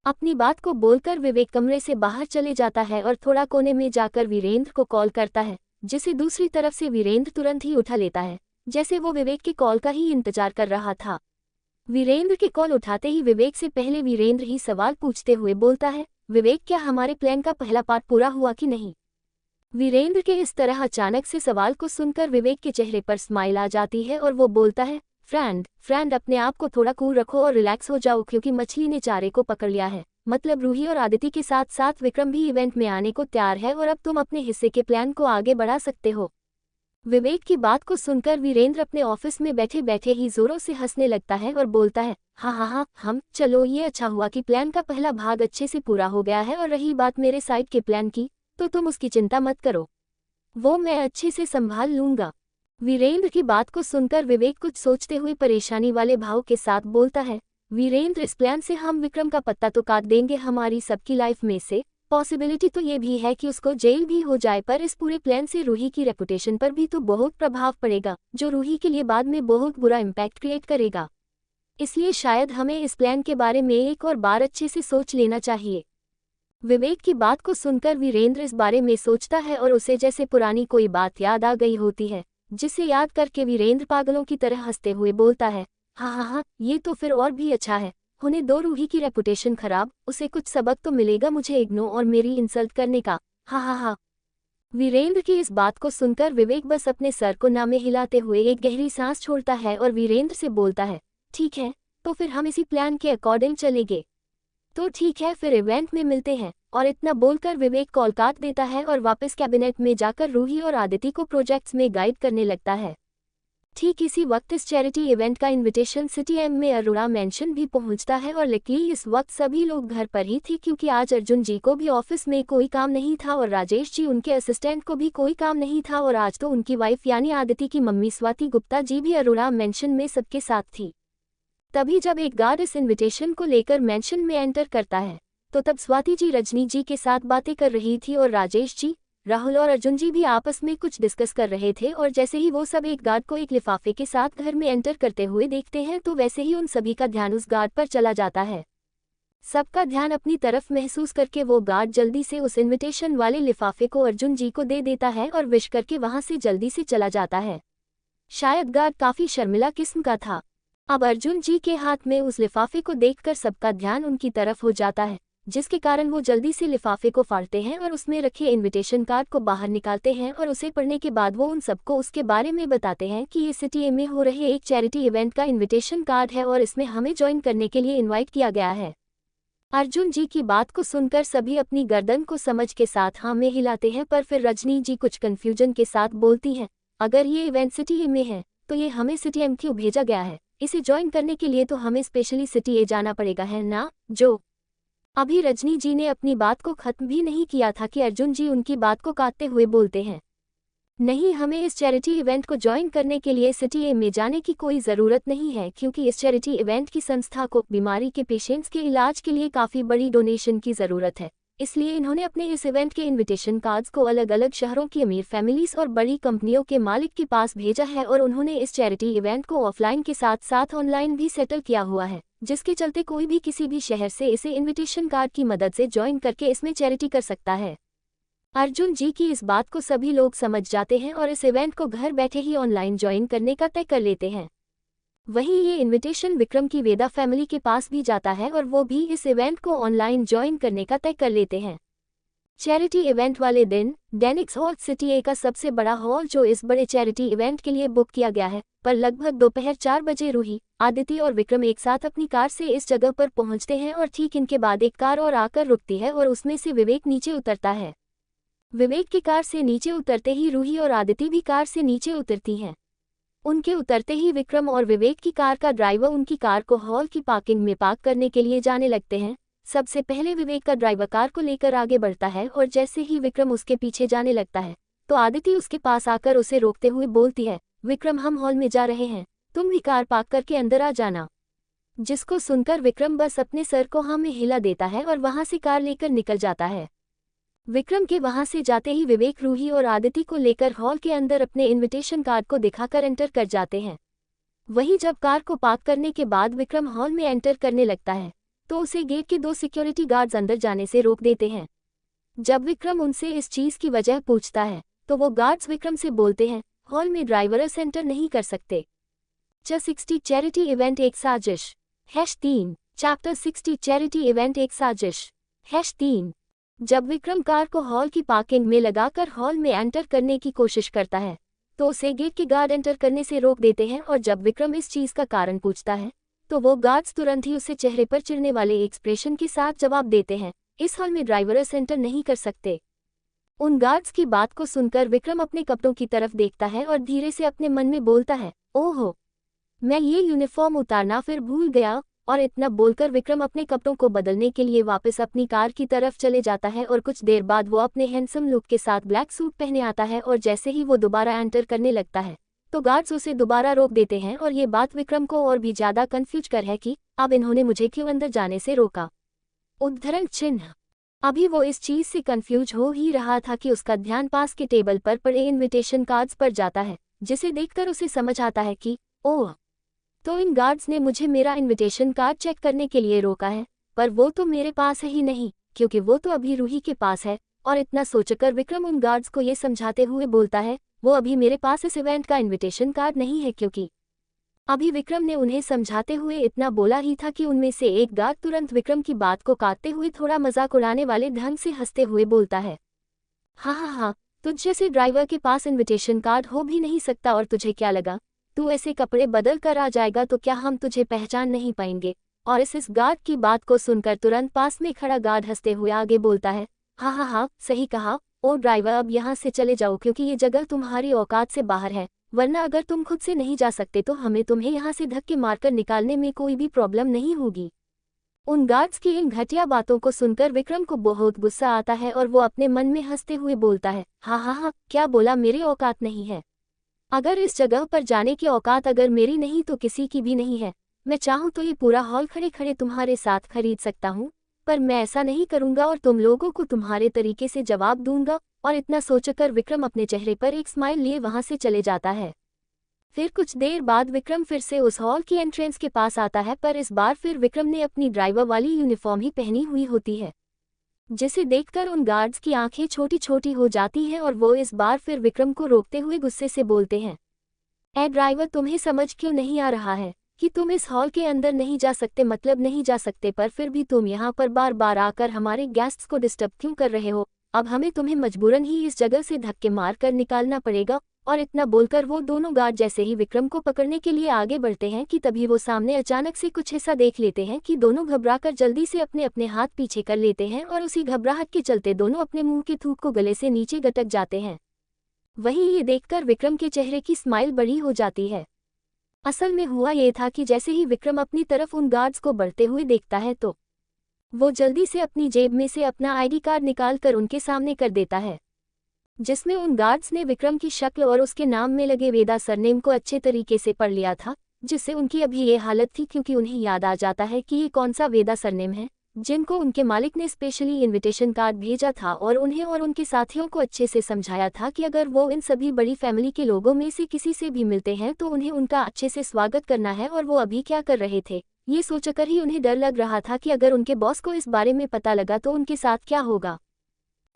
अपनी बात को बोलकर विवेक कमरे से बाहर चले जाता है और थोड़ा कोने में जाकर वीरेंद्र को कॉल करता है, जिसे दूसरी तरफ से वीरेंद्र तुरंत ही उठा लेता है, जैसे वो विवेक के कॉल का ही इंतजार कर रहा था। वीरेंद्र के कॉल उठाते ही विवेक से पहले वीरेंद्र ही सवाल पूछते हुए बोलता है, विवेक क्या हमारे प्लान का पहला पार्ट पूरा हुआ कि नहीं? वीरेंद्र के इस तरह अचानक से सवाल को सुनकर विवेक के चेहरे पर स्माइल आ जाती है और वो बोलता है, फ्रेंड अपने आप को थोड़ा कूल रखो और रिलैक्स हो जाओ क्योंकि मछली ने चारे को पकड़ लिया है। मतलब रूही और आदिति के साथ साथ विक्रम भी इवेंट में आने को तैयार है और अब तुम अपने हिस्से के प्लान को आगे बढ़ा सकते हो। विवेक की बात को सुनकर वीरेंद्र अपने ऑफिस में बैठे बैठे ही जोरों से हंसने लगता है और बोलता है, हाँ, हम चलो, ये अच्छा हुआ कि प्लान का पहला भाग अच्छे से पूरा हो गया है और रही बात मेरे साइड के प्लान की, तो तुम उसकी चिंता मत करो, वो मैं अच्छे से संभाल लूंगा। वीरेंद्र की बात को सुनकर विवेक कुछ सोचते हुए परेशानी वाले भाव के साथ बोलता है, वीरेंद्र इस प्लान से हम विक्रम का पत्ता तो काट देंगे हमारी सबकी लाइफ में से, पॉसिबिलिटी तो ये भी है कि उसको जेल भी हो जाए, पर इस पूरे प्लान से रूही की रेपुटेशन पर भी तो बहुत प्रभाव पड़ेगा, जो रूही के लिए बाद में बहुत बुरा इम्पैक्ट क्रिएट करेगा। इसलिए शायद हमें इस प्लान के बारे में एक और बार अच्छे से सोच लेना चाहिए। विवेक की बात को सुनकर वीरेंद्र इस बारे में सोचता है और उसे जैसे पुरानी कोई बात याद आ गई होती है, जिसे याद करके वीरेंद्र पागलों की तरह हंसते हुए बोलता है, हाँ, ये तो फिर और भी अच्छा है, होने दो रूही की रेपुटेशन खराब, उसे कुछ सबक तो मिलेगा मुझे इग्नोर और मेरी इंसल्ट करने का। हाँ। वीरेंद्र की इस बात को सुनकर विवेक बस अपने सर को ना में हिलाते हुए एक गहरी सांस छोड़ता है और वीरेंद्र से बोलता है, ठीक है, तो फिर हम इसी प्लान के अकॉर्डिंग चलेंगे। तो ठीक है, फिर इवेंट में मिलते हैं। और इतना बोलकर विवेक कॉल काट देता है और वापस कैबिनेट में जाकर रूही और आदिति को प्रोजेक्ट्स में गाइड करने लगता है। ठीक इसी वक्त इस चैरिटी इवेंट का इनविटेशन सिटी एम में अरोड़ा मेंशन भी पहुंचता है और लकीली इस वक्त सभी लोग घर पर ही थे क्योंकि आज अर्जुन जी को भी ऑफिस में कोई काम नहीं था और राजेश जी उनके असिस्टेंट को भी कोई काम नहीं था और आज तो उनकी वाइफ यानी आदिति की मम्मी स्वाति गुप्ता जी भी अरोड़ा मेंशन में सबके साथ थी। तभी जब एक गार्ड इस इन्विटेशन को लेकर मेंशन में एंटर करता है तो तब स्वाति जी रजनी जी के साथ बातें कर रही थी और राजेश जी, राहुल और अर्जुन जी भी आपस में कुछ डिस्कस कर रहे थे। और जैसे ही वो सब एक गार्ड को एक लिफाफे के साथ घर में एंटर करते हुए देखते हैं तो वैसे ही उन सभी का ध्यान उस गार्ड पर चला जाता है। सबका ध्यान अपनी तरफ महसूस करके वो गार्ड जल्दी से उस इन्विटेशन वाले लिफाफे को अर्जुन जी को दे देता है और विश करके वहां से जल्दी से चला जाता है। शायद गार्ड काफी शर्मिला किस्म का था। अब अर्जुन जी के हाथ में उस लिफाफे को देखकर सबका ध्यान उनकी तरफ हो जाता है जिसके कारण वो जल्दी से लिफाफे को फाड़ते हैं और उसमें रखे इनविटेशन कार्ड को बाहर निकालते हैं और उसे पढ़ने के बाद वो उन सबको उसके बारे में बताते हैं कि ये सिटी में हो रहे एक चैरिटी इवेंट का इनविटेशन कार्ड है और इसमें हमें ज्वाइन करने के लिए इन्वाइट किया गया है। अर्जुन जी की बात को सुनकर सभी अपनी गर्दन को समझ के साथ हाँ में हिलाते हैं, पर फिर रजनी जी कुछ कंफ्यूजन के साथ बोलती हैं, अगर ये इवेंट सिटी में है तो ये हमें सिटी एम क्यों भेजा गया है? इसे ज्वाइन करने के लिए तो हमें स्पेशली सिटी ए जाना पड़ेगा, है ना? जो अभी रजनी जी ने अपनी बात को खत्म भी नहीं किया था कि अर्जुन जी उनकी बात को काटते हुए बोलते हैं, नहीं, हमें इस चैरिटी इवेंट को ज्वाइन करने के लिए सिटी ए में जाने की कोई ज़रूरत नहीं है, क्योंकि इस चैरिटी इवेंट की संस्था को बीमारी के पेशेंट्स के इलाज के लिए काफ़ी बड़ी डोनेशन की ज़रूरत है। इसलिए इन्होंने अपने इस इवेंट के इनविटेशन कार्ड्स को अलग अलग शहरों की अमीर फैमिलीज और बड़ी कंपनियों के मालिक के पास भेजा है और उन्होंने इस चैरिटी इवेंट को ऑफलाइन के साथ साथ ऑनलाइन भी सेटल किया हुआ है, जिसके चलते कोई भी किसी भी शहर से इसे इन्विटेशन कार्ड की मदद से ज्वाइन करके इसमें चैरिटी कर सकता है। अर्जुन जी की इस बात को सभी लोग समझ जाते हैं और इस इवेंट को घर बैठे ही ऑनलाइन ज्वाइन करने का तय कर लेते हैं। वहीं ये इनविटेशन विक्रम की वेदा फैमिली के पास भी जाता है और वो भी इस इवेंट को ऑनलाइन ज्वाइन करने का तय कर लेते हैं। चैरिटी इवेंट वाले दिन डेनिक्स हॉल सिटी ए का सबसे बड़ा हॉल जो इस बड़े चैरिटी इवेंट के लिए बुक किया गया है, पर लगभग दोपहर 4 बजे रूही, आदिति और विक्रम एक साथ अपनी कार से इस जगह पर पहुंचते हैं और ठीक इनके बाद एक कार और आकर रुकती है और उसमें से विवेक नीचे उतरता है। विवेक की कार से नीचे उतरते ही रूही और आदिति भी कार से नीचे उतरती हैं। उनके उतरते ही विक्रम और विवेक की कार का ड्राइवर उनकी कार को हॉल की पार्किंग में पार्क करने के लिए जाने लगते हैं। सबसे पहले विवेक का ड्राइवर कार को लेकर आगे बढ़ता है और जैसे ही विक्रम उसके पीछे जाने लगता है तो आदिति उसके पास आकर उसे रोकते हुए बोलती है, विक्रम हम हॉल में जा रहे हैं, तुम भी कार पार्क करके अंदर आ जाना। जिसको सुनकर विक्रम बस अपने सर को हाँ में हिला देता है और वहां से कार लेकर निकल जाता है। विक्रम के वहां से जाते ही विवेक रूही और आदिति को लेकर हॉल के अंदर अपने इनविटेशन कार्ड को दिखाकर एंटर कर जाते हैं। वहीं जब कार को पार्क करने के बाद विक्रम हॉल में एंटर करने लगता है तो उसे गेट के 2 सिक्योरिटी गार्ड्स अंदर जाने से रोक देते हैं। जब विक्रम उनसे इस चीज की वजह पूछता है तो वो गार्ड्स विक्रम से बोलते हैं, हॉल में ड्राइवर्स एंटर नहीं कर सकते। 60 चैरिटी इवेंट एक साजिश #3 चैप्टर 60 चैरिटी इवेंट एक साजिश #3। जब विक्रम कार को हॉल की पार्किंग में लगाकर हॉल में एंटर करने की कोशिश करता है तो उसे गेट के गार्ड एंटर करने से रोक देते हैं और जब विक्रम इस चीज का कारण पूछता है तो वो गार्ड्स तुरंत ही उसे चेहरे पर चिढ़ने वाले एक्सप्रेशन के साथ जवाब देते हैं, इस हॉल में ड्राइवर्स एंटर नहीं कर सकते। उन गार्ड्स की बात को सुनकर विक्रम अपने कपड़ों की तरफ देखता है और धीरे से अपने मन में बोलता है, ओहो, मैं ये यूनिफॉर्म उतारना फिर भूल गया। और इतना बोलकर विक्रम अपने कपड़ों को बदलने के लिए वापस अपनी कार की तरफ चले जाता है और कुछ देर बाद वो अपने हैंडसम लुक के साथ ब्लैक सूट पहने आता है और जैसे ही वो दोबारा एंटर करने लगता है तो गार्ड्स उसे दोबारा रोक देते हैं और ये बात विक्रम को और भी ज्यादा कंफ्यूज कर है कि अब इन्होंने मुझे क्यों अंदर जाने से रोका। उद्धरण चिन्ह। अभी वो इस चीज से कंफ्यूज हो ही रहा था कि उसका ध्यान पास के टेबल पर पड़े इनविटेशन कार्ड्स पर जाता है, जिसे देखकर उसे समझ आता है कि ओह, तो इन गार्ड्स ने मुझे मेरा इनविटेशन कार्ड चेक करने के लिए रोका है, पर वो तो मेरे पास है ही नहीं, क्योंकि वो तो अभी रूही के पास है। और इतना सोचकर विक्रम उन गार्ड्स को ये समझाते हुए बोलता है, वो अभी मेरे पास इस इवेंट का इनविटेशन कार्ड नहीं है, क्योंकि अभी विक्रम ने उन्हें समझाते हुए इतना बोला ही था कि उनमें से एक गार्ड तुरंत विक्रम की बात को काटते हुए थोड़ा मजाक उड़ाने वाले ढंग से हंसते हुए बोलता है, हाँ, तुझ जैसे ड्राइवर के पास इनविटेशन कार्ड हो भी नहीं सकता, और तुझे क्या लगा तू ऐसे कपड़े बदल कर आ जाएगा तो क्या हम तुझे पहचान नहीं पाएंगे? और इस गार्ड की बात को सुनकर तुरंत पास में खड़ा गार्ड हंसते हुए आगे बोलता है, हाँ, सही कहा, ओ ड्राइवर, अब यहाँ से चले जाओ क्योंकि ये जगह तुम्हारी औकात से बाहर है, वरना अगर तुम खुद से नहीं जा सकते तो हमें तुम्हें यहाँ से धक्के मारकर निकालने में कोई भी प्रॉब्लम नहीं होगी। उन गार्ड्स की इन घटिया बातों को सुनकर विक्रम को बहुत गुस्सा आता है और वो अपने मन में हंसते हुए बोलता है, हाँ, क्या बोला, मेरी औकात नहीं है? अगर इस जगह पर जाने की औकात अगर मेरी नहीं तो किसी की भी नहीं है। मैं चाहूँ तो ये पूरा हॉल खड़े खड़े तुम्हारे साथ खरीद सकता हूँ, पर मैं ऐसा नहीं करूँगा और तुम लोगों को तुम्हारे तरीके से जवाब दूंगा। और इतना सोचकर विक्रम अपने चेहरे पर एक स्माइल लिए वहाँ से चले जाता है। फिर कुछ देर बाद विक्रम फिर से उस हॉल की एंट्रेंस के पास आता है, पर इस बार फिर विक्रम ने अपनी ड्राइवर वाली यूनिफॉर्म ही पहनी हुई होती है, जिसे देखकर उन गार्ड्स की आंखें छोटी छोटी हो जाती हैं और वो इस बार फिर विक्रम को रोकते हुए गुस्से से बोलते हैं, ए ड्राइवर, तुम्हें समझ क्यों नहीं आ रहा है? कि तुम इस हॉल के अंदर नहीं जा सकते, मतलब नहीं जा सकते, पर फिर भी तुम यहाँ पर बार बार आकर हमारे गेस्ट्स को डिस्टर्ब क्यों कर रहे हो? अब हमें तुम्हें मजबूरन ही इस जगह से धक्के मार कर निकालना पड़ेगा। और इतना बोलकर वो दोनों गार्ड जैसे ही विक्रम को पकड़ने के लिए आगे बढ़ते हैं कि तभी वो सामने अचानक से कुछ ऐसा देख लेते हैं कि दोनों घबराकर जल्दी से अपने अपने हाथ पीछे कर लेते हैं और उसी घबराहट के चलते दोनों अपने मुंह के थूक को गले से नीचे गटक जाते हैं। वहीं ये देखकर विक्रम के चेहरे की स्माइल बड़ी हो जाती है। असल में हुआ ये था कि जैसे ही विक्रम अपनी तरफ उन गार्ड्स को बढ़ते हुए देखता है तो वो जल्दी से अपनी जेब में से अपना आईडी कार्ड निकाल कर उनके सामने कर देता है, जिसमें उन गार्ड्स ने विक्रम की शक्ल और उसके नाम में लगे वेदा सरनेम को अच्छे तरीके से पढ़ लिया था, जिससे उनकी अभी ये हालत थी क्योंकि उन्हें याद आ जाता है कि ये कौन सा वेदा सरनेम है जिनको उनके मालिक ने स्पेशली इनविटेशन कार्ड भेजा था और उन्हें और उनके साथियों को अच्छे से समझाया था कि अगर वो इन सभी बड़ी फैमिली के लोगों में से किसी से भी मिलते हैं तो उन्हें उनका अच्छे से स्वागत करना है। और वो अभी क्या कर रहे थे ये सोचकर ही उन्हें डर लग रहा था कि अगर उनके बॉस को इस बारे में पता लगा तो उनके साथ क्या होगा।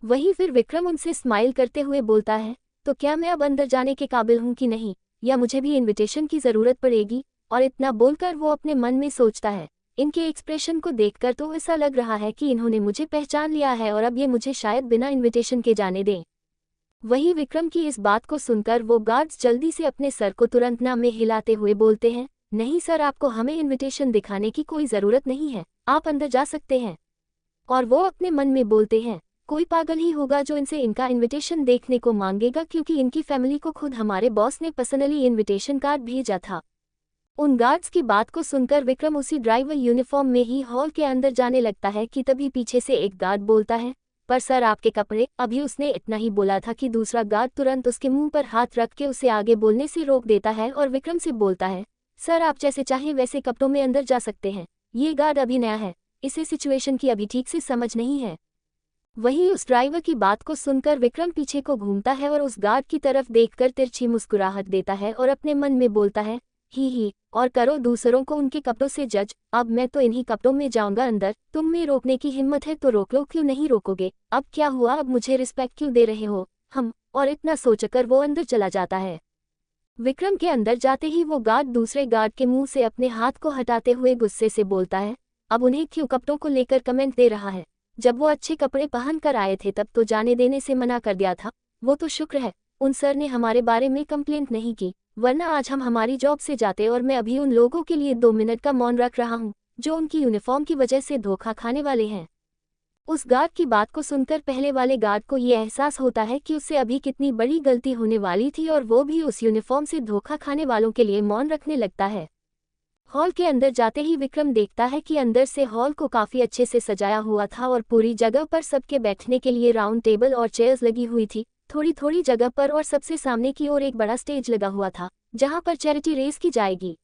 वहीं फिर विक्रम उनसे स्माइल करते हुए बोलता है, तो क्या मैं अब अंदर जाने के काबिल हूँ कि नहीं, या मुझे भी इनविटेशन की ज़रूरत पड़ेगी? और इतना बोलकर वो अपने मन में सोचता है, इनके एक्सप्रेशन को देखकर तो ऐसा लग रहा है कि इन्होंने मुझे पहचान लिया है और अब ये मुझे शायद बिना इनविटेशन के जाने दें। वहीं विक्रम की इस बात को सुनकर वो गार्ड्स जल्दी से अपने सर को तुरंत ना में हिलाते हुए बोलते हैं, नहीं सर, आपको हमें इनविटेशन दिखाने की कोई ज़रूरत नहीं है, आप अंदर जा सकते हैं। और वो अपने मन में बोलते हैं, कोई पागल ही होगा जो इनसे इनका इनविटेशन देखने को मांगेगा, क्योंकि इनकी फैमिली को खुद हमारे बॉस ने पर्सनली इनविटेशन कार्ड भेजा था। उन गार्ड्स की बात को सुनकर विक्रम उसी ड्राइवर यूनिफॉर्म में ही हॉल के अंदर जाने लगता है कि तभी पीछे से एक गार्ड बोलता है, पर सर आपके कपड़े। अभी उसने इतना ही बोला था कि दूसरा गार्ड तुरंत उसके मुंह पर हाथ रख के उसे आगे बोलने से रोक देता है और विक्रम से बोलता है, सर आप जैसे चाहें वैसे कपड़ों में अंदर जा सकते हैं, ये गार्ड अभी नया है, इसे सिचुएशन की अभी ठीक से समझ नहीं है। वहीं उस ड्राइवर की बात को सुनकर विक्रम पीछे को घूमता है और उस गार्ड की तरफ देखकर तिरछी मुस्कुराहट देता है और अपने मन में बोलता है, ही और करो दूसरों को उनके कपड़ों से जज, अब मैं तो इन्हीं कपड़ों में जाऊंगा अंदर, तुम में रोकने की हिम्मत है तो रोक लो, क्यों नहीं रोकोगे, अब क्या हुआ, अब मुझे रिस्पेक्ट क्यों दे रहे हो हम। और इतना सोचकर वो अंदर चला जाता है। विक्रम के अंदर जाते ही वो गार्ड दूसरे गार्ड के मुंह से अपने हाथ को हटाते हुए गुस्से से बोलता है, अब उन्हें क्यों कपड़ों को लेकर कमेंट दे रहा है, जब वो अच्छे कपड़े पहन कर आए थे तब तो जाने देने से मना कर दिया था। वो तो शुक्र है उन सर ने हमारे बारे में कंप्लेंट नहीं की, वरना आज हम हमारी जॉब से जाते और मैं अभी उन लोगों के लिए 2 मिनट का मौन रख रहा हूँ जो उनकी यूनिफॉर्म की वजह से धोखा खाने वाले हैं। उस गार्ड की बात को सुनकर पहले वाले गार्ड को ये एहसास होता है कि उससे अभी कितनी बड़ी गलती होने वाली थी और वो भी उस यूनिफॉर्म से धोखा खाने वालों के लिए मौन रखने लगता है। हॉल के अंदर जाते ही विक्रम देखता है कि अंदर से हॉल को काफ़ी अच्छे से सजाया हुआ था और पूरी जगह पर सबके बैठने के लिए राउंड टेबल और चेयर्स लगी हुई थी थोड़ी थोड़ी जगह पर, और सबसे सामने की ओर एक बड़ा स्टेज लगा हुआ था जहां पर चैरिटी रेस की जाएगी।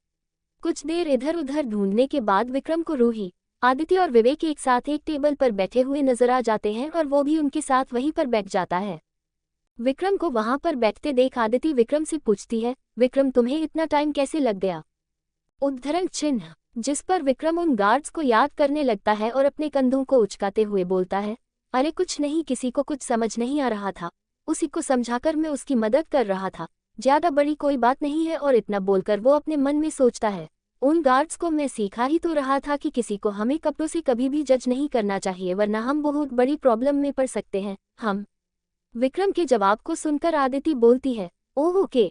कुछ देर इधर उधर ढूंढने के बाद विक्रम को रूही, आदित्य और विवेक एक साथ एक टेबल पर बैठे हुए नजर आ जाते हैं और वो भी उनके साथ वहीं पर बैठ जाता है। विक्रम को वहां पर बैठते देख आदित्य विक्रम से पूछती है, विक्रम तुम्हें इतना टाइम कैसे लग गया? उद्धरण चिन्ह, जिस पर विक्रम उन गार्ड्स को याद करने लगता है और अपने कंधों को उचकाते हुए बोलता है, अरे कुछ नहीं, किसी को कुछ समझ नहीं आ रहा था, उसी को समझाकर मैं उसकी मदद कर रहा था, ज्यादा बड़ी कोई बात नहीं है। और इतना बोलकर वो अपने मन में सोचता है, उन गार्ड्स को मैं सिखा ही तो रहा था कि किसी को हमें कपड़ों से कभी भी जज नहीं करना चाहिए, वरना हम बहुत बड़ी प्रॉब्लम में पड़ सकते हैं हम। विक्रम के जवाब को सुनकर आदित्य बोलती है, ओह ओके।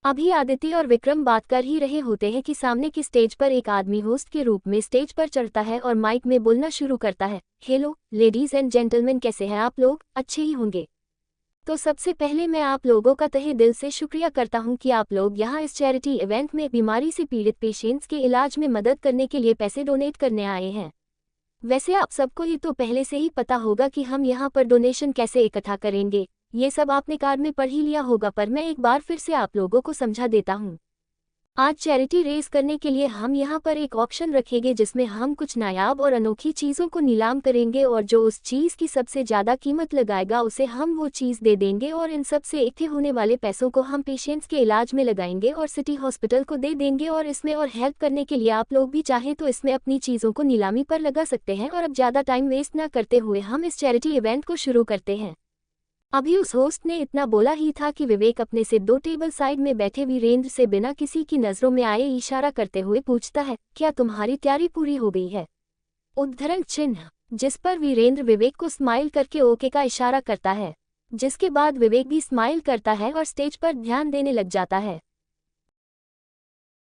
अभी आदित्य और विक्रम बात कर ही रहे होते हैं कि सामने की स्टेज पर एक आदमी होस्ट के रूप में स्टेज पर चढ़ता है और माइक में बोलना शुरू करता है, हेलो लेडीज एंड जेंटलमैन, कैसे हैं आप लोग? अच्छे ही होंगे। तो सबसे पहले मैं आप लोगों का तहे दिल से शुक्रिया करता हूं कि आप लोग यहां इस चैरिटी इवेंट में बीमारी से पीड़ित पेशेंट्स के इलाज में मदद करने के लिए पैसे डोनेट करने आए हैं। वैसे आप सबको ये तो पहले से ही पता होगा कि हम यहां पर डोनेशन कैसे इकट्ठा करेंगे, ये सब आपने कार्ड में पढ़ ही लिया होगा, पर मैं एक बार फिर से आप लोगों को समझा देता हूँ। आज चैरिटी रेस करने के लिए हम यहाँ पर एक ऑक्शन रखेंगे जिसमें हम कुछ नायाब और अनोखी चीज़ों को नीलाम करेंगे और जो उस चीज़ की सबसे ज़्यादा कीमत लगाएगा उसे हम वो चीज़ दे देंगे और इन सब से इकट्ठे होने वाले पैसों को हम पेशेंट्स के इलाज में लगाएंगे और सिटी हॉस्पिटल को दे देंगे। और इसमें और हेल्प करने के लिए आप लोग भी चाहें तो इसमें अपनी चीज़ों को नीलामी पर लगा सकते हैं। और अब ज़्यादा टाइम वेस्ट ना करते हुए हम इस चैरिटी इवेंट को शुरू करते हैं। अभी उस होस्ट ने इतना बोला ही था कि विवेक अपने से 2 टेबल साइड में बैठे वीरेंद्र से बिना किसी की नजरों में आए इशारा करते हुए पूछता है, क्या तुम्हारी तैयारी पूरी हो गई है? उद्धरण चिन्ह, जिस पर वीरेंद्र विवेक को स्माइल करके ओके का इशारा करता है, जिसके बाद विवेक भी स्माइल करता है और स्टेज पर ध्यान देने लग जाता है।